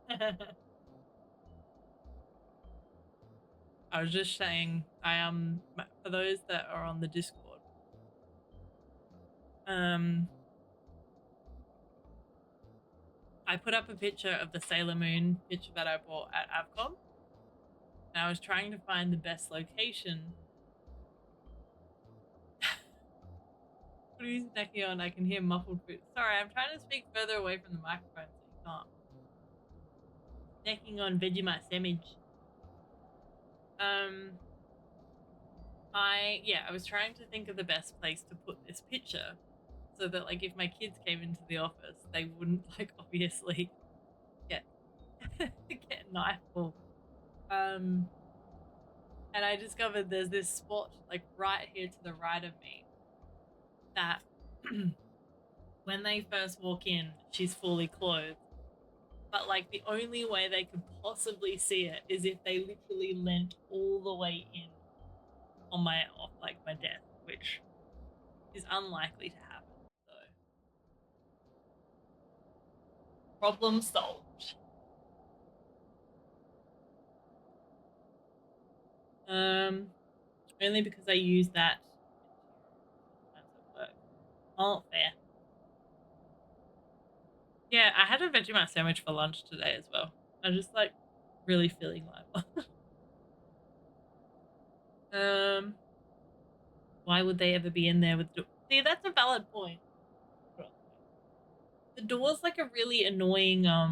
you can. I was just saying, for those that are on the Discord, I put up a picture of the Sailor Moon picture that I bought at Avcom, and I was trying to find the best location. What are you snacking on? I can hear muffled food. Sorry, I'm trying to speak further away from the microphone so you can't. Snacking on Vegemite sandwich. I was trying to think of the best place to put this picture so that, like, if my kids came into the office, they wouldn't, like, obviously get knifeful. And I discovered there's this spot, like, right here to the right of me that when they first walk in, she's fully clothed. But, like, the only way they could possibly see it is if they literally leant all the way in on my desk, which is unlikely to happen. So, problem solved. Only because I use that at work. Oh, fair. Yeah, I had a Vegemite sandwich for lunch today as well. I'm just like really feeling like why would they ever be in there with see, that's a valid point. The door's like a really annoying I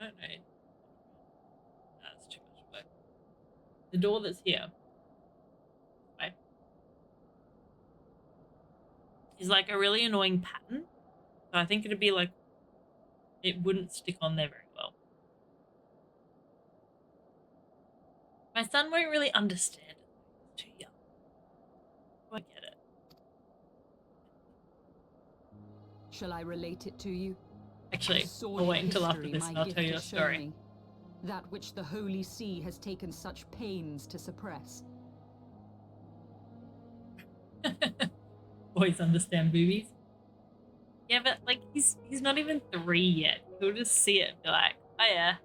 don't know. That's too much work. The door that's here, right, is like a really annoying pattern. So I think it'd be like it wouldn't stick on there very well. My son won't really understand it. He's too young. I get it. Shall I relate it to you? Actually, I'll wait until after this and I'll tell you a story. That which the Holy See has taken such pains to suppress. Boys understand boobies. Yeah, but like he's not even 3 yet. He'll just see it and be like, oh yeah.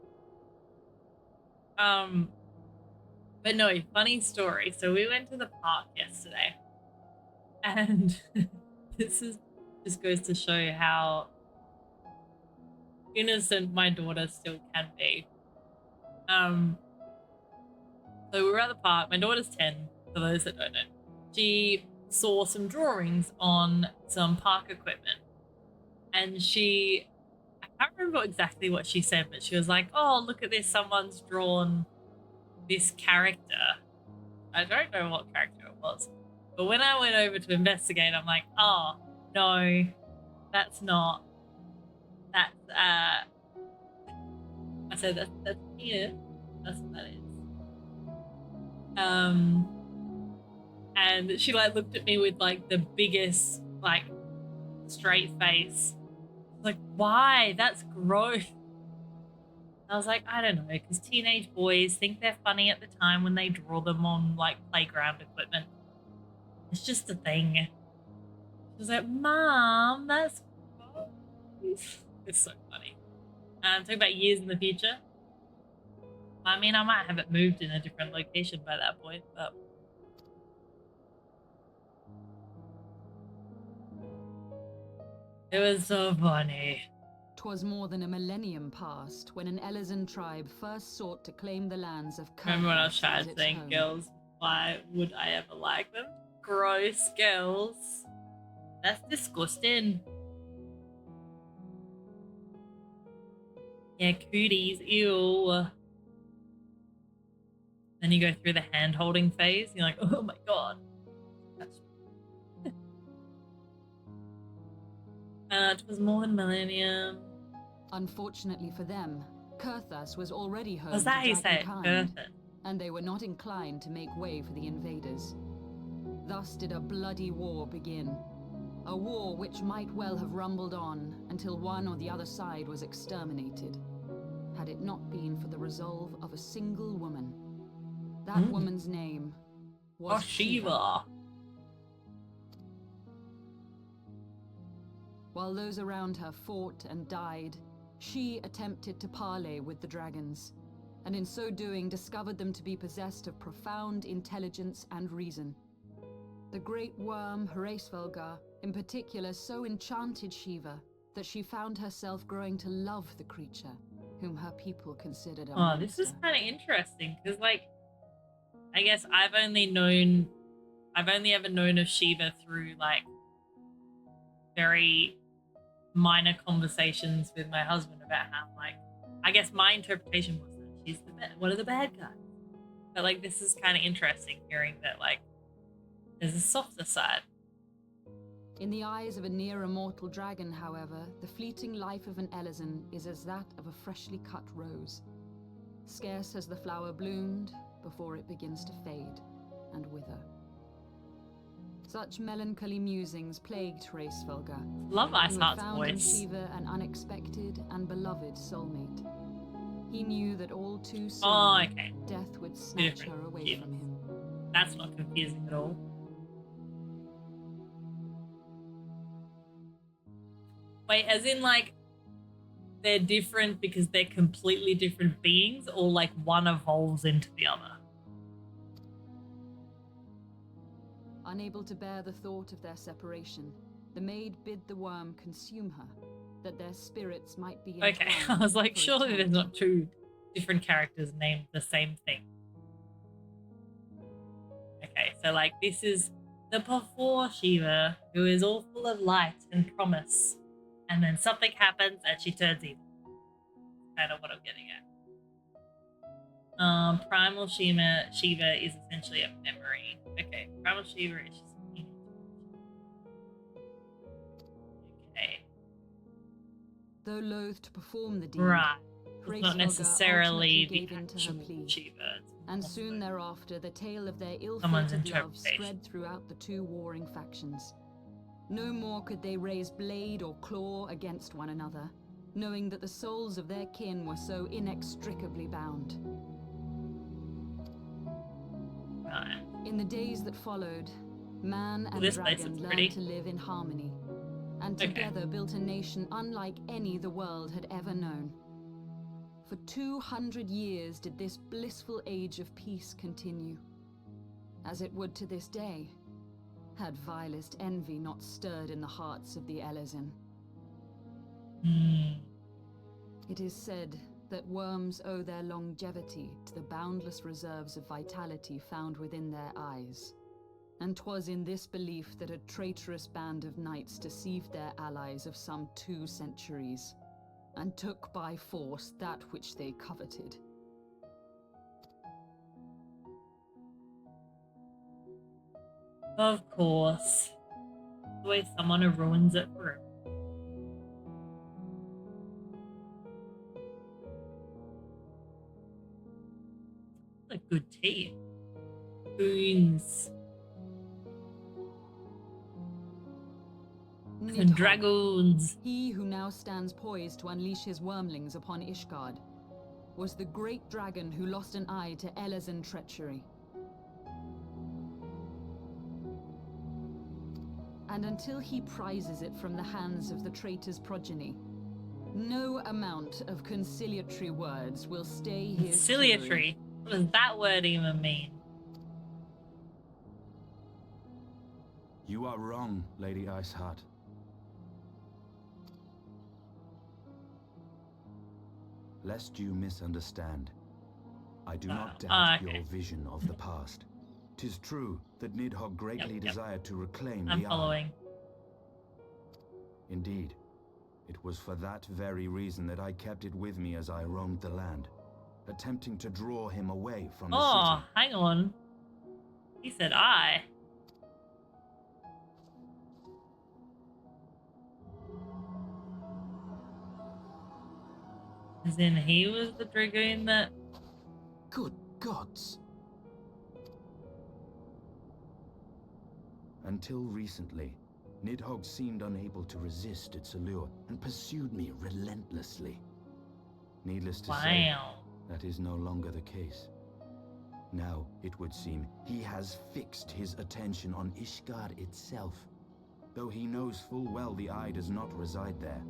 But no, funny story. So we went to the park yesterday, and this goes to show how innocent my daughter still can be. So we were at the park. My daughter's 10, for those that don't know. She saw some drawings on some park equipment, and I can't remember exactly what she said, but she was like, oh, look at this, someone's drawn this character. I don't know what character it was, but when I went over to investigate, I'm like, oh no, that's not, that's I said that's Tina, that's what that is. And she like looked at me with like the biggest like straight face, like, why? That's gross. I was like, I don't know, because teenage boys think they're funny at the time when they draw them on like playground equipment. It's just a thing. She was like, Mom, that's gross. It's so funny. Talking about years in the future. I mean, I might have it moved in a different location by that point, but it was so funny. 'Twas more than a millennium past when an Elysian tribe first sought to claim the lands of Remember when I was Kurthas trying as to its think, home. girls, why would I ever like them? Gross girls. That's disgusting. Yeah, cooties, ew. Then you go through the hand-holding phase, and you're like, oh my god. That's... it was more than a millennium. Unfortunately for them, Kurthas was already home Was that how to you say it? dragonkind, Kurthas. and they were not inclined to make way for the invaders. Thus did a bloody war begin. A war which might well have rumbled on until one or the other side was exterminated, had it not been for the resolve of a single woman. That woman's name was Shiva. While those around her fought and died, she attempted to parley with the dragons, and in so doing discovered them to be possessed of profound intelligence and reason. The great worm Hraesvelgar, in particular, so enchanted Shiva that she found herself growing to love the creature, whom her people considered a monster. This is kind of interesting, because, like, I guess I've only ever known of Shiva through, like, very minor conversations with my husband about how, like, I guess my interpretation was that she's one of the bad guys. But, like, this is kind of interesting hearing that, like, there's a softer side. In the eyes of a near-immortal dragon, however, the fleeting life of an Elezen is as that of a freshly cut rose. Scarce has the flower bloomed before it begins to fade and wither. Such melancholy musings plagued Hraesvelgar. Love Ice Heart's found voice. in Shiva an unexpected and beloved soulmate. He knew that all too soon death would snatch her away from him. That's not confusing at all. Wait, as in, like, they're different because they're completely different beings, or, like, one evolves into the other? Unable to bear the thought of their separation, the maid bid the worm consume her, that their spirits might be Okay, I was like, surely there's not two different characters named the same thing. Okay, so, like, this is the before Shiva, who is all full of light and promise. And then something happens and she turns evil. Kind of what I'm getting at. Primal Shiva is essentially a memory. Okay, Primal Shiva is just okay. Though loath to perform the deed, Right. It's not Hraesvelgar necessarily the gave in to her actual plea. Shiva. And soon thereafter, the tale of their Someone's ill-fated love interpretation. spread throughout the two warring factions. No more could they raise blade or claw against one another, knowing that the souls of their kin were so inextricably bound. Right. In the days that followed, man and this place dragon looks learned pretty. to live in harmony, and Okay. together built a nation unlike any the world had ever known. For 200 years did this blissful age of peace continue, as it would to this day, had vilest envy not stirred in the hearts of the Elezen. It is said that worms owe their longevity to the boundless reserves of vitality found within their eyes. And 'twas in this belief that a traitorous band of knights deceived their allies of some 2 centuries, and took by force that which they coveted. Of course. The way someone who ruins it for him. A good tea. Boons. And dragoons. He who now stands poised to unleash his wormlings upon Ishgard was the great dragon who lost an eye to Elezen treachery. And until he prizes it from the hands of the traitor's progeny, no amount of conciliatory words will stay his Conciliatory? fury. What does that word even mean? You are wrong, Lady Iceheart. Lest you misunderstand, I do not doubt your vision of the past. 'Tis true that Nidhogg greatly desired to reclaim I'm the following. Eye. Indeed, it was for that very reason that I kept it with me as I roamed the land, attempting to draw him away from the Oh, city. hang on. He said I. As in he was the dragoon that... Good gods. Until recently, Nidhogg seemed unable to resist its allure and pursued me relentlessly. Needless to say, that is no longer the case. Now, it would seem, he has fixed his attention on Ishgard itself, though he knows full well the eye does not reside there.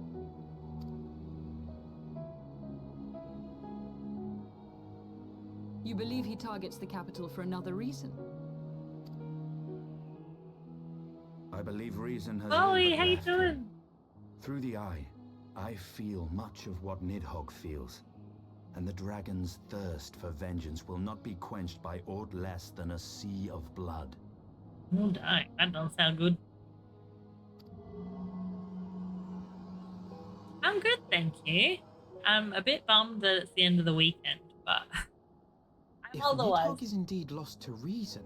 You believe he targets the capital for another reason? I believe reason has Ollie, all but how you left him. doing? Through the eye, I feel much of what Nidhogg feels. And the dragon's thirst for vengeance will not be quenched by aught less than a sea of blood. Oh, dang. That doesn't sound good. I'm good, thank you. I'm a bit bummed that it's the end of the weekend, but I'm If otherwise. Nidhogg is indeed lost to reason,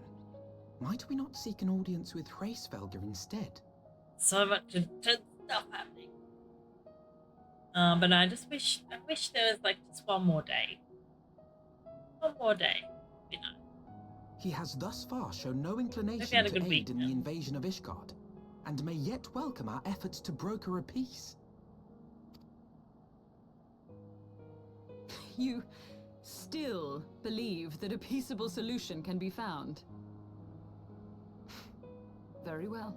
might we not seek an audience with Hraesvelgr instead? So much intense stuff happening. But I wish there was like just one more day. One more day, you know. He has thus far shown no Hope you inclination had a to good aid in the weekend. invasion of Ishgard, and may yet welcome our efforts to broker a peace. You still believe that a peaceable solution can be found? Very well.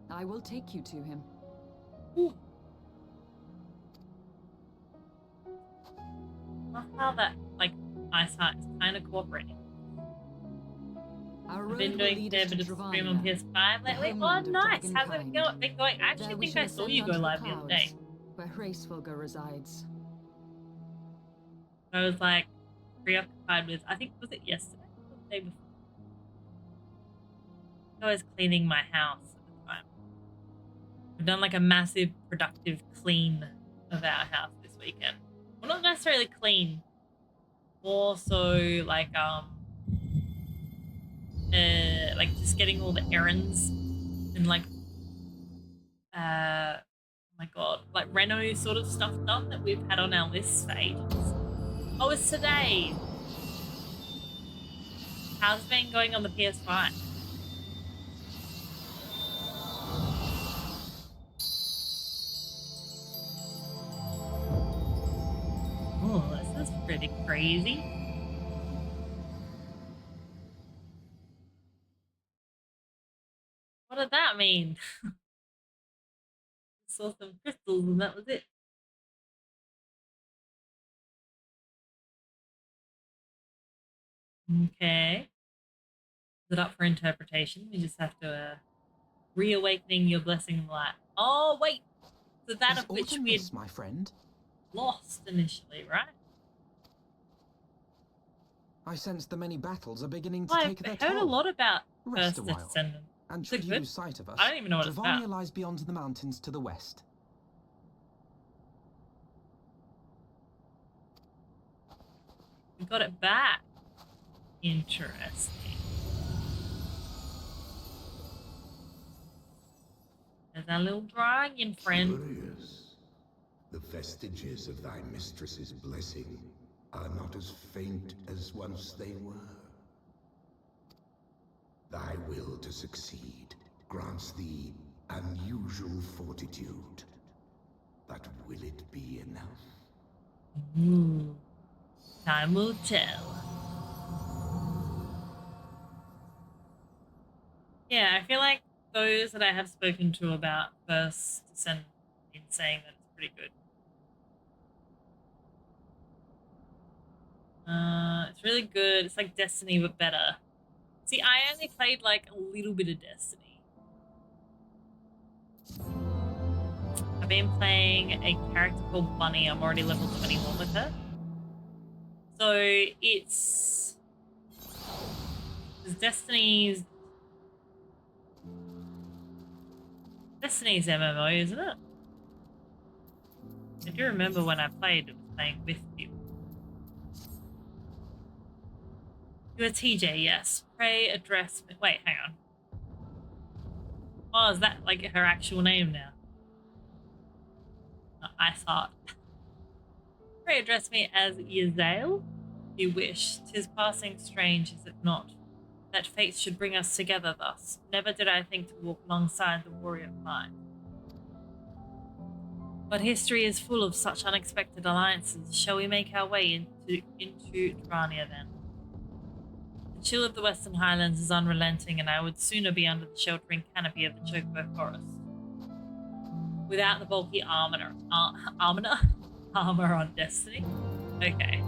I will take you to him. Ooh. I love how that, like, eyesight is kind of cooperating. Our I've road been will doing lead a us bit to of stream on Dravania, PS5 the lately. Oh, homeland of nice. How's it dragonkind. been going? I There actually we think shall I saw ascend you go onto live the other day. clouds, where Hraesvelgr resides. I was like preoccupied with, I think, was it yesterday or the day before? I was cleaning my house at the time. We've done like a massive productive clean of our house this weekend. Well, not necessarily clean, more so like just getting all the errands and like oh my god, like reno sort of stuff done that we've had on our list for ages. Oh, it's today. How's it been going on the PS5? Oh, this is pretty crazy. What did that mean? Saw some crystals and that was it. Okay. Is it up for interpretation? We just have to reawakening your blessing light. Oh wait, so that Is of which autumn we had this, my friend? lost initially, right? I sense the many battles are beginning to Well, take their I've heard a toll. lot about Rest First a while, Descendant. and Is it should you good? lose sight of us, I don't even know what it's Dravania about. lies beyond the mountains to the west. We got it back. Interesting. There's our little dragon friend. Curious. The vestiges of thy mistress's blessing are not as faint as once they were. Thy will to succeed grants thee unusual fortitude. But will it be enough? Ooh. Time will tell. Yeah, I feel like those that I have spoken to about First Descendant in saying that it's pretty good. It's really good. It's like Destiny, but better. See, I only played like a little bit of Destiny. I've been playing a character called Bunny. I'm already level 21 with her. So it's Destiny's MMO, isn't it? I do remember when I played, it was playing with you. You're a TJ, yes. Pray address me. Wait, hang on. Oh, is that like her actual name now? No, I thought. Pray address me as Yazael. You wish. 'Tis passing strange, is it not? that fate should bring us together thus. Never did I think to walk alongside the warrior fight. But history is full of such unexpected alliances. Shall we make our way into Drania then? The chill of the Western Highlands is unrelenting, and I would sooner be under the sheltering canopy of the Chocobo Forest. Without the bulky armor on Destiny? Okay.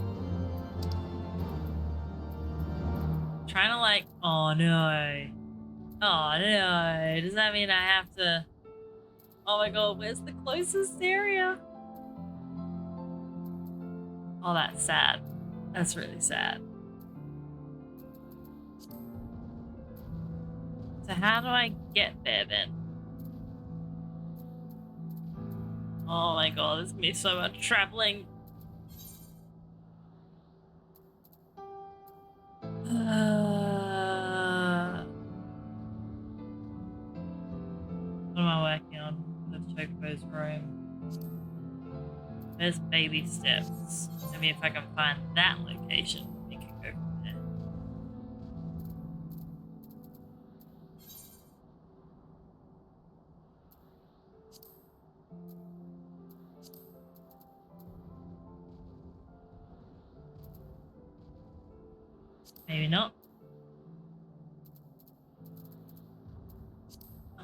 Trying to like, oh no. Oh no. Does that mean I have to... Oh my god, where's the closest area? Oh, that's sad. That's really sad. So how do I get there then? Oh my god, there's gonna be so much traveling. What am I working on? The Chocobo's room. There's baby steps. Maybe if I can find that location, we can go from there. Maybe not.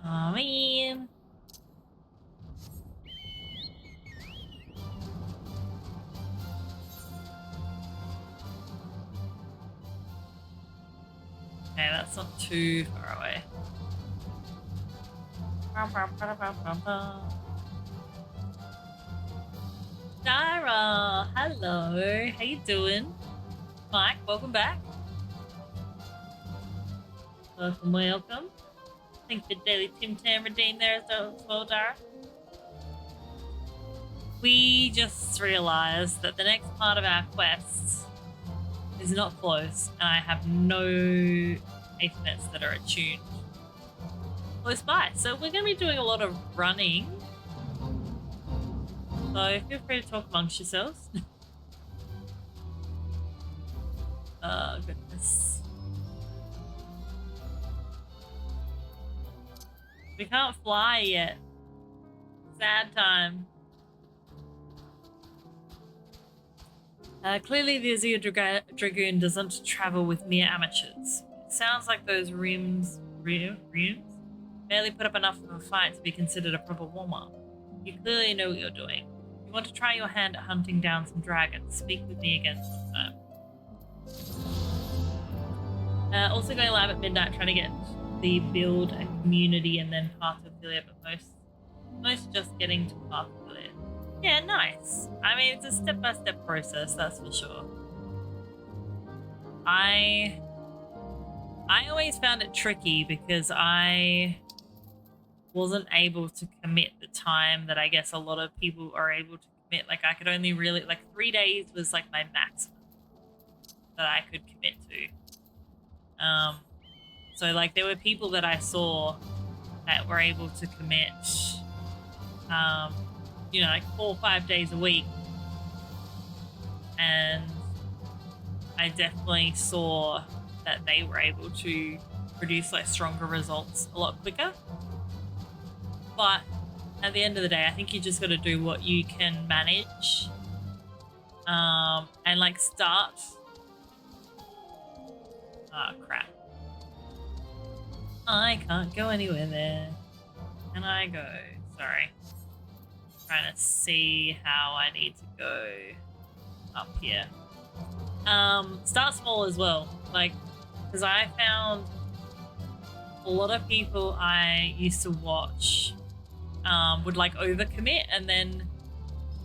Oh man. Okay, that's not too far away. Dara, hello. How you doing? Mike, welcome back. Welcome, welcome. I think the Daily Tim Tam redeemed there as well, Dara. We just realised that the next part of our quest is not close, and I have no Aethernet that are attuned close by. So we're going to be doing a lot of running. So feel free to talk amongst yourselves. Oh, goodness. We can't fly yet. Sad time. Clearly the Azure Dragoon doesn't travel with mere amateurs. It sounds like those rooms barely put up enough of a fight to be considered a proper warm-up. You clearly know what you're doing. If you want to try your hand at hunting down some dragons, speak with me again sometime. Also going live at midnight trying to get the build a community and then path to affiliate, but most just getting to path to affiliate. Yeah, nice. I mean, it's a step-by-step process, that's for sure. I always found it tricky because I wasn't able to commit the time that I guess a lot of people are able to commit. Like, I could only really, like, 3 days was like my maximum that I could commit to. So like there were people that I saw that were able to commit, you know, like 4 or 5 days a week. And I definitely saw that they were able to produce like stronger results a lot quicker. But at the end of the day, I think you just got to do what you can manage, and like start. Oh crap. I can't go anywhere there. Can I go? Sorry. Trying to see how I need to go up here. Start small as well. Like, because I found a lot of people I used to watch would like overcommit, and then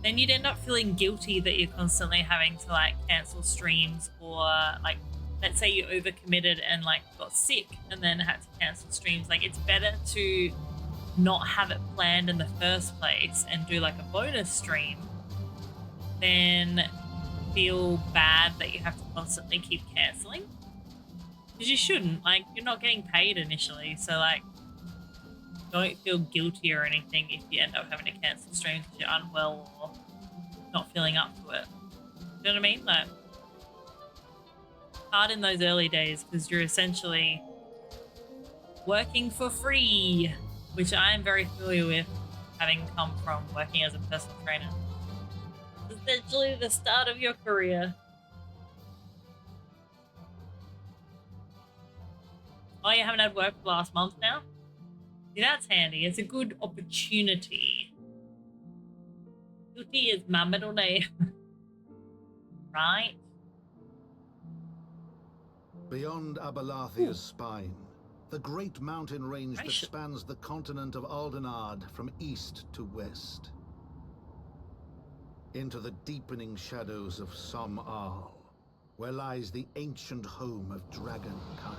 you'd end up feeling guilty that you're constantly having to like cancel streams, or like let's say you overcommitted and like got sick and then had to cancel streams. Like, it's better to not have it planned in the first place and do like a bonus stream than feel bad that you have to constantly keep canceling, because you shouldn't. Like, you're not getting paid initially, so like don't feel guilty or anything if you end up having to cancel streams because you're unwell or not feeling up to it. You know what I mean? Like, hard in those early days because you're essentially working for free, which I am very familiar with, having come from working as a personal trainer. It's essentially the start of your career. Oh, you haven't had work for last month now? See, that's handy. It's a good opportunity. Tutti is my middle name. Right? Beyond Abalathia's spine, the great mountain range that spans the continent of Aldenard from east to west. Into the deepening shadows of Som-Al, where lies the ancient home of dragonkind.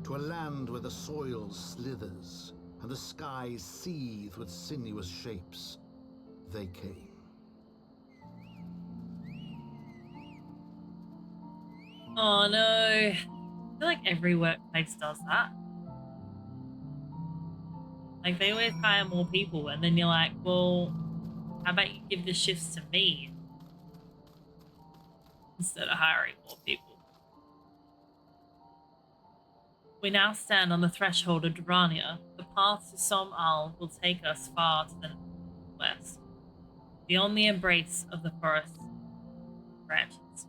To a land where the soil slithers and the skies seethe with sinuous shapes, they came. Oh no. I feel like every workplace does that. Like, they always hire more people, and then you're like, well, how about you give the shifts to me instead of hiring more people? We now stand on the threshold of Durania. The path to Som-Al will take us far to the west, beyond the embrace of the forest branches.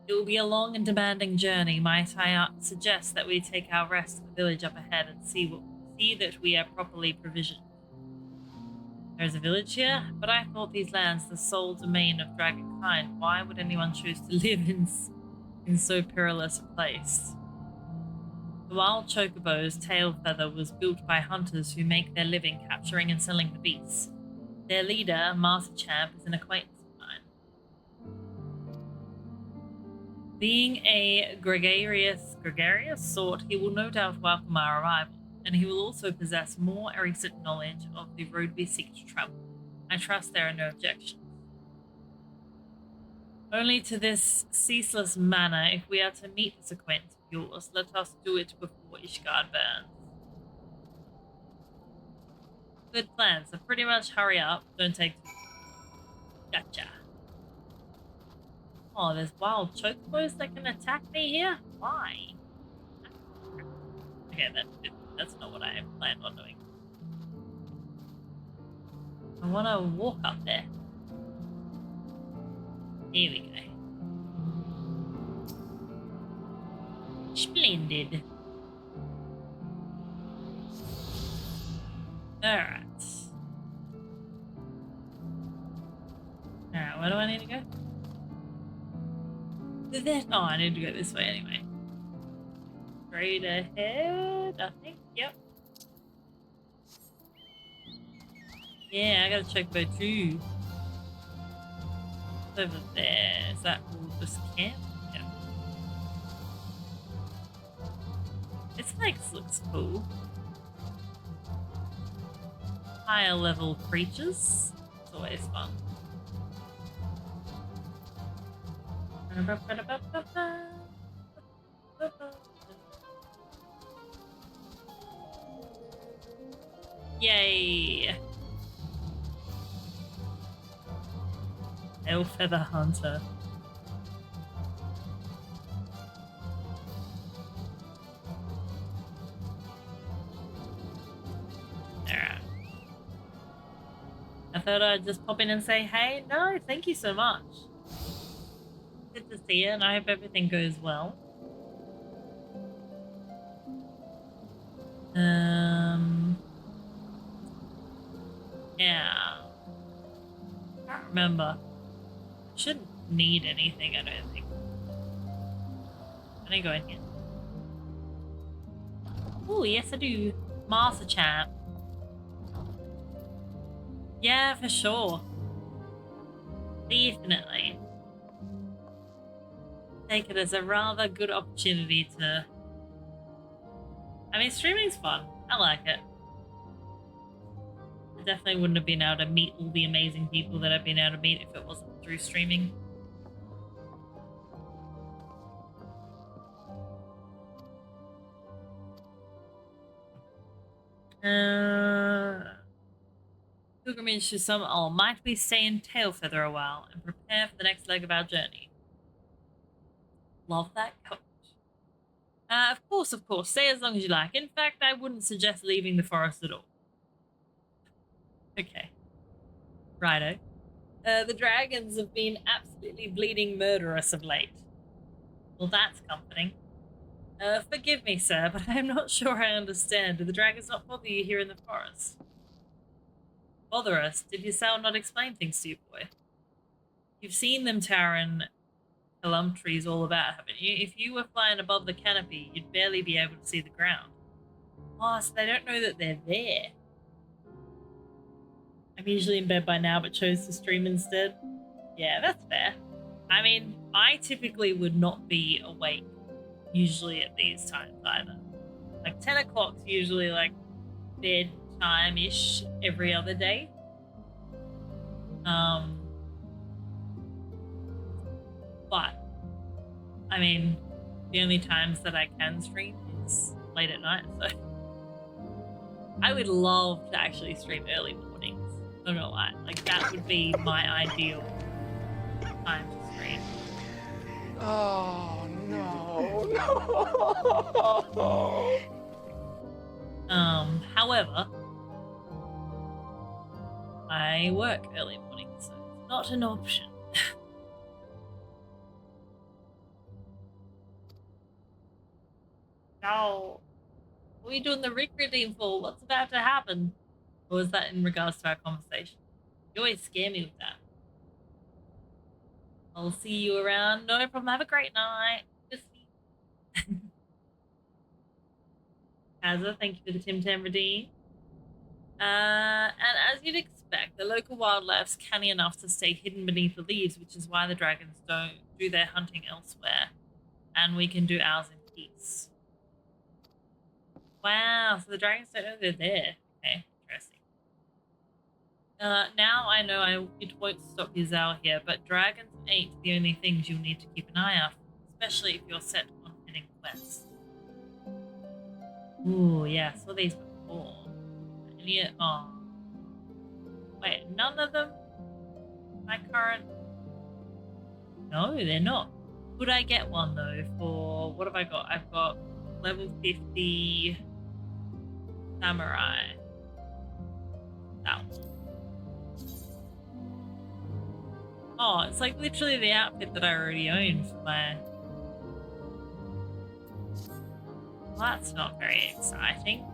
It will be a long and demanding journey. Might I suggest that we take our rest at the village up ahead and see that we are properly provisioned. There is a village here, but I thought these lands the sole domain of dragonkind. Why would anyone choose to live in so perilous a place? The wild chocobo's tail feather was built by hunters who make their living capturing and selling the beasts. Their leader, Master Champ, is an acquaintance of mine. Being a gregarious sort, he will no doubt welcome our arrival, and he will also possess more recent knowledge of the road we seek to travel. I trust there are no objections. Only to this ceaseless manner, if we are to meet this acquaintance of yours, let us do it before Ishgard burns. Good plan, so pretty much hurry up, don't take too long. Gotcha. Oh, there's wild chocobos that can attack me here? Why? Okay, that's not what I planned on doing. I want to walk up there. Here we go. Splendid. Alright. Alright, where do I need to go? Oh, I need to go this way anyway. Straight ahead, I think. Yep. Yeah, I gotta check boat too. It's over there. Is that this camp? Yeah. This place looks cool. Higher level creatures. It's always fun. Yay! Feather Hunter. Alright. I thought I'd just pop in and say, hey, no, thank you so much. Good to see you, and I hope everything goes well. Yeah. Can't remember. Shouldn't need anything, I don't think. Can I go in here? Oh, yes I do. Master Champ. Yeah, for sure. Definitely. Take it as a rather good opportunity to... I mean, streaming's fun. I like it. I definitely wouldn't have been able to meet all the amazing people that I've been able to meet if it wasn't through streaming. pilgrimage to some owl, might we stay in Tailfeather a while and prepare for the next leg of our journey? Love that coat. Of course. Stay as long as you like. In fact, I wouldn't suggest leaving the forest at all. Okay. Righto. The dragons have been absolutely bleeding murderous of late. Well, that's comforting. Forgive me, sir, but I'm not sure I understand. Do the dragons not bother you here in the forest? Bother us? Did your soul not explain things to you, boy? You've seen them towering trees all about, haven't you? If you were flying above the canopy, you'd barely be able to see the ground. Oh, so they don't know that they're there. I'm usually in bed by now, but chose to stream instead. Yeah, that's fair. I mean, I typically would not be awake usually at these times either. Like 10 o'clock's usually like bedtime-ish every other day. But I mean, the only times that I can stream is late at night, so I would love to actually stream early mornings. Not gonna lie, like that would be my ideal time to stream. Oh no, no. However, I work early mornings, so it's not an option. No. What are you doing the Rick redeem for? What's about to happen? Or was that in regards to our conversation? You always scare me with that. I'll see you around. No problem. Have a great night. Azza, thank you for the Tim Tam redeem. And as you'd expect, the local wildlife's canny enough to stay hidden beneath the leaves, which is why the dragons don't do their hunting elsewhere. And we can do ours in peace. Wow, so the dragons don't know they're there. Okay, interesting. Now I know it won't stop Yazal here, but dragons ain't the only things you'll need to keep an eye out for, especially if you're set on heading west. Ooh, yeah, I saw these before. Oh. Wait, none of them? My current... No, they're not. Could I get one, though, for... What have I got? I've got level 50... Samurai. That one. Oh, it's like literally the outfit that I already own for my... Well, that's not very exciting.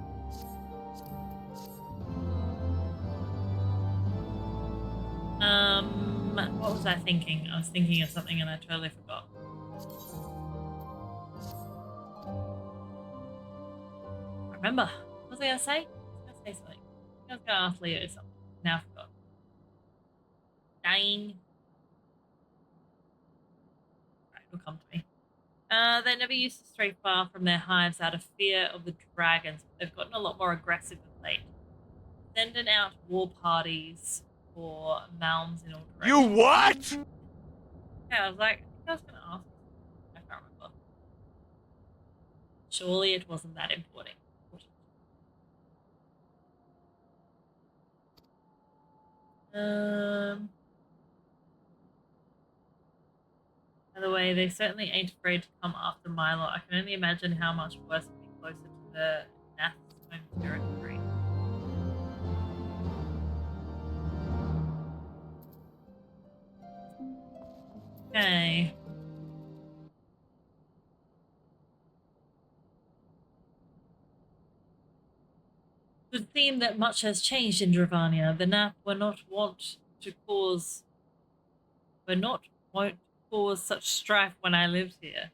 What was I thinking? I was thinking of something and I totally forgot. Remember. What was I gonna say? I was gonna say something. I was gonna ask Leo something. Now I forgot. Dying. Right, it'll come to me. They never used to stray far from their hives out of fear of the dragons, but they've gotten a lot more aggressive of late. Sending out war parties for mounds in all directions. You what? Yeah, I was like, I was gonna ask. I can't remember. Surely it wasn't that important. By the way, they certainly ain't afraid to come after Milo. I can only imagine how much worse would be closer to the Nath's home territory. Okay. It would seem that much has changed in Dravania. The Nath were not wont to cause such strife when I lived here.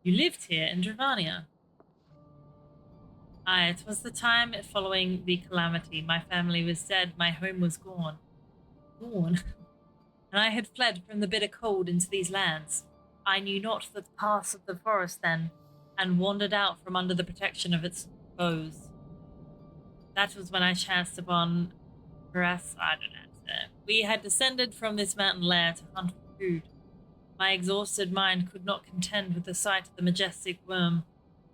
You lived here in Dravania? Aye, it was the time following the calamity. My family was dead, my home was gone. Gone? And I had fled from the bitter cold into these lands. I knew not the paths of the forest then, and wandered out from under the protection of its foes. That was when I chanced upon I don't know. We had descended from this mountain lair to hunt for food. My exhausted mind could not contend with the sight of the majestic worm,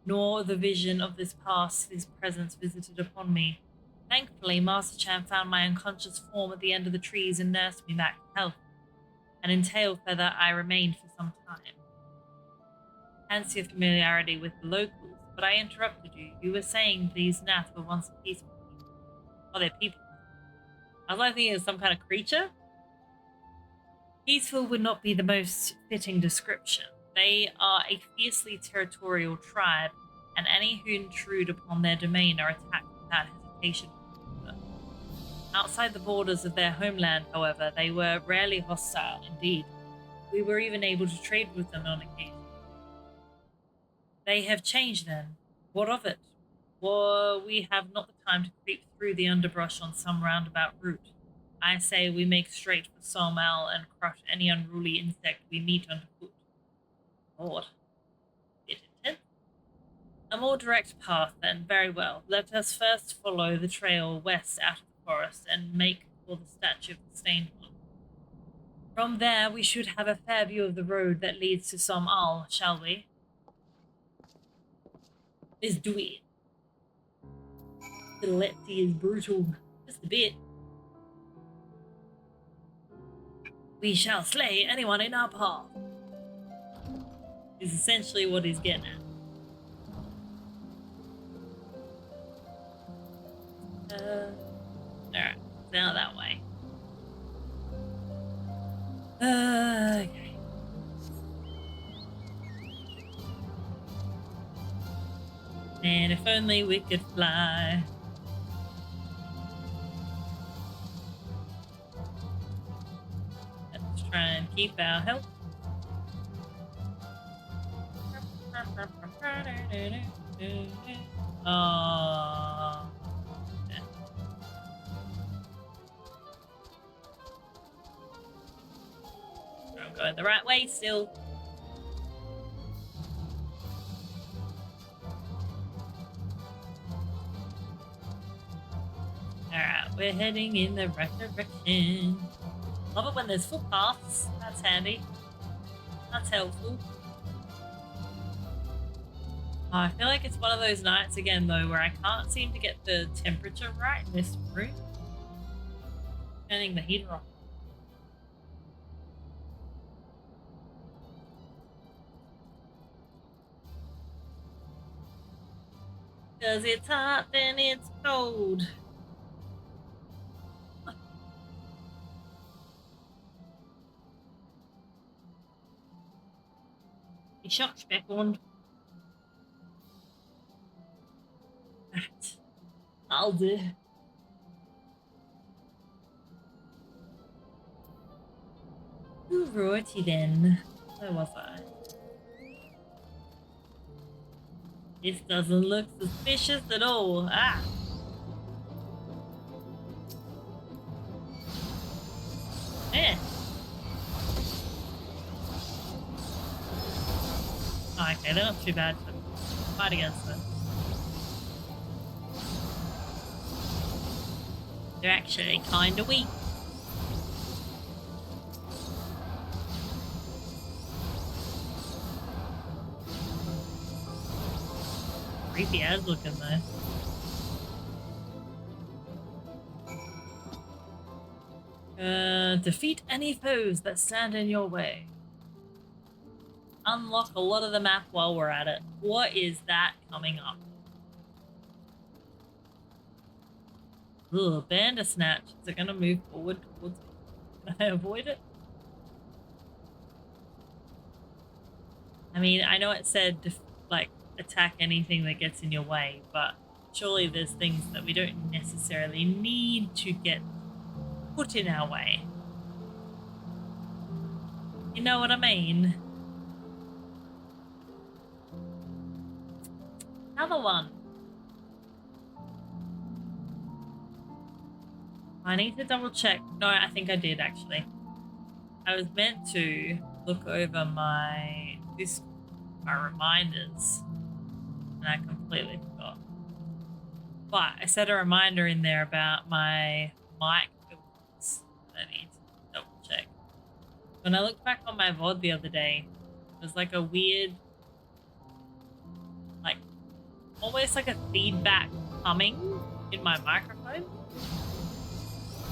nor the vision of this past his presence visited upon me. Thankfully, Master Chan found my unconscious form at the end of the trees and nursed me back to health. And in Tail Feather, I remained for some time. Fancy your familiarity with the locals, but I interrupted you. You were saying these Nath were once peaceful people. Oh, they're people. I was like thinking of some kind of creature. Peaceful would not be the most fitting description. They are a fiercely territorial tribe, and any who intrude upon their domain are attacked without hesitation. Outside the borders of their homeland, however, they were rarely hostile indeed. We were even able to trade with them on occasion. They have changed then. What of it? Well, we have not the time to creep through the underbrush on some roundabout route. I say we make straight for Salmal and crush any unruly insect we meet underfoot. Lord. Bit intense. A more direct path, then. Very well. Let us first follow the trail west out of the forest and make for the statue of the Stained One. From there, we should have a fair view of the road that leads to Salmal, shall we? Let's do it. The Letty is brutal. Just a bit. We shall slay anyone in our path. Is essentially what he's getting at. Alright, now that way. Okay. And if only we could fly. Let's try and keep our health. Oh. Yeah. I'm going the right way still. Alright, we're heading in the right direction. Love it when there's footpaths. That's handy. That's helpful. Oh, I feel like it's one of those nights again, though, where I can't seem to get the temperature right in this room. Turning the heater off. Because it's hot, then it's cold. You shocked, Speckland. Right. I'll do. Alrighty then. Where was I? This doesn't look suspicious at all. Ah! Eh. Oh, okay, they're not too bad to fight against them. They're actually kinda weak. Creepy as looking though. Defeat any foes that stand in your way. Unlock a lot of the map while we're at it. What is that coming up? Ugh, Bandersnatch. Is it gonna move forward towards me? Can I avoid it? I mean, I know it said, like, attack anything that gets in your way, but surely there's things that we don't necessarily need to get put in our way. You know what I mean? Another one. I need to double check. No, I think I did actually. I was meant to look over my reminders and I completely forgot. But I set a reminder in there about my mic filters that I need to double check. When I looked back on my VOD the other day, it was like a weird, like almost like a feedback humming in my microphone.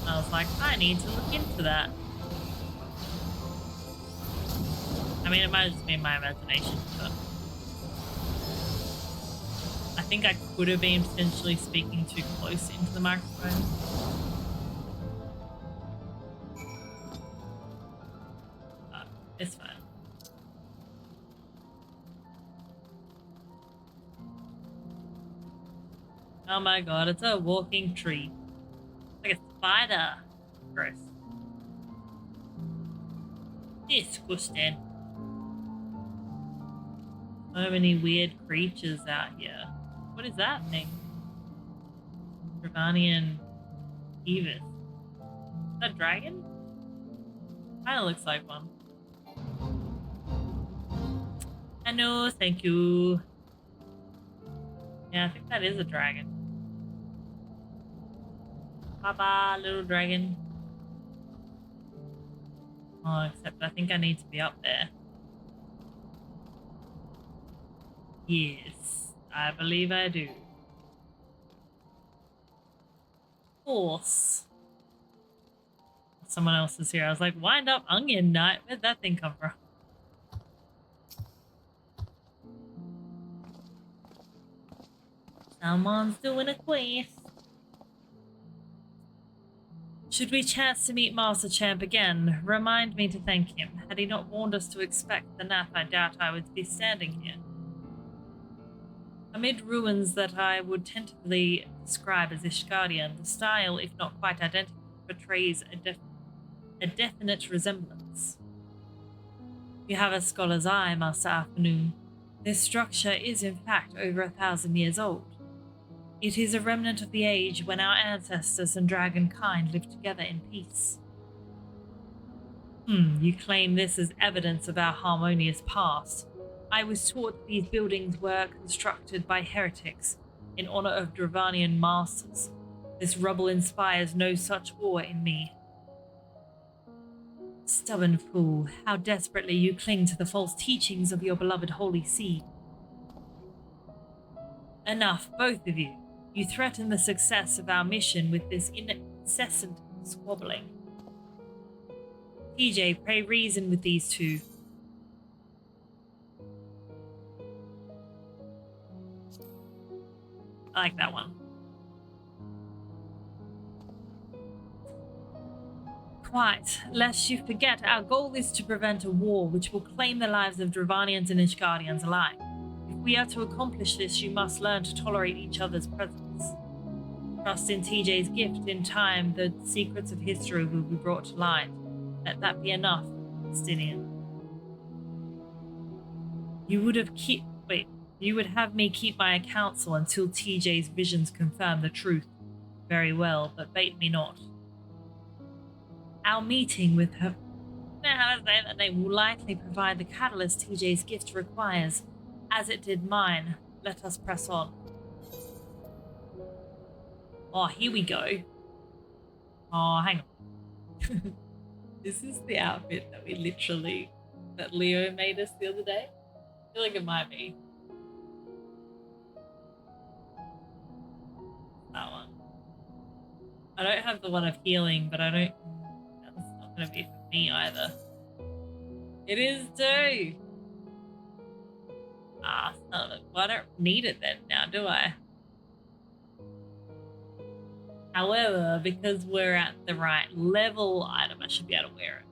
And I was like, I need to look into that. I mean, it might just be my imagination, but I think I could have been potentially speaking too close into the microphone. But it's fine. Oh my god, it's a walking tree. It's like a spider. Gross. Disgusting. So many weird creatures out here. What is that thing? Dravanian Evis. Is that a dragon? Kinda looks like one. No, thank you. Yeah, I think that is a dragon. Bye-bye, little dragon. Oh, except I think I need to be up there. Yes, I believe I do. Horse. Someone else is here. I was like, wind up onion knight. Where'd that thing come from? Someone's doing a quest. Should we chance to meet Master Champ again, remind me to thank him. Had he not warned us to expect the nap, I doubt I would be standing here. Amid ruins that I would tentatively describe as Ishgardian, the style, if not quite identical, portrays a definite resemblance. You have a scholar's eye, Master Afternoon. This structure is in fact over 1,000 years old. It is a remnant of the age when our ancestors and dragonkind lived together in peace. You claim this as evidence of our harmonious past. I was taught these buildings were constructed by heretics in honor of Dravanian masters. This rubble inspires no such awe in me. Stubborn fool, how desperately you cling to the false teachings of your beloved Holy See. Enough, both of you. You threaten the success of our mission with this incessant squabbling. TJ, pray reason with these two. I like that one. Quite. Lest you forget, our goal is to prevent a war which will claim the lives of Dravanians and Ishgardians alike. If we are to accomplish this, you must learn to tolerate each other's presence. Trust in TJ's gift. In time, the secrets of history will be brought to light. Let that be enough, Stinian. You would have me keep my counsel until TJ's visions confirm the truth. Very well, but bait me not. Our meeting with her that they will likely provide the catalyst TJ's gift requires, as it did mine. Let us press on. Oh, here we go. Oh, hang on. This is the outfit that Leo made us the other day. I feel like it might be. That one. I don't have the one of healing, but that's not going to be for me either. It is too. Son of a... Well, I don't need it then now, do I? However, because we're at the right level item, I should be able to wear it.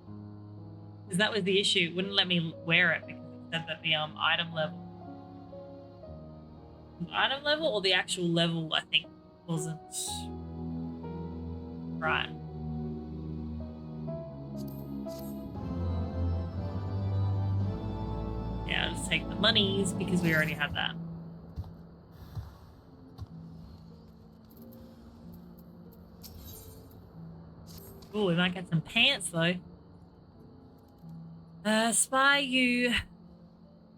Because that was the issue. It wouldn't let me wear it because it said that the item level. Item level or the actual level, I think, wasn't right. Yeah, I'll just take the monies because we already have that. Oh, we might get some pants though. Spy you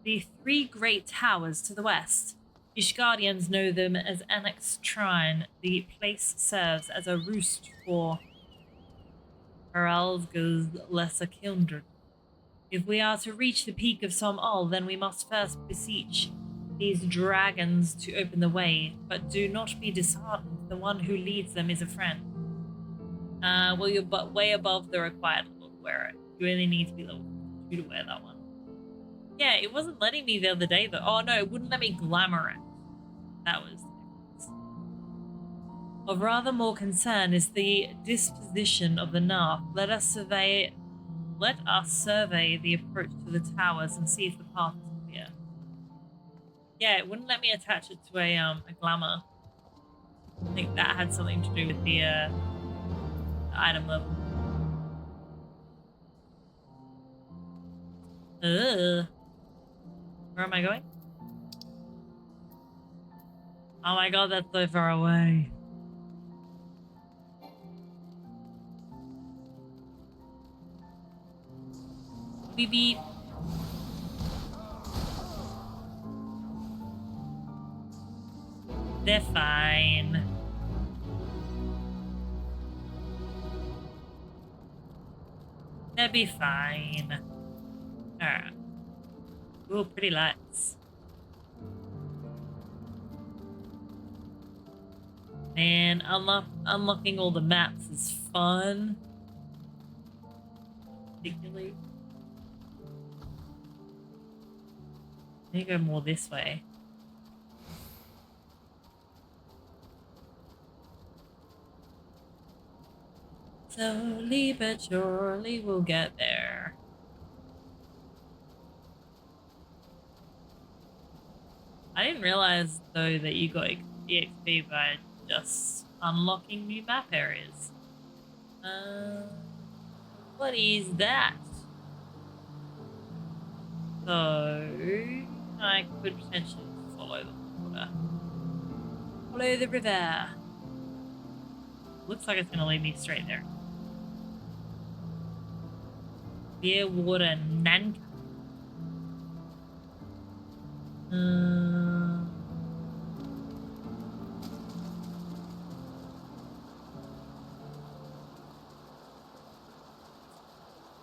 the 3 great towers to the west. Ishgardians know them as Annex Shrine. The place serves as a roost for Haraldsga's lesser kindred. If we are to reach the peak of Som Ul, then we must first besiege these dragons to open the way, but do not be disheartened. The one who leads them is a friend. Well, you're but way above the required level to wear it. You only need to be level 2 to wear that one. Yeah, it wasn't letting me the other day though. Oh no, it wouldn't let me glamour it. That was the difference. Of rather more concern is the disposition of the Narf. Let us survey the approach to the towers and see if the path is clear. Yeah, it wouldn't let me attach it to a glamour. I think that had something to do with the item level. Ugh. Where am I going? Oh my god, that's so far away. Beep beep. They're fine. They'll be fine. Alright. Ooh, pretty lights. Man, unlocking all the maps is fun. Particularly. I need to go more this way. Slowly but surely we'll get there. I didn't realize though that you got EXP by just unlocking new map areas. What is that? So I could potentially follow the water. Follow the river. Looks like it's gonna lead me straight there. Beer, water, Nanka.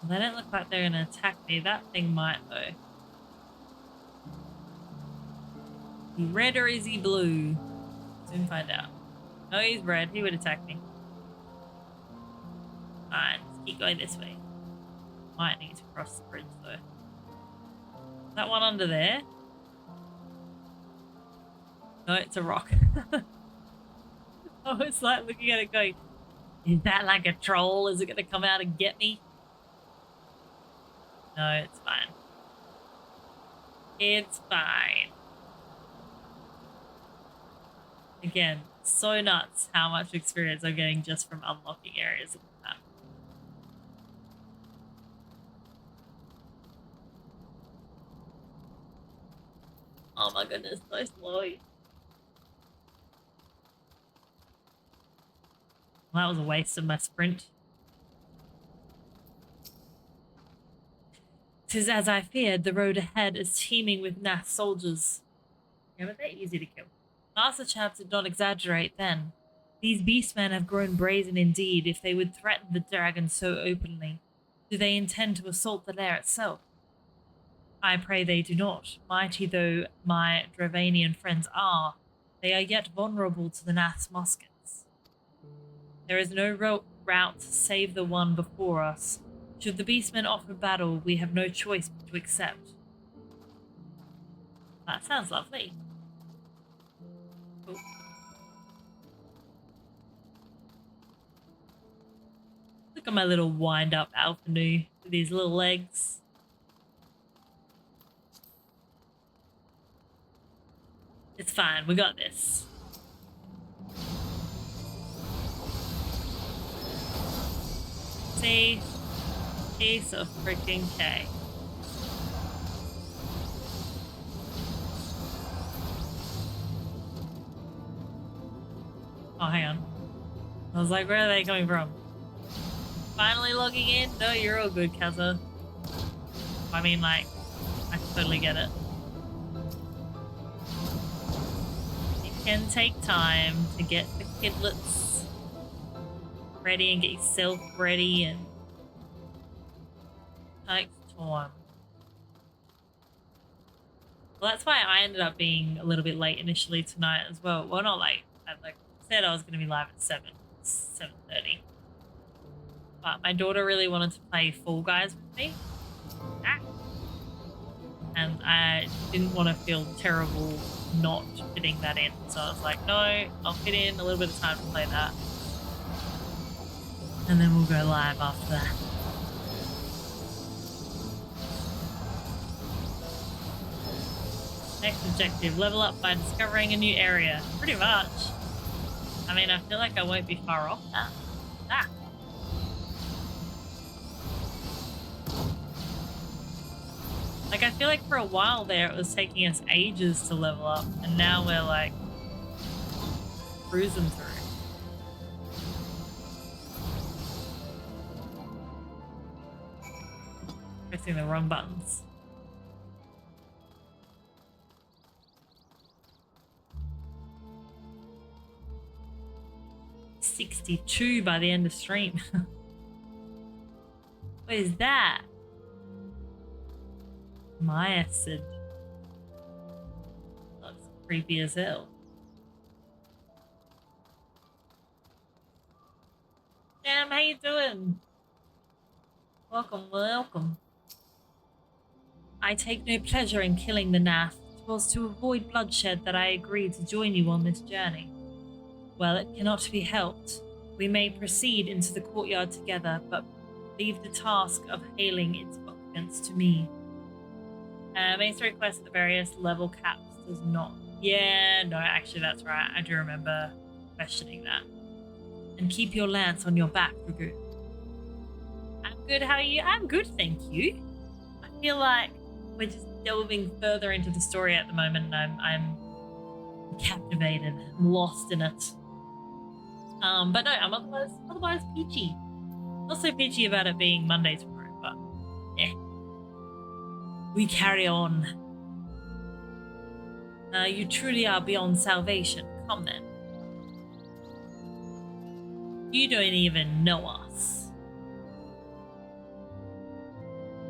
They don't look like they're gonna attack me. That thing might though. Is he red or is he blue? Soon find out. No, he's red. He would attack me. Fine, let's keep going this way. Might need to cross the bridge though. That one under there? No, it's a rock. I was like looking at it going, is that like a troll? Is it gonna come out and get me? No, it's fine. It's fine. Again, so nuts how much experience I'm getting just from unlocking areas of the map. Oh my goodness, so slow. Well, that was a waste of my sprint. 'Tis as I feared, the road ahead is teeming with Nath soldiers. Yeah, but they're easy to kill. Master Chap did not exaggerate then. These beastmen have grown brazen indeed if they would threaten the dragon so openly. Do they intend to assault the lair itself? I pray they do not. Mighty though my Dravanian friends are, they are yet vulnerable to the Nath's muskets. There is no route to save the one before us. Should the beastmen offer battle, we have no choice but to accept. That sounds lovely. Cool. Look at my little wind-up Alphanu with his little legs. It's fine, we got this. See? Piece of freaking cake. Oh, hang on. I was like, where are they coming from? Finally logging in? No, you're all good, Kaza. I mean, like, I totally get it. It can take time to get the kidlets ready and get yourself ready and takes time. Well, that's why I ended up being a little bit late initially tonight as well. Well, not late. I said I was going to be live at 7:30. But my daughter really wanted to play Fall Guys with me. And I didn't want to feel terrible not fitting that in. So I was like, no, I'll fit in a little bit of time to play that. And then we'll go live after that. Next objective, level up by discovering a new area. Pretty much. I mean, I feel like I won't be far off that. Like, I feel like for a while there it was taking us ages to level up, and now we're like cruising through. Pressing the wrong buttons. $62 by the end of stream. What is that? My acid. Looks creepy as hell. Damn, how you doing? Welcome, welcome. I take no pleasure in killing the Nath. It was to avoid bloodshed that I agreed to join you on this journey. Well, it cannot be helped. We may proceed into the courtyard together, but leave the task of hailing its occupants to me. Main story quest at the various level caps does not. Yeah, no, actually that's right. I do remember questioning that. And keep your lance on your back, Ragu. I'm good, how are you? I'm good, thank you. I feel like we're just delving further into the story at the moment, and I'm captivated. I'm lost in it. But no, I'm otherwise peachy. Not so peachy about it being Monday tomorrow, but yeah. We carry on. You truly are beyond salvation. Come then. You don't even know us.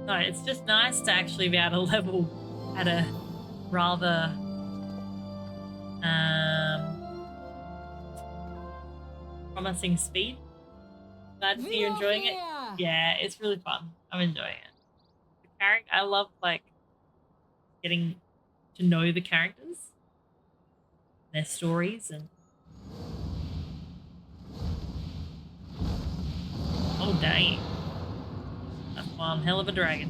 No, it's just nice to actually be able to level at a rather promising speed. Glad to see you're enjoying it. Yeah, it's really fun. I'm enjoying it. I love like getting to know the characters, their stories, and oh dang, that's one hell of a dragon.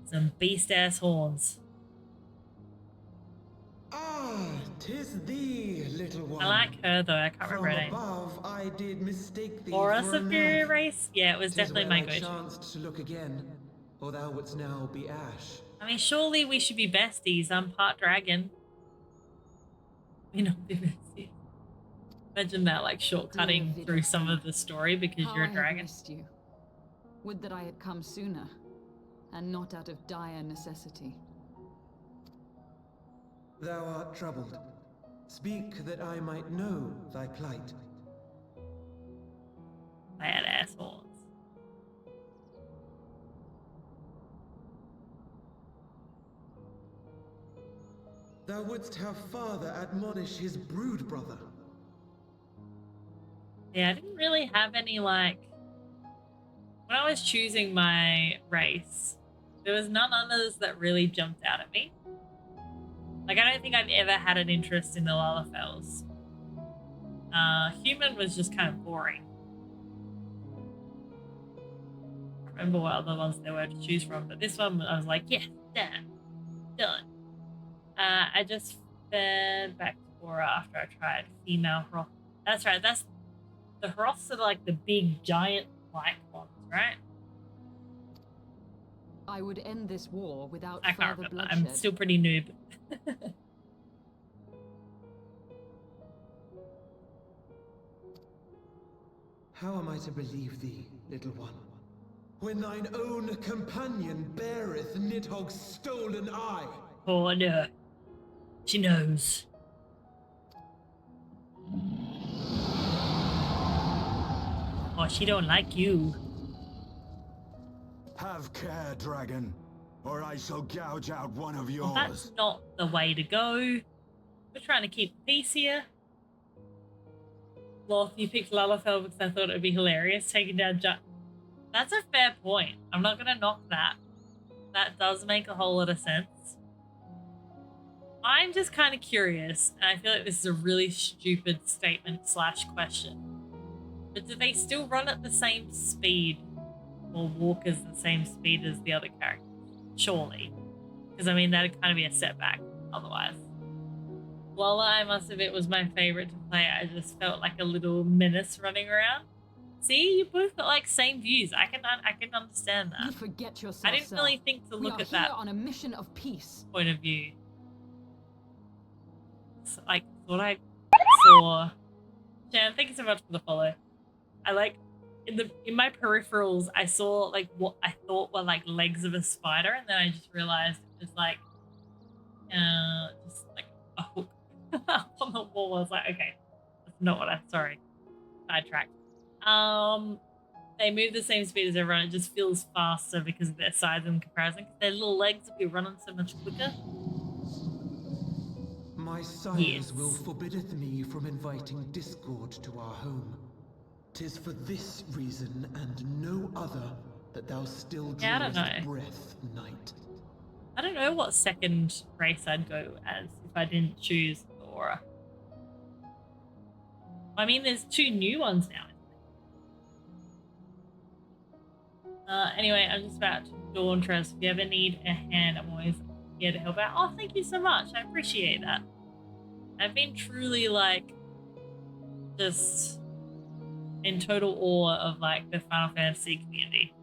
Some beast ass horns. Ah, 'tis thee, little one. I like her though. I can't remember her name. Above, I did mistake thee Or a for a superior man. race. Yeah, it was 'Tis definitely well my I go-to. chanced to look again, or thou wouldst now be ash. I mean, surely we should be besties. I'm part dragon. We not be besties. Imagine that, like shortcutting through some of the story because How you're a I dragon. have missed you. Would that I had come sooner, and not out of dire necessity. Thou art troubled. Speak that I might know thy plight. Bad assholes. Thou wouldst have father admonish his brood brother. Yeah, I didn't really have any, like, when I was choosing my race, there was none others that really jumped out at me. Like, I don't think I've ever had an interest in the Lalafels. Human was just kind of boring. I don't remember what other ones there were to choose from, but this one I was like, yeah, done. I just fed back to Aura after I tried female Hroth. That's right, that's the Hroths are like the big giant white ones, right? I would end this war without I can't further remember. bloodshed. I'm still pretty noob. How am I to believe thee, little one, when thine own companion beareth Nidhogg's stolen eye? Oh no. She knows. Oh, she don't like you. Have care, dragon. or I shall gouge out one of yours. Well, that's not the way to go. We're trying to keep peace here. Loth, you picked Lalafell because I thought it would be hilarious taking down That's a fair point. I'm not going to knock that. That does make a whole lot of sense. I'm just kind of curious, and I feel like this is a really stupid statement / question. But do they still run at the same speed or walk as the same speed as the other characters? Surely. Because, I mean, that'd kind of be a setback otherwise. Lola, I must admit, was my favorite to play. I just felt like a little menace running around. See, you both got like same views. I can understand that. You forget yourself. I didn't really think to look at that. We are here on a mission of peace. Point of view. So, like, thought I saw. Jan, thank you so much for the follow. I like in my peripherals, I saw like what I thought were like legs of a spider, and then I just realized it was like, just like a hook on the wall. I was like, okay, that's not what I. Sorry, sidetracked. They move the same speed as everyone. It just feels faster because of their size in comparison. Because their little legs will be running so much quicker. My sires will forbiddeth me from inviting discord to our home. 'Tis for this reason and no other that thou still drawest breath, knight. I don't know what second race I'd go as if I didn't choose the Aura. I mean, there's 2 new ones now. Anyway, I'm just about to dawn Tress. If you ever need a hand, I'm always here to help out. Oh, thank you so much. I appreciate that. I've been truly like just in total awe of like the Final Fantasy community.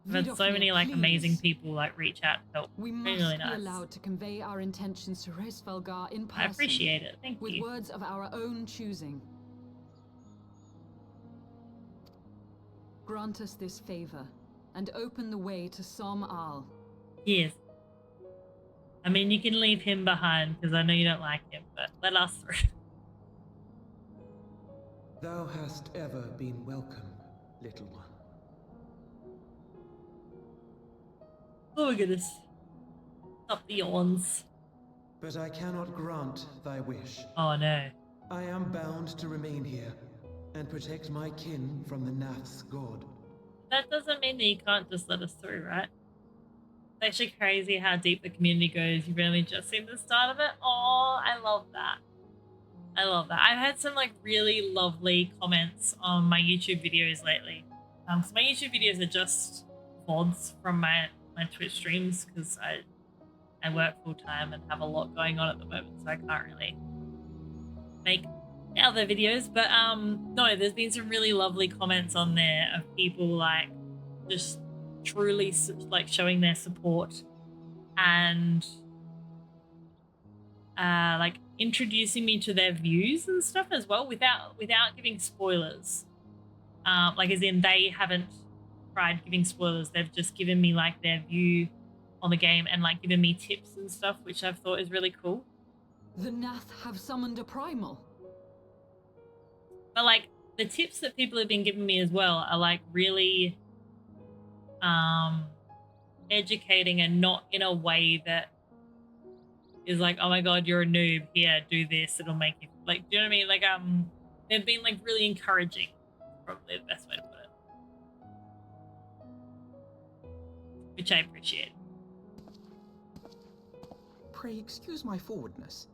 I've had so many like amazing people like reach out to help. We must really be nice. allowed to convey our intentions to Resvelgar in person. I appreciate it. Thank with you. With words of our own choosing. Grant us this favor and open the way to Som Al. Yes. I mean, you can leave him behind because I know you don't like him, but let us through. Thou hast ever been welcome, little one. Oh my goodness. Stop the yawns. But I cannot grant thy wish. Oh no. I am bound to remain here and protect my kin from the Nath's god. That doesn't mean that you can't just let us through, right? It's actually crazy how deep the community goes. You've only just seen the start of it. Oh, I love that. I love that. I've had some like really lovely comments on my YouTube videos lately. So my YouTube videos are just VODs from my Twitch streams because I work full time and have a lot going on at the moment, so I can't really make other videos. But no, there's been some really lovely comments on there of people like just truly like showing their support and like introducing me to their views and stuff as well without giving spoilers. Like as in they haven't tried giving spoilers, they've just given me like their view on the game and like given me tips and stuff, which I've thought is really cool. The Nath have summoned a primal. But like the tips that people have been giving me as well are like really educating and not in a way that is like, oh my god, you're a noob, here, do this, it'll make you like, do you know what I mean? Like they've been like really encouraging, probably the best way to put it. Which I appreciate. Pray excuse my forwardness,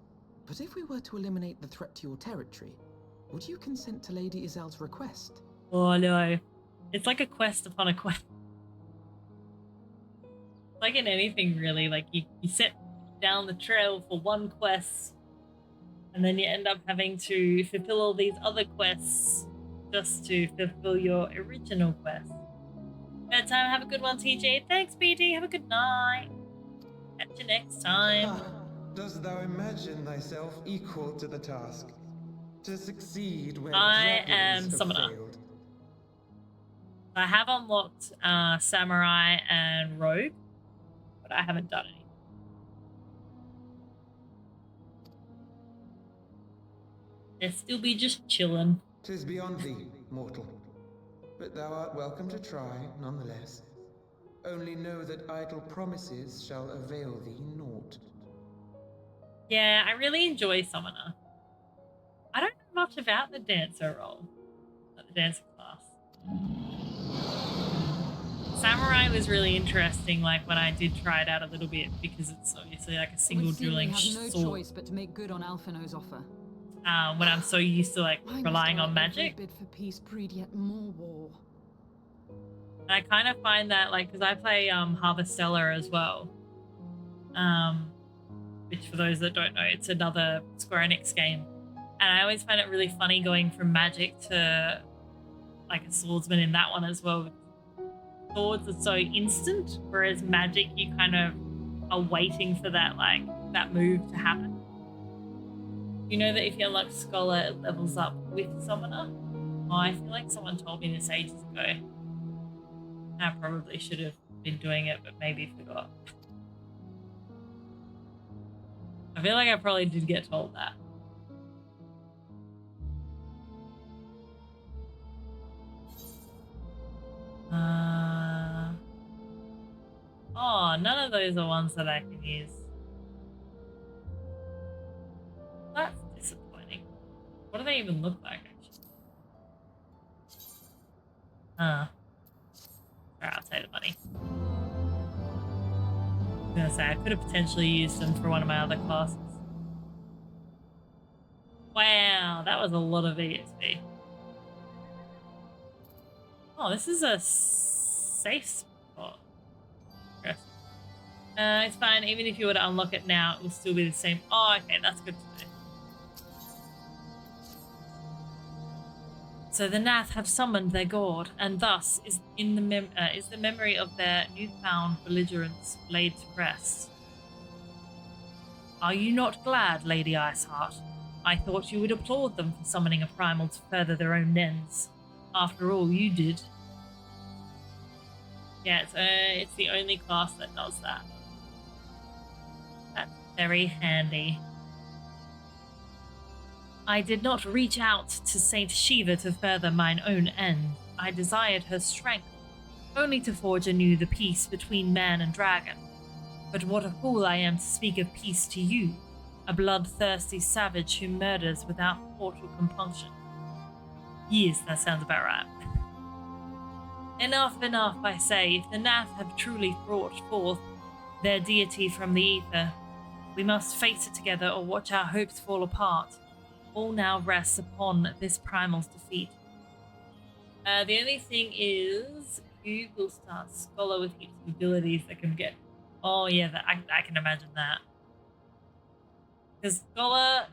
but if we were to eliminate the threat to your territory, would you consent to Lady Izel's request? Oh no. It's like a quest upon a quest. Like in anything really, like you set down the trail for one quest and then you end up having to fulfill all these other quests just to fulfill your original quest. Bedtime, have a good one, TJ. Thanks, BD. Have a good night. Catch you next time. Dost thou imagine thyself equal to the task? To succeed where I dragons am have summoner. failed? I have unlocked Samurai and Rogue, but I haven't done any. They'll still be just chilling. 'Tis beyond thee, mortal. But thou art welcome to try, nonetheless. Only know that idle promises shall avail thee naught. Yeah, I really enjoy Summoner. I don't know much about the dancer role, the dancer class. Samurai was really interesting, like when I did try it out a little bit, because it's obviously like a single We dueling have no sword. choice but to make good on Alphino's offer. When I'm so used to like relying on magic. Bid for peace breed yet more war. And I kind of find that, like, because I play Harvestella as well, which for those that don't know, it's another Square Enix game, and I always find it really funny going from magic to like a swordsman in that one as well. Swords are so instant, whereas magic you kind of are waiting for that that move to happen. You know that if you unlock Scholar, it levels up with Summoner? Oh, I feel like someone told me this ages ago. I probably should have been doing it, but maybe forgot. I feel like I probably did get told that. Oh, none of those are ones that I can use. That's disappointing. What do they even look like, actually? Alright, I'll take the money. I was gonna say, I could have potentially used them for one of my other classes. Wow, that was a lot of EXP. Oh, this is a safe spot. It's fine. Even if you were to unlock it now, it will still be the same. Oh, okay, that's good to know. So the Nath have summoned their god, and thus is the memory of their newfound belligerence laid to rest. Are you not glad, Lady Iceheart? I thought you would applaud them for summoning a primal to further their own ends. After all, you did. Yeah, it's the only class that does that. That's very handy. I did not reach out to Saint Shiva to further mine own end. I desired her strength, only to forge anew the peace between man and dragon. But what a fool I am to speak of peace to you, a bloodthirsty savage who murders without thought or compunction. Yes, that sounds about right. Enough, enough, I say. If the Nath have truly brought forth their deity from the ether, we must face it together or watch our hopes fall apart. All now rests upon this primal's defeat. The only thing is, you will start Scholar with heaps of abilities that can get... Oh yeah, I can imagine that. Because Scholar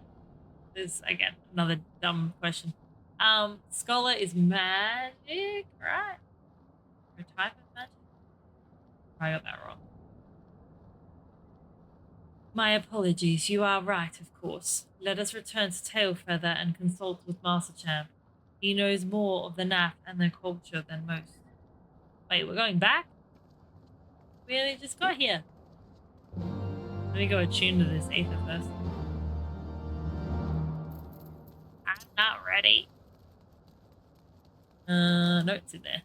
is, again, another dumb question. Scholar is magic, right? Or type of magic? I got that wrong. My apologies, you are right, of course. Let us return to Tailfeather and consult with Master Champ. He knows more of the Nath and their culture than most. Wait, we're going back? We only just got here. Let me go attune to this ether first. I'm not ready. No, it's in there.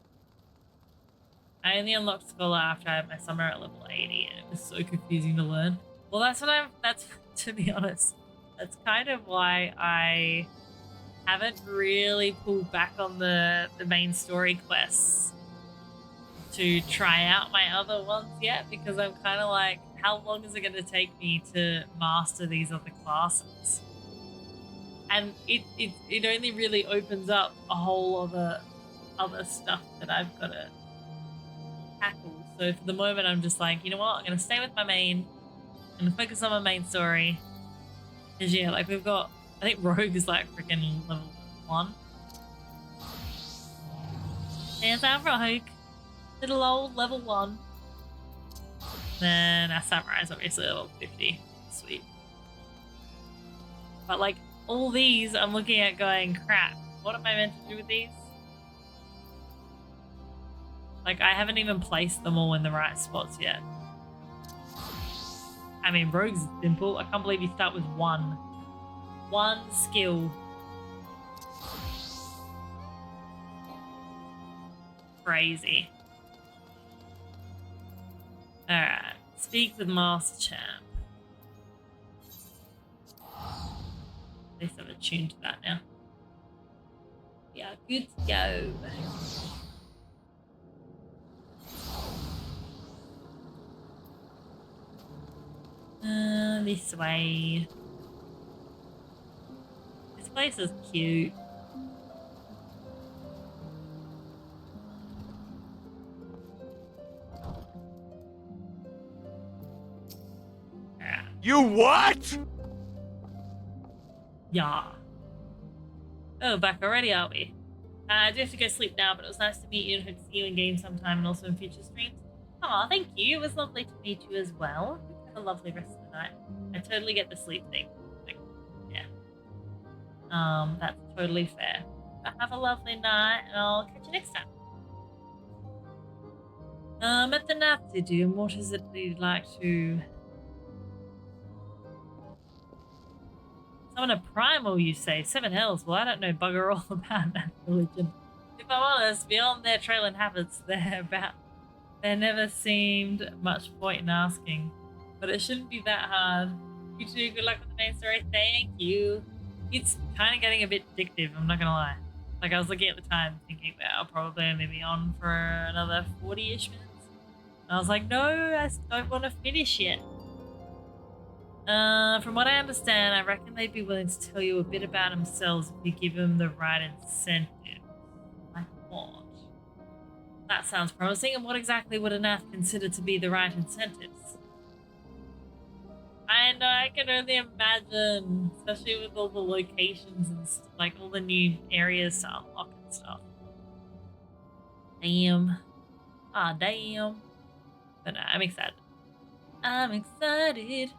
I only unlocked Scholar after I had my summer at level 80, and it was so confusing to learn. Well, that's to be honest, that's kind of why I haven't really pulled back on the main story quests to try out my other ones yet, because I'm kind of like, how long is it going to take me to master these other classes? And it only really opens up a whole other stuff that I've got to tackle. So for the moment, I'm just like, you know what? I'm going to stay with my main. I'm going to focus on my main story. Because yeah, like we've got, I think Rogue is like freaking level 1. There's our Rogue. Little old level 1. Then our Samurai is obviously level 50. Sweet. But like all these, I'm looking at going, crap, what am I meant to do with these? Like I haven't even placed them all in the right spots yet. I mean, Rogue's simple. I can't believe you start with one. One skill. Crazy. Alright. Speak with Master Champ. At least I'm attuned to that now. We are good to go. This way. This place is cute. You what? Yeah. Oh, back already, are we? I do have to go sleep now, but it was nice to meet you and hope to see you in game sometime and also in future streams. Aw, thank you. It was lovely to meet you as well. Have a lovely rest of the night. I totally get the sleep thing. Like, yeah. That's totally fair. But have a lovely night, and I'll catch you next time. At the nap to do, and what is it that you'd like to... Summon a primal, you say? 7 hells. Well, I don't know bugger all about that religion. If I'm honest, beyond their trailing habits, there never seemed much point in asking. But it shouldn't be that hard. You too, good luck with the main story. Thank you. It's kind of getting a bit addictive, I'm not gonna lie. Like, I was looking at the time thinking, well, I'll probably only be on for another 40-ish minutes. And I was like, no, I don't want to finish yet. From what I understand, I reckon they'd be willing to tell you a bit about themselves if you give them the right incentive. Like what? That sounds promising, and what exactly would Anath consider to be the right incentives? I know, I can only imagine, especially with all the locations and like all the new areas to unlock and stuff. Damn. Ah, damn. But no, I'm excited. I'm excited.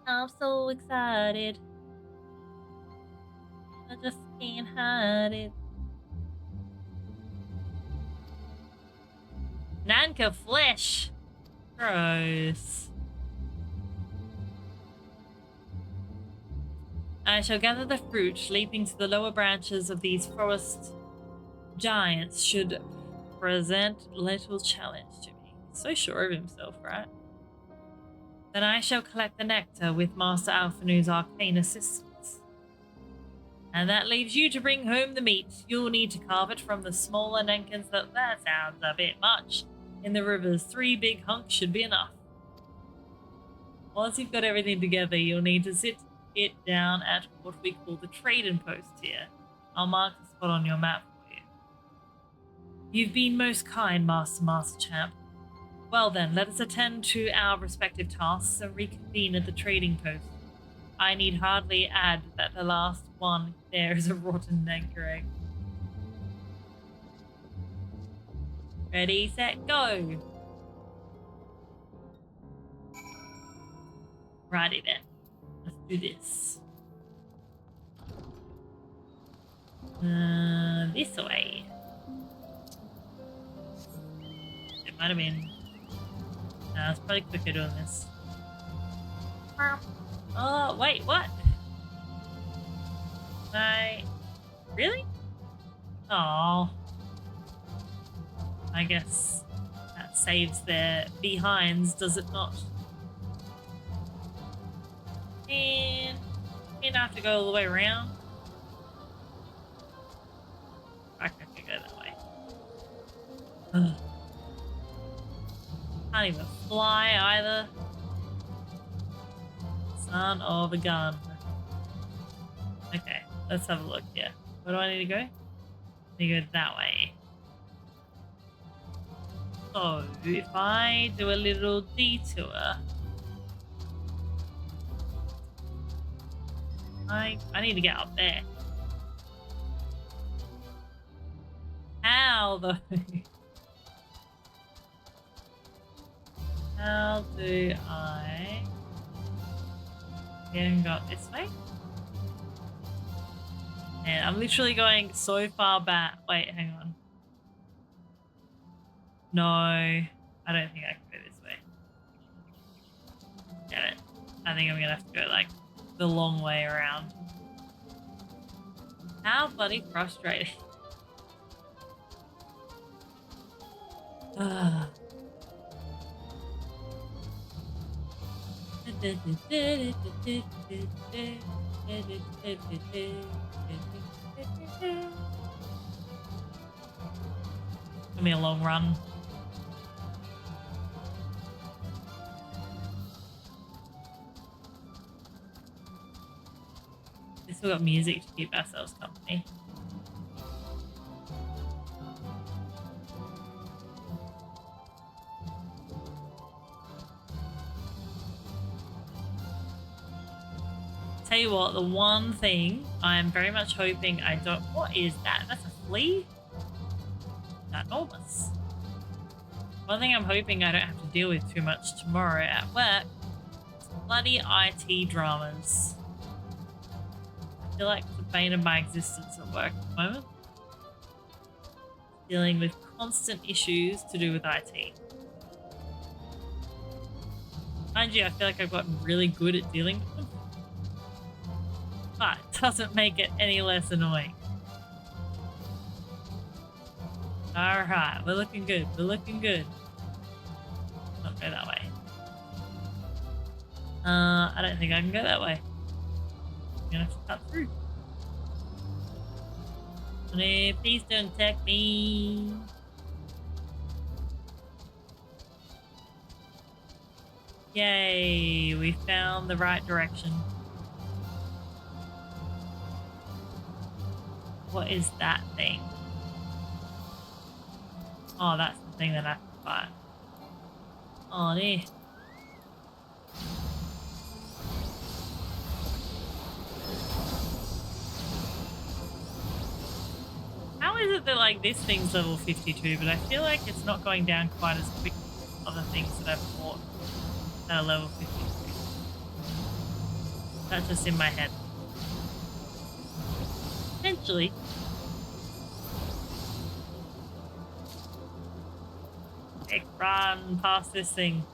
I'm so excited. I just can't hide it. Nanka flesh. Gross. I shall gather the fruit, leaping to the lower branches of these forest giants should present little challenge to me. He's so sure of himself, right? Then I shall collect the nectar with Master Alphanu's arcane assistance. And that leaves you to bring home the meat. You'll need to carve it from the smaller Nenkins. That sounds a bit much. In the rivers, 3 big hunks should be enough. Once you've got everything together, you'll need to sit it down at what we call the trading post here. I'll mark the spot on your map for you. You've been most kind, Master Champ. Well then, let us attend to our respective tasks and reconvene at the trading post. I need hardly add that the last one there is a rotten Nenka egg. Ready, set, go! Righty then. Let's do this. This way. It might have been... No, it's probably quicker doing this. Oh, wait, what? Really? Oh. I guess that saves their behinds, does it not? And you don't have to go all the way around. I can go that way. Ugh. Can't even fly either. Son of a gun. Okay, let's have a look here. Where do I need to go? I need to go that way. So, if I do a little detour... I need to get up there. How though? How do I get and go this way? And I'm literally going so far back. Wait, hang on. No, I don't think I can go this way. Get it. I think I'm gonna have to go like the long way around. How bloody frustrating. Ah. Give me a long run. We still got music to keep ourselves company. Tell you what, the one thing I'm very much hoping I don't... What is that? That's a flea? That's enormous. One thing I'm hoping I don't have to deal with too much tomorrow at work is bloody IT dramas. I feel like it's the bane of my existence at work at the moment. Dealing with constant issues to do with IT. Mind you, I feel like I've gotten really good at dealing with them. But it doesn't make it any less annoying. Alright, we're looking good. We're looking good. Not go that way. I don't think I can go that way. I'm gonna have to cut through. No, please don't attack me. Yay, we found the right direction. What is that thing? Oh, that's the thing that I have to fight. Oh, there. How is it that, like, this thing's level 52, but I feel like it's not going down quite as quick as other things that I've fought that are level 52? That's just in my head. Potentially. Run past this thing.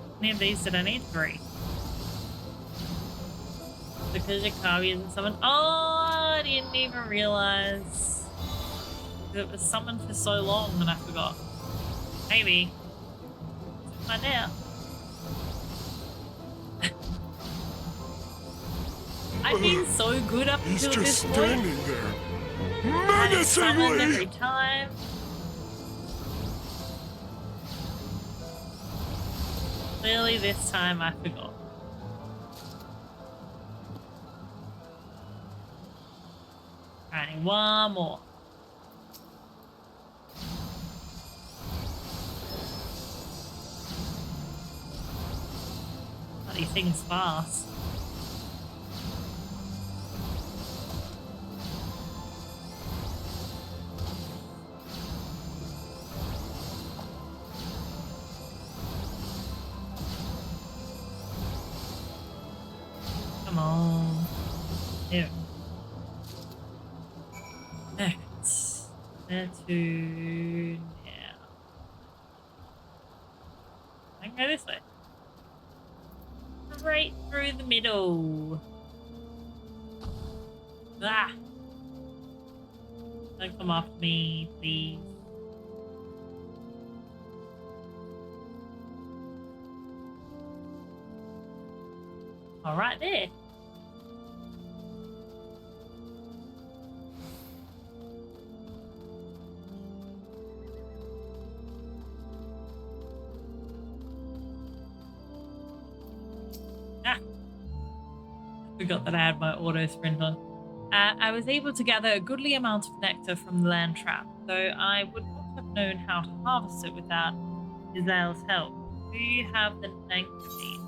How many of these did I need? 3. Because Yakabi isn't summoned. Oh, I didn't even realize it was summoned for so long and I forgot. Maybe. Find out. I've been so good up until this point. He's just standing there, menacingly. Every time. Clearly, this time I forgot. I need one more. Bloody thing's fast. Come on. Here. Next. There to now. I can go this way. Right through the middle. Ah! Don't come after me, please. All right there. Forgot that I had my auto sprint on. I was able to gather a goodly amount of nectar from the land trap, though I would not have known how to harvest it without Izel's help. Do you have the nectar beans?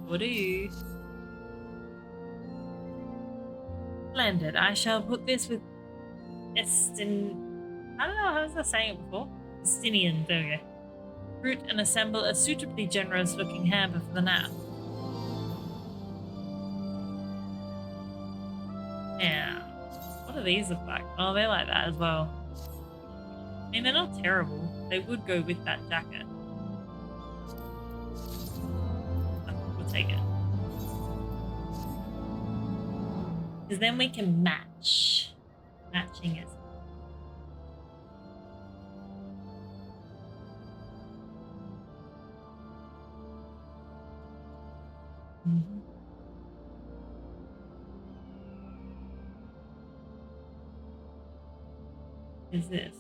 Sure do. Splendid. I shall put this with Estin. I don't know how was I saying it before. Estinian. There we go. Fruit and assemble a suitably generous-looking hamper for the nap. Yeah. What do these look like? Oh, they're like that as well. I mean, they're not terrible. They would go with that jacket. We'll take it. Because then we can match. Matching is. Mm-hmm. Is this?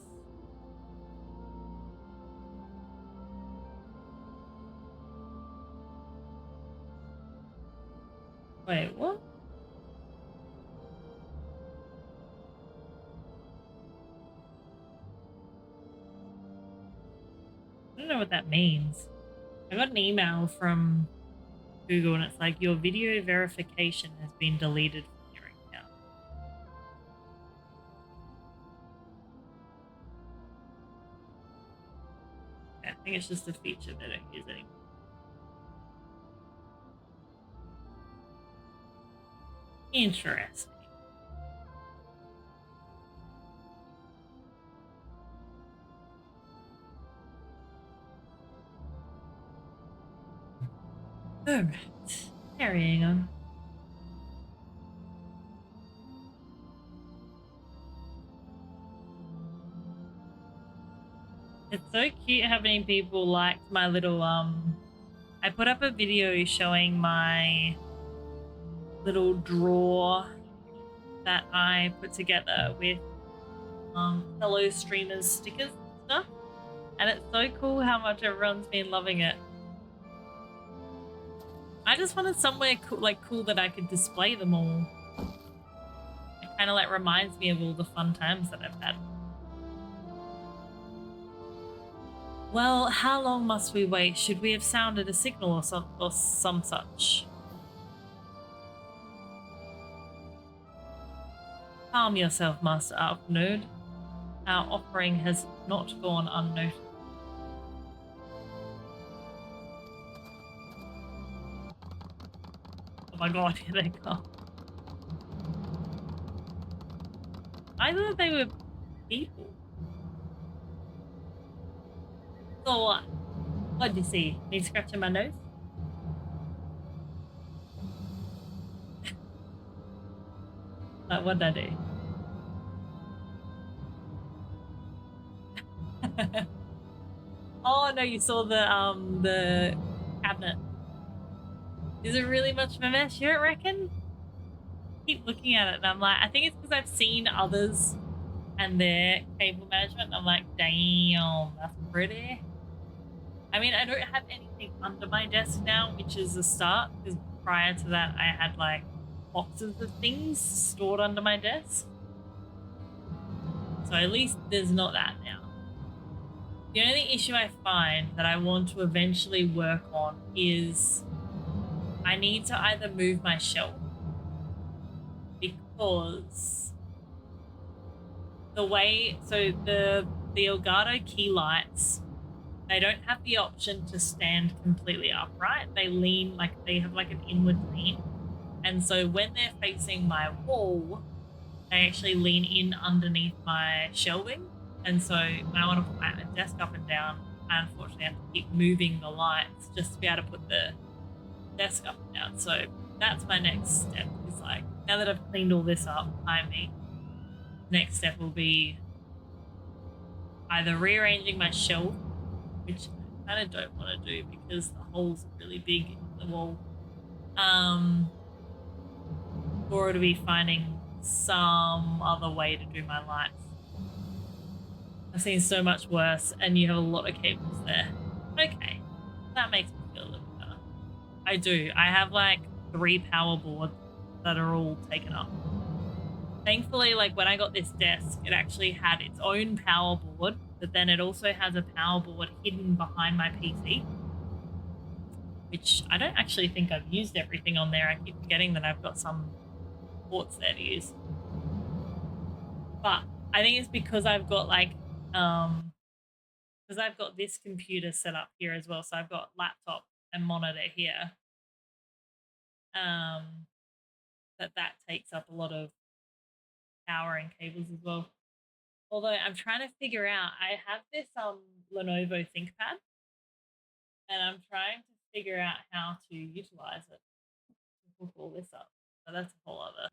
Wait, what? I don't know what that means. I got an email from Google and it's like, your video verification has been deleted from your account. Yeah, I think it's just a feature they don't use anymore. Interesting. Alright, carrying on. It's so cute how many people liked my little I put up a video showing my little drawer that I put together with fellow streamers stickers and stuff, and it's so cool how much everyone's been loving it. I just wanted somewhere cool that I could display them all. It kind of like reminds me of all the fun times that I've had. Well, how long must we wait? Should we have sounded a signal or some such? Calm yourself, Master Alknode. Our offering has not gone unnoticed. Oh my god, here they come. I thought they were people. So what? What'd you see? Me scratching my nose? Like, what'd I do? Oh no, you saw the cabinet. Is it really much of a mess? You don't reckon? Keep looking at it and I'm like, I think it's because I've seen others and their cable management. And I'm like, damn, that's pretty. I mean, I don't have anything under my desk now, which is a start, because prior to that I had like boxes of things stored under my desk. So at least there's not that now. The only issue I find that I want to eventually work on is I need to either move my shelf, because the way, so the Elgato key lights, they don't have the option to stand completely upright. They lean, like they have like an inward lean. And so when they're facing my wall, they actually lean in underneath my shelving. And so when I want to put my desk up and down, I unfortunately have to keep moving the lights just to be able to put the desk up and down. So that's my next step. Is like, now that I've cleaned all this up behind me, next step will be either rearranging my shelf, which I kind of don't want to do because the holes are really big in the wall, or it'll be finding some other way to do my lights. I've seen so much worse, and you have a lot of cables there. Okay, that makes me feel a little better. I do. I have like 3 power boards that are all taken up. Thankfully, like when I got this desk, it actually had its own power board, but then it also has a power board hidden behind my PC, which I don't actually think I've used everything on there. I keep forgetting that I've got some ports there to use. But I think it's because I've got like, because I've got this computer set up here as well. So I've got laptop and monitor here. That takes up a lot of power and cables as well. Although I'm trying to figure out, I have this Lenovo ThinkPad, and I'm trying to figure out how to utilize it to hook all this up. So that's a whole other.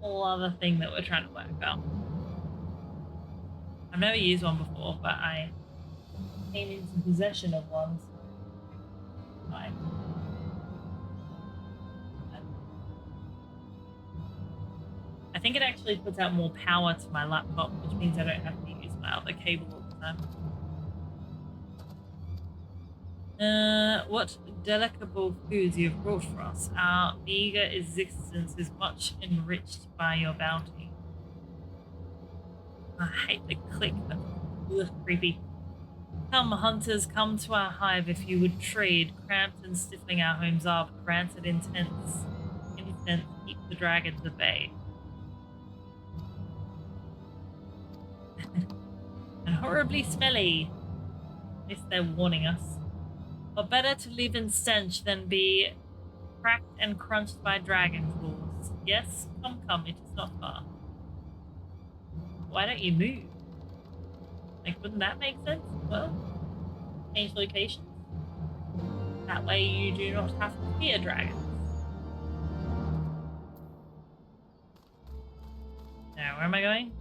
whole other thing that we're trying to work out. I've never used one before, but I came into possession of one. So fine. I think it actually puts out more power to my laptop, which means I don't have to use my other cable all the time. What delectable foods you have brought for us. Our meager existence is much enriched by your bounty. I hate the click. That's creepy. Come, hunters, come to our hive if you would trade. Cramped and stifling our homes are, but rancid incense keep the dragons at bay. And horribly smelly. At least they're warning us. But better to live in stench than be cracked and crunched by dragon claws. Yes, come, it is not far. Why don't you move? Like, wouldn't that make sense? Well, change locations. That way you do not have to fear dragons. Now, where am I going?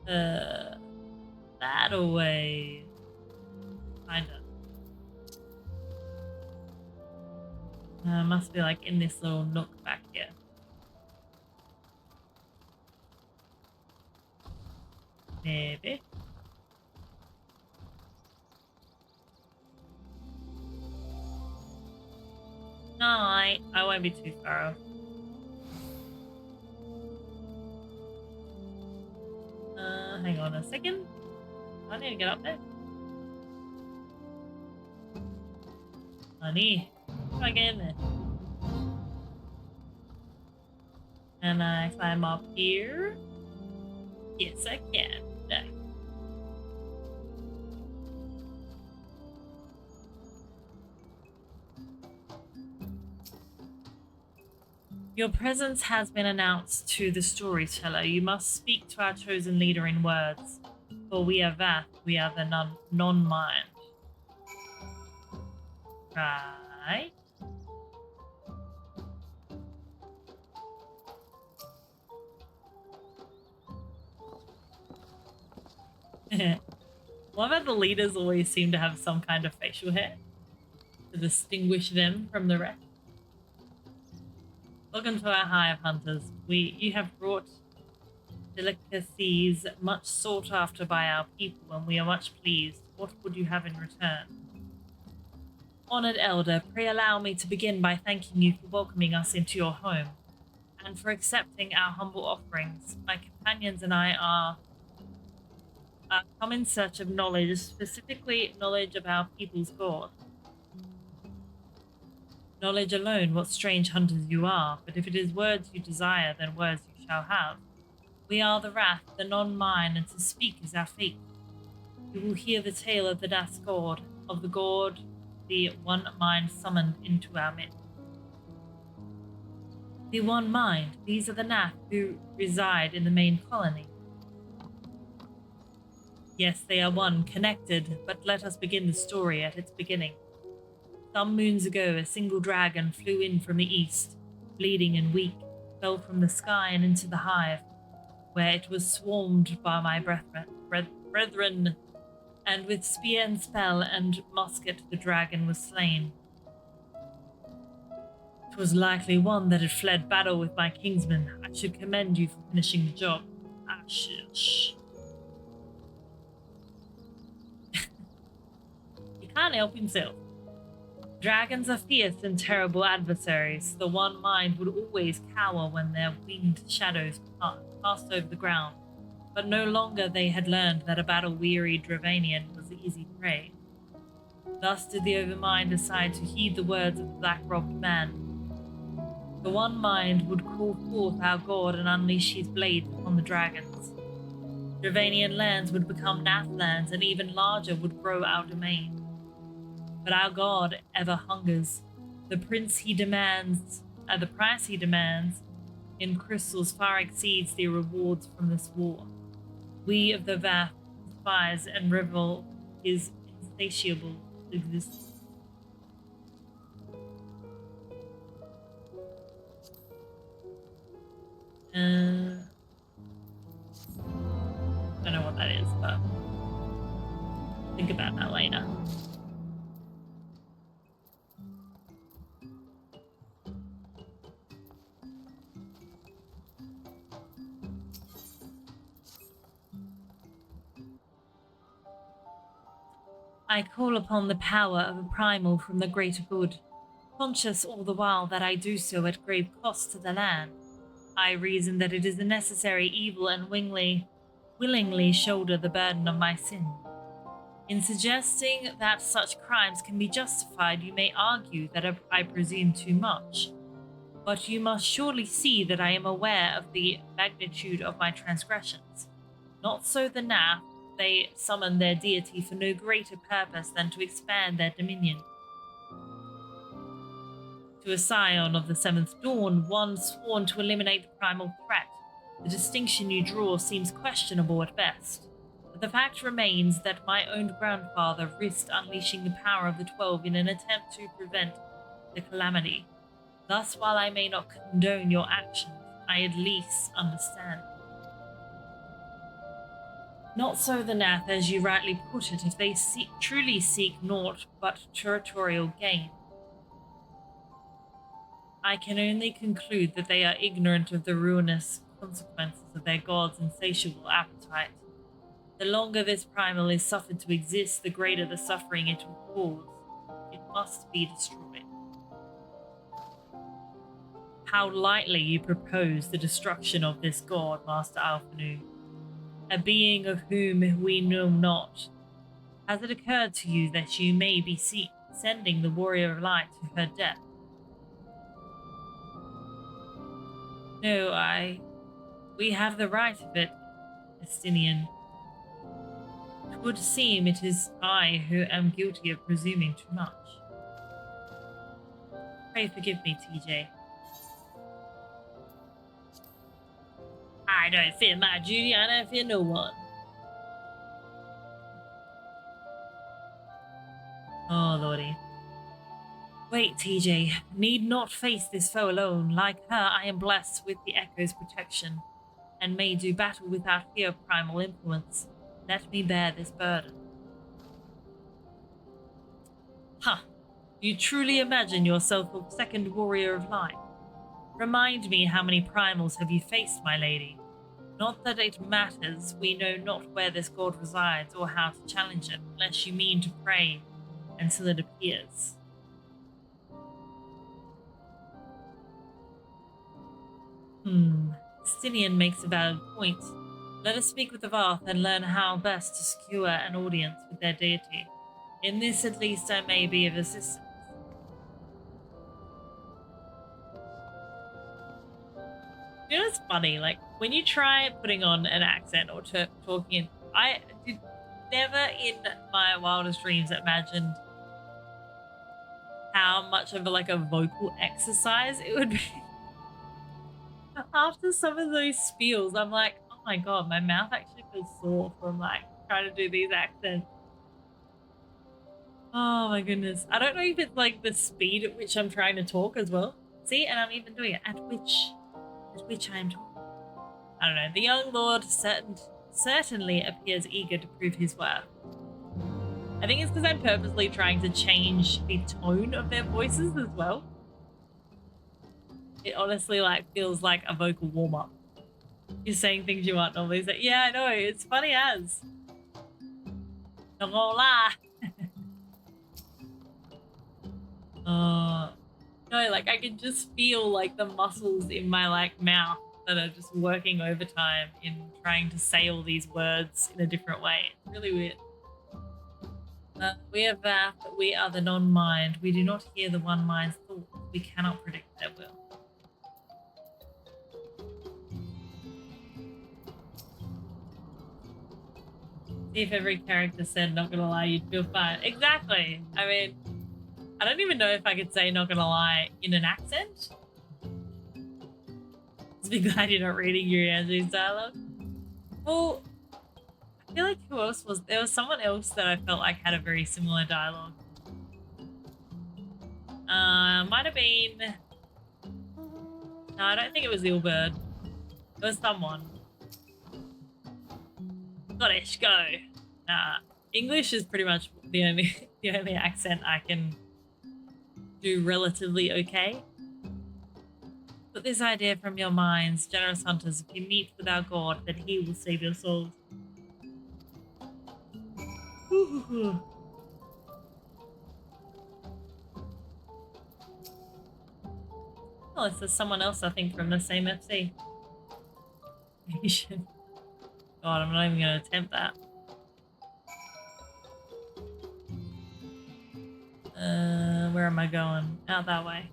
That away. Kinda. Must be like in this little nook back here. Maybe. No, I won't be too thorough. Hang on a second. I need to get up there. Honey, how do I get in there? Can I climb up here? Yes, I can. There. Your presence has been announced to the storyteller. You must speak to our chosen leader in words. For we are Vath, we are the non-mind. Right. Love how the leaders always seem to have some kind of facial hair to distinguish them from the rest. Welcome to our hive, hunters. You have brought delicacies much sought after by our people, and we are much pleased. What would you have in return? Honored elder, pray allow me to begin by thanking you for welcoming us into your home, and for accepting our humble offerings. My companions and I are come in search of knowledge, specifically knowledge of our people's god. Knowledge alone, what strange hunters you are, but if it is words you desire, then words you shall have. We are the Wrath, the non-mind, and to speak is our fate. You will hear the tale of the Death God, of the god, the one mind summoned into our midst. The one mind, these are the Nath who reside in the main colony. Yes, they are one, connected, but let us begin the story at its beginning. Some moons ago, a single dragon flew in from the east, bleeding and weak, fell from the sky and into the hive, where it was swarmed by my brethren, and with spear and spell and musket the dragon was slain. 'Twas likely one that had fled battle with my kingsmen. I should commend you for finishing the job. Ah, shush. He can't help himself. Dragons are fierce and terrible adversaries. The one mind would always cower when their winged shadows passed over the ground, but no longer they had learned that a battle-weary Dravanian was easy prey. Thus did the Overmind decide to heed the words of the black-robed man. The one mind would call forth our god and unleash his blades upon the dragons. Dravanian lands would become Nath lands, and even larger would grow our domain. But our god ever hungers. The price he demands in crystals far exceeds the rewards from this war. We of the Vath despise and revel his insatiable existence. Don't know what that is, but think about that later. I call upon the power of a primal from the greater good, conscious all the while that I do so at grave cost to the land. I reason that it is a necessary evil and willingly shoulder the burden of my sin. In suggesting that such crimes can be justified, you may argue that I presume too much. But you must surely see that I am aware of the magnitude of my transgressions. Not so the Nath, they summon their deity for no greater purpose than to expand their dominion. To a scion of the seventh dawn, one sworn to eliminate the primal threat, the distinction you draw seems questionable at best. But the fact remains that my own grandfather risked unleashing the power of the 12 in an attempt to prevent the calamity. Thus, while I may not condone your actions, I at least understand. Not so the Nath, as you rightly put it, if they truly seek naught but territorial gain. I can only conclude that they are ignorant of the ruinous consequences of their god's insatiable appetite. The longer this primal is suffered to exist, the greater the suffering it will cause. It must be destroyed. How lightly you propose the destruction of this god, Master Alphanu, a being of whom we know not. Has it occurred to you that you may be sending the Warrior of Light to her death? No, we have the right of it, Estinian. It would seem it is I who am guilty of presuming too much. Pray forgive me, TJ. I don't fear my duty, I don't fear no one. Oh, lordy. Wait, TJ. Need not face this foe alone. Like her, I am blessed with the Echo's protection, and may do battle without fear of primal influence. Let me bear this burden. Huh. You truly imagine yourself a second warrior of light? Remind me, how many primals have you faced, my lady? Not that it matters, we know not where this god resides or how to challenge it, unless you mean to pray until it appears. Stinian makes a valid point. Let us speak with the Varth and learn how best to secure an audience with their deity. In this, at least, I may be of assistance. You know, it's funny, like, when you try putting on an accent or talking, I did never in my wildest dreams imagined how much of a vocal exercise it would be. After some of those spiels, I'm like, oh my god, my mouth actually feels sore from trying to do these accents. Oh my goodness. I don't know if it's the speed at which I'm trying to talk as well. See, and I'm even doing it at which I am talking. I don't know. The young lord certainly appears eager to prove his worth. I think it's because I'm purposely trying to change the tone of their voices as well. It honestly feels like a vocal warm-up. You're saying things you aren't normally saying. Yeah, I know. It's funny as. Not gonna lie. No, I can just feel the muscles in my mouth that are just working overtime in trying to say all these words in a different way. It's really weird. We are Vath, we are the non-mind. We do not hear the one mind's thoughts. We cannot predict their will. See, if every character said not gonna lie, you'd feel fine. Exactly. I mean, I don't even know if I could say not gonna lie in an accent. Just be glad you're not reading Yuri dialogue. Well, I feel like who else was there? Was someone else that I felt had a very similar dialogue. Might have been. No, I don't think it was Ilbird. Or someone. Scottish, go. Nah. English is pretty much the only the only accent I can do relatively okay. Put this idea from your minds, generous hunters. If you meet with our God, then he will save your souls. Ooh. Oh, this is someone else, I think, from the same FC. God, I'm not even going to attempt that. Where am I going? Out that way.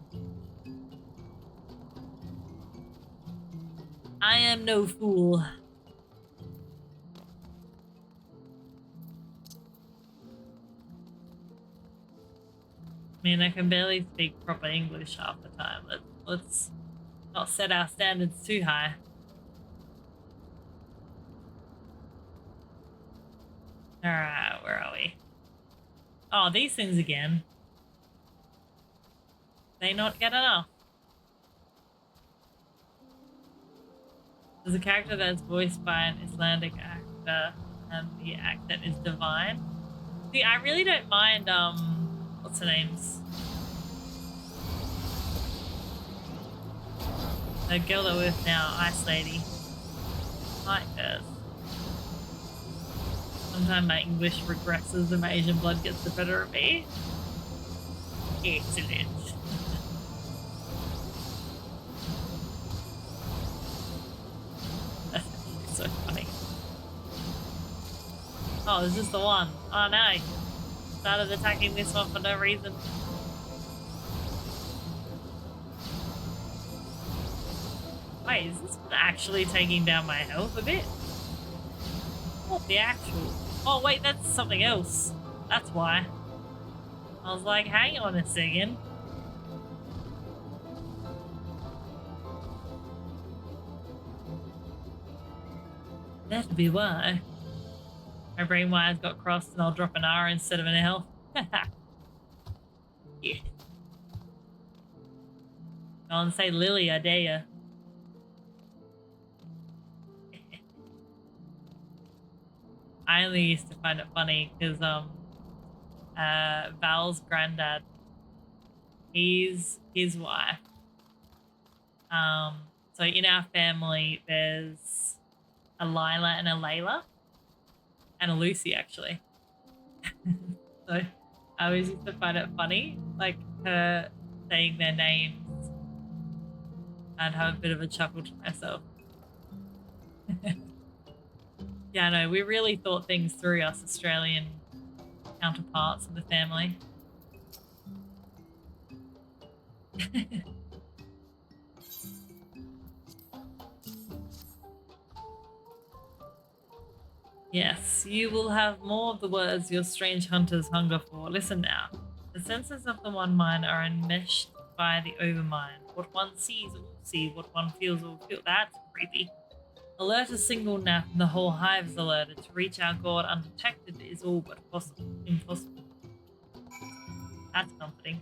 I am no fool. I mean, I can barely speak proper English half the time. Let's not set our standards too high. Alright, where are we? Oh, these things again. They not get enough. There's a character that's voiced by an Icelandic actor and the accent is divine. See, I really don't mind, what's her names? The girl that we're with now, Ice Lady. Like her. Sometimes my English regresses and my Asian blood gets the better of me. Excellent. That's so funny. Oh, is this the one? Oh no. Started attacking this one for no reason. Wait, is this actually taking down my health a bit? What the actual? Oh wait, that's something else. That's why. I was like, hang on a second. That'd be why. My brain wires got crossed and I'll drop an R instead of an L. Yeah. Go on, say Lily, I dare ya. I only used to find it funny because Val's granddad, he's his wife. So in our family there's a Lila and a Layla and a Lucy actually. So I always used to find it funny, like her saying their names. I'd have a bit of a chuckle to myself. Yeah, no, we really thought things through, us Australian counterparts of the family. Yes, you will have more of the words your strange hunters hunger for. Listen now. The senses of the one mind are enmeshed by the overmind. What one sees will see, what one feels will feel. That's creepy. Alert a single nap and the whole hive is alerted. To reach our God undetected is all but impossible. That's comforting.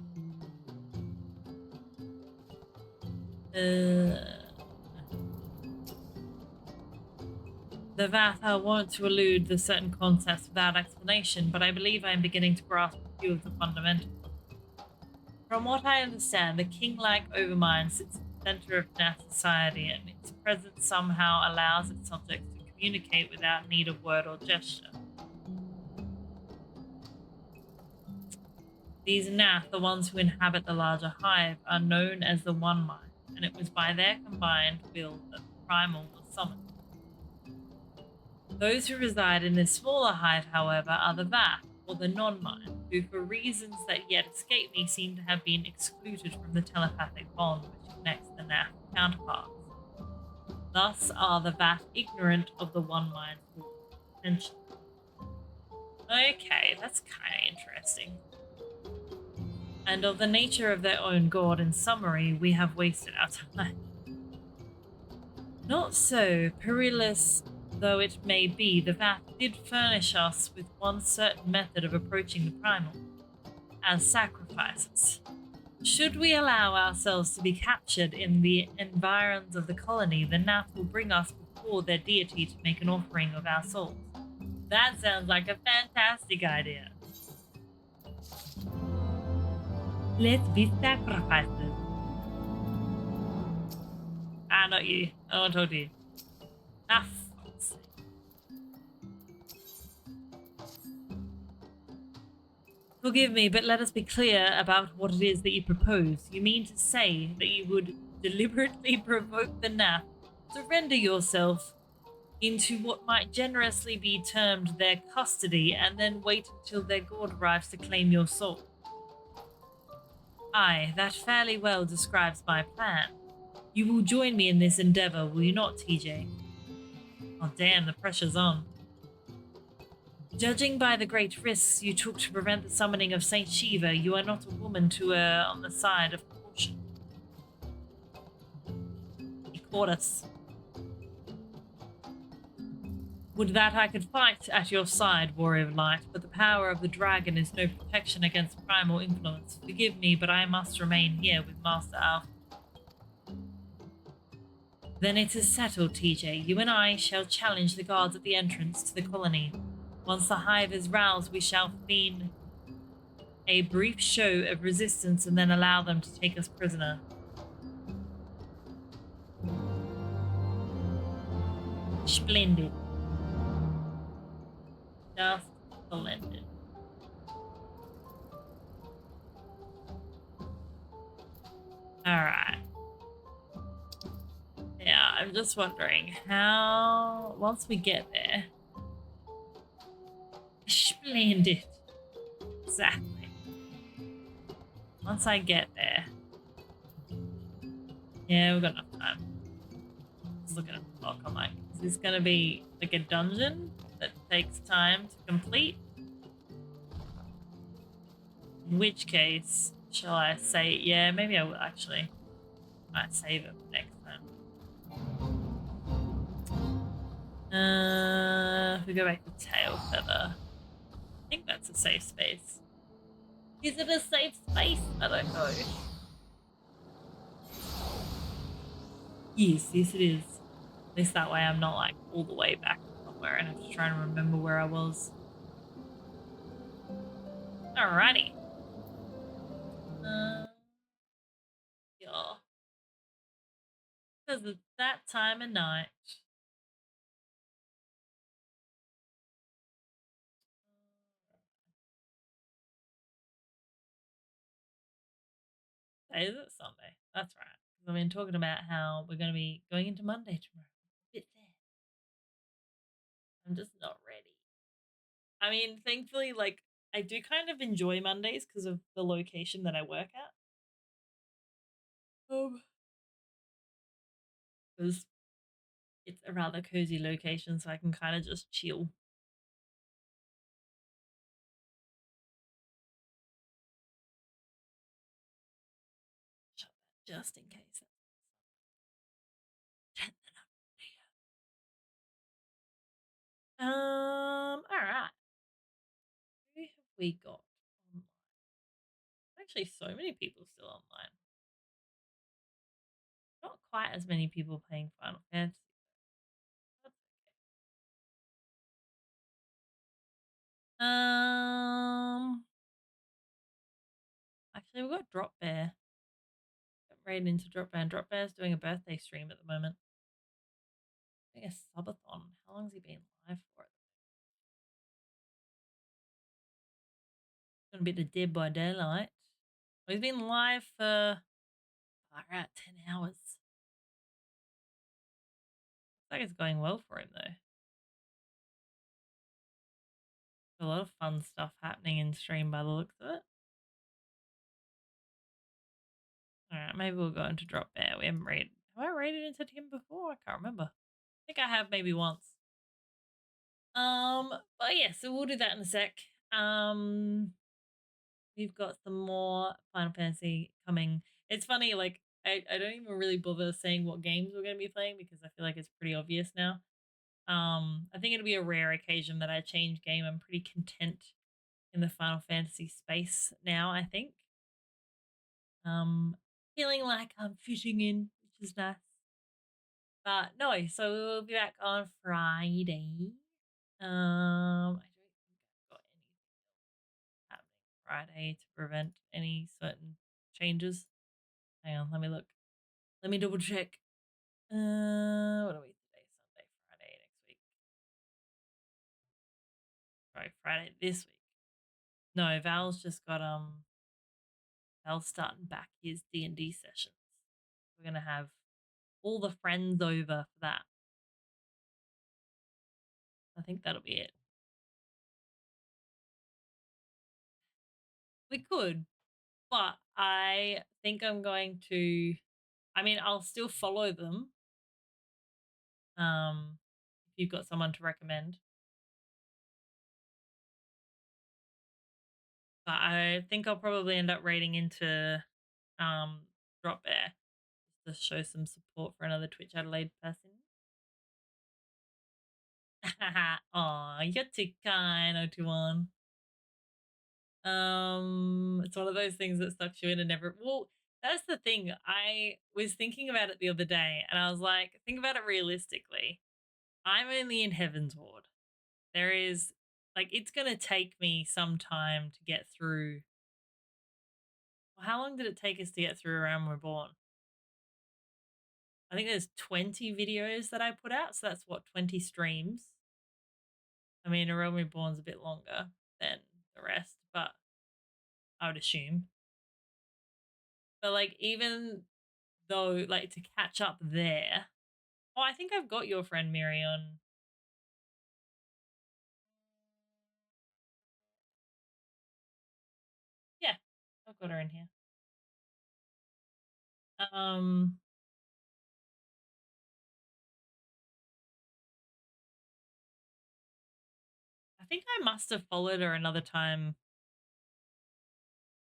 The Vath want to elude the certain concepts without explanation, but I believe I am beginning to grasp a few of the fundamentals. From what I understand, the king-like overmind sits at the center of Nath society, and its presence somehow allows its subjects to communicate without need of word or gesture. These Nath, the ones who inhabit the larger hive, are known as the One Mind, and it was by their combined will that the Primal was summoned. Those who reside in this smaller hive, however, are the Vath, or the non-mind, who for reasons that yet escape me seem to have been excluded from the telepathic bond which connects the Nath counterparts. Thus are the Vath ignorant of the One Mind's potential. Okay, that's kind of interesting. And of the nature of their own god, in summary, we have wasted our time. Not so, perilous though it may be, the Vath did furnish us with one certain method of approaching the Primal, as sacrifices. Should we allow ourselves to be captured in the environs of the colony, the Nath will bring us before their deity to make an offering of our souls. That sounds like a fantastic idea. Let's be sacrifices. Ah, not you. I don't want to talk to you. Ah, fuck's sake. Forgive me, but let us be clear about what it is that you propose. You mean to say that you would deliberately provoke the Nath, surrender yourself into what might generously be termed their custody, and then wait until their god arrives to claim your soul? Aye, that fairly well describes my plan. You will join me in this endeavor, will you not, TJ? Oh damn, the pressure's on. Judging by the great risks you took to prevent the summoning of Saint Shiva, you are not a woman to err on the side of caution. He caught us. Would that I could fight at your side, warrior of light, but the power of the dragon is no protection against primal influence. Forgive me, but I must remain here with Master Alpha. Then it is settled, TJ. You and I shall challenge the guards at the entrance to the colony. Once the hive is roused, we shall feign a brief show of resistance and then allow them to take us prisoner. Splendid. Just splendid. Alright. Yeah, I'm just wondering how, once we get there. Splendid. Exactly. Once I get there. Yeah, we've got enough time. Just looking at the clock, I'm like, is this gonna be like a dungeon that takes time to complete? In which case, shall I say, yeah, maybe I will actually. Might save it for next time. If we go back to Tail Feather. I think that's a safe space. Is it a safe space? I don't know. Yes, yes it is. At least that way I'm not like all the way back somewhere and have to try and remember where I was. Alrighty. Yeah. Because it's that time of night. Is it Sunday? That's right. I've been talking about how we're going to be going into Monday tomorrow. A bit sad. I'm just not ready. I mean, thankfully, like, I do kind of enjoy Mondays because of the location that I work at. Because it's a rather cozy location, so I can kind of just chill. Shut that just in case. Alright. Who have we got online? Actually, so many people still online. Not quite as many people playing Final Fantasy. That's okay. Actually, we've got Drop Bear. Got right into Drop Bear. And Drop Bear's doing a birthday stream at the moment. Doing a subathon. How long's he been live for? It's gonna be the Dead by Daylight. Well, he's been live for alright, 10 hours. Looks like it's going well for him though. A lot of fun stuff happening in stream by the looks of it. Alright, maybe we'll go into Drop Bear. We haven't raided. Have I raided into him before? I can't remember. I think I have maybe once. But yeah, so we'll do that in a sec. We've got some more Final Fantasy coming. It's funny, like, I don't even really bother saying what games we're going to be playing because I feel like it's pretty obvious now. I think it'll be a rare occasion that I change game. I'm pretty content in the Final Fantasy space now, I think. Feeling like I'm fitting in, which is nice. But no, so we'll be back on Friday. I don't think I've got anything happening Friday to prevent any certain changes. Hang on, let me look. Let me double check. What are we today? Sunday, Friday next week. Sorry, Friday this week. No, Val's just got Val's starting back his D&D sessions. We're gonna have all the friends over for that. I think that'll be it. We could, but I think I'm going to. I mean, I'll still follow them. If you've got someone to recommend, but I think I'll probably end up raiding into Drop Bear just to show some support for another Twitch Adelaide person. Aw, you're too kind, O21. It's one of those things that sucks you in and never. Well, that's the thing. I was thinking about it the other day, and I was like, think about it realistically. I'm only in Heaven's Ward. There is, like, it's gonna take me some time to get through. Well, how long did it take us to get through Around We're Born? I think there's 20 videos that I put out, so that's what, 20 streams. I mean, A Realm Reborn's a bit longer than the rest, but I would assume. But like, even though, like, to catch up there. Oh, I think I've got your friend Miri on. Yeah, I've got her in here. I think I must have followed her another time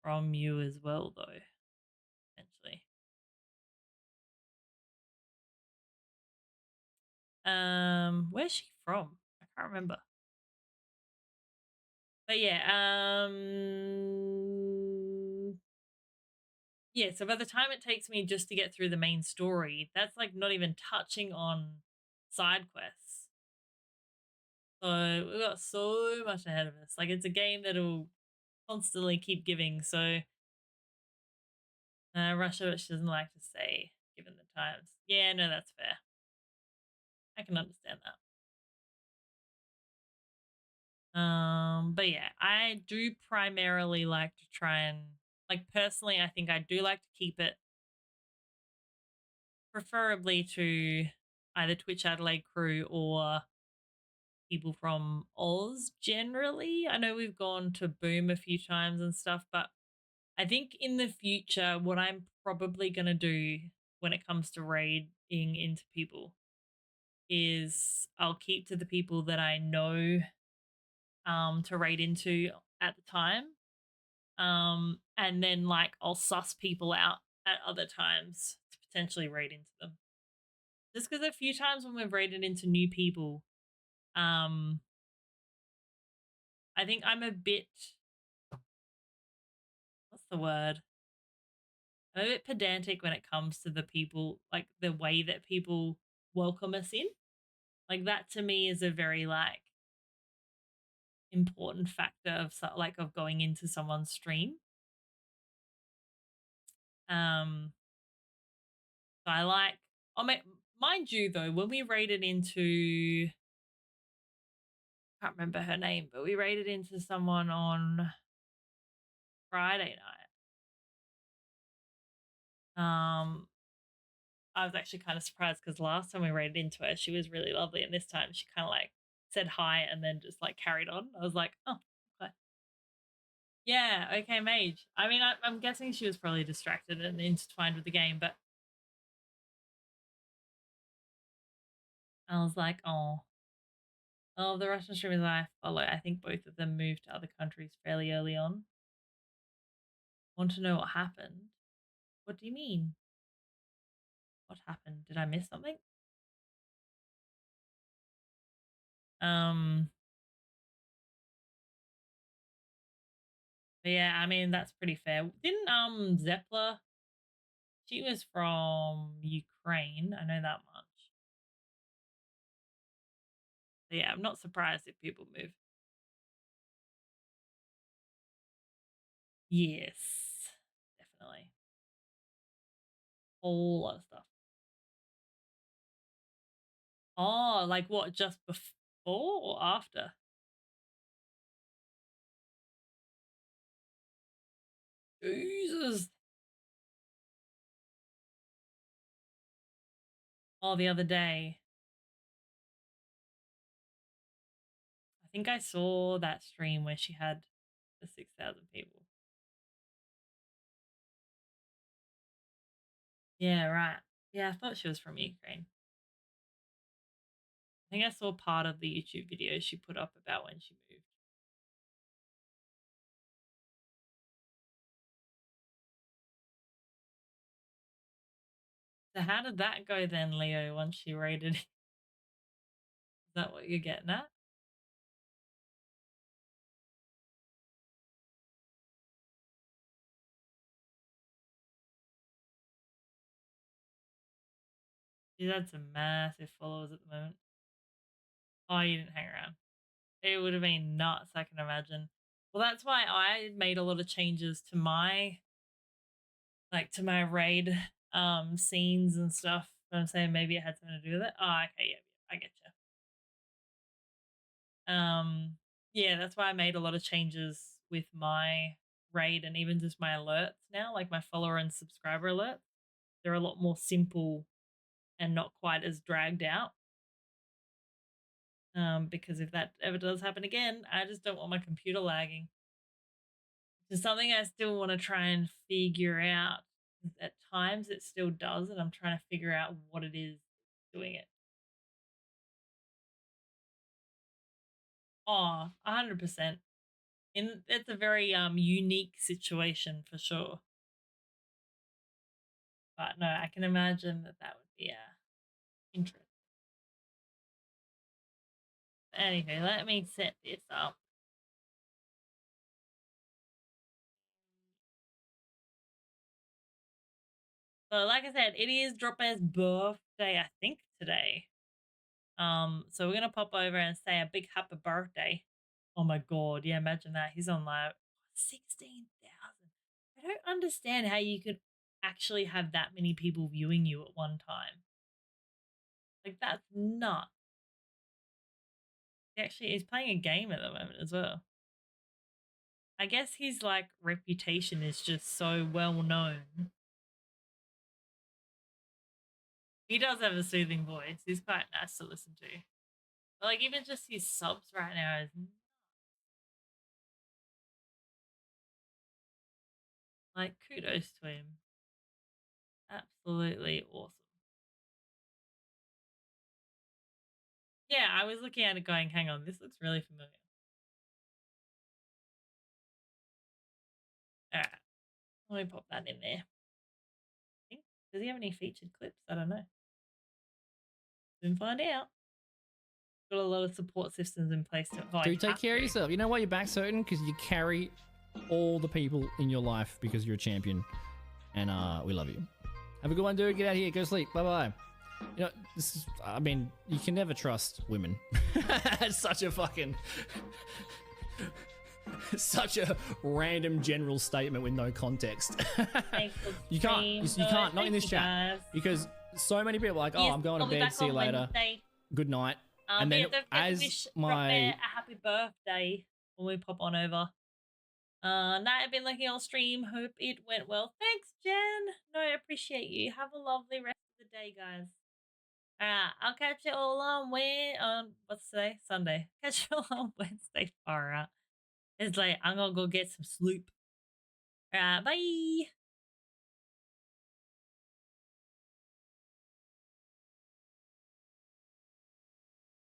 from you as well, though, potentially. Where's she from? I can't remember. But yeah, yeah, so by the time it takes me just to get through the main story, that's like not even touching on side quests. So we've got so much ahead of us. Like, it's a game that'll constantly keep giving, so Russia, what she doesn't like to say, given the times. Yeah, no, that's fair. I can understand that. But yeah, I do primarily like to try and, like, personally, I think I do like to keep it preferably to either Twitch Adelaide crew or people from Oz generally. I know we've gone to Boom a few times and stuff, but I think in the future, what I'm probably going to do when it comes to raiding into people is I'll keep to the people that I know to raid into at the time. And then, like, I'll suss people out at other times to potentially raid into them. Just because a few times when we've raided into new people, I think I'm a bit, what's the word? I'm a bit pedantic when it comes to the people, like the way that people welcome us in. Like, that to me is a very, like, important factor of like of going into someone's stream. So I like, I mean, mind you though, when we raided into, I can't remember her name, but we raided into someone on Friday night. I was actually kind of surprised because last time we raided into her, she was really lovely, and this time she kind of like said hi and then just like carried on. I was like, oh, okay. Yeah, okay, mage. I mean, I'm guessing she was probably distracted and intertwined with the game, but I was like, oh. Oh, the Russian streamers I follow, I think both of them moved to other countries fairly early on. Want to know what happened? What do you mean? What happened? Did I miss something? But yeah, I mean, that's pretty fair. Didn't Zeppler She was from Ukraine. I know that much. So yeah, I'm not surprised if people move. Yes, definitely. Whole lot of stuff. Oh, like what? Just before or after? Jesus. Oh, the other day. I think I saw that stream where she had the 6,000 people. Yeah, right. Yeah, I thought she was from Ukraine. I think I saw part of the YouTube video she put up about when she moved. So how did that go then, Leo, once she raided? Is that what you're getting at? She's had some massive followers at the moment. Oh, you didn't hang around. It would have been nuts, I can imagine. Well, that's why I made a lot of changes to my raid scenes and stuff. But I'm saying maybe it had something to do with it. Oh, okay, yeah, I get you. Yeah, that's why I made a lot of changes with my raid and even just my alerts now, like my follower and subscriber alerts. They're a lot more simple and not quite as dragged out. Because if that ever does happen again, I just don't want my computer lagging. It's something I still want to try and figure out. At times it still does, and I'm trying to figure out what it is doing it. Oh, 100%. And it's a very unique situation for sure. But no, I can imagine that would be interesting. Anyway, let me set this up. So like I said, it is Dropper's birthday, I think, today. So we're gonna pop over and say a big happy birthday. Oh my god, yeah, imagine that. He's on like 16,000. I don't understand how you could actually have that many people viewing you at one time. Like that's nuts. He's playing a game at the moment as well. I guess his like reputation is just so well known. He does have a soothing voice. He's quite nice to listen to. But like even just his subs right now is like kudos to him. Absolutely awesome. Yeah, I was looking at it going, hang on, this looks really familiar. All right, let me pop that in there. Does he have any featured clips? I don't know. Soon find out. Got a lot of support systems in place to Do take care of yourself. You know why your back's hurting? Because you carry all the people in your life because you're a champion. And we love you. Have a good one, dude. Get out of here. Go sleep. Bye-bye. You know, this is, I mean, you can never trust women. It's such a fucking... such a random general statement with no context. You can't, not in this chat. Because so many people are like, oh, I'm going to bed, see you later. Good night. And then as my... a happy birthday when we pop on over. Night, I've been looking on stream. Hope it went well. Thanks, Jen. No, I appreciate you. Have a lovely rest of the day, guys. I'll catch you all on what's today? Sunday. Catch you all on Wednesday. Alright. It's like I'm gonna go get some sleep. Bye.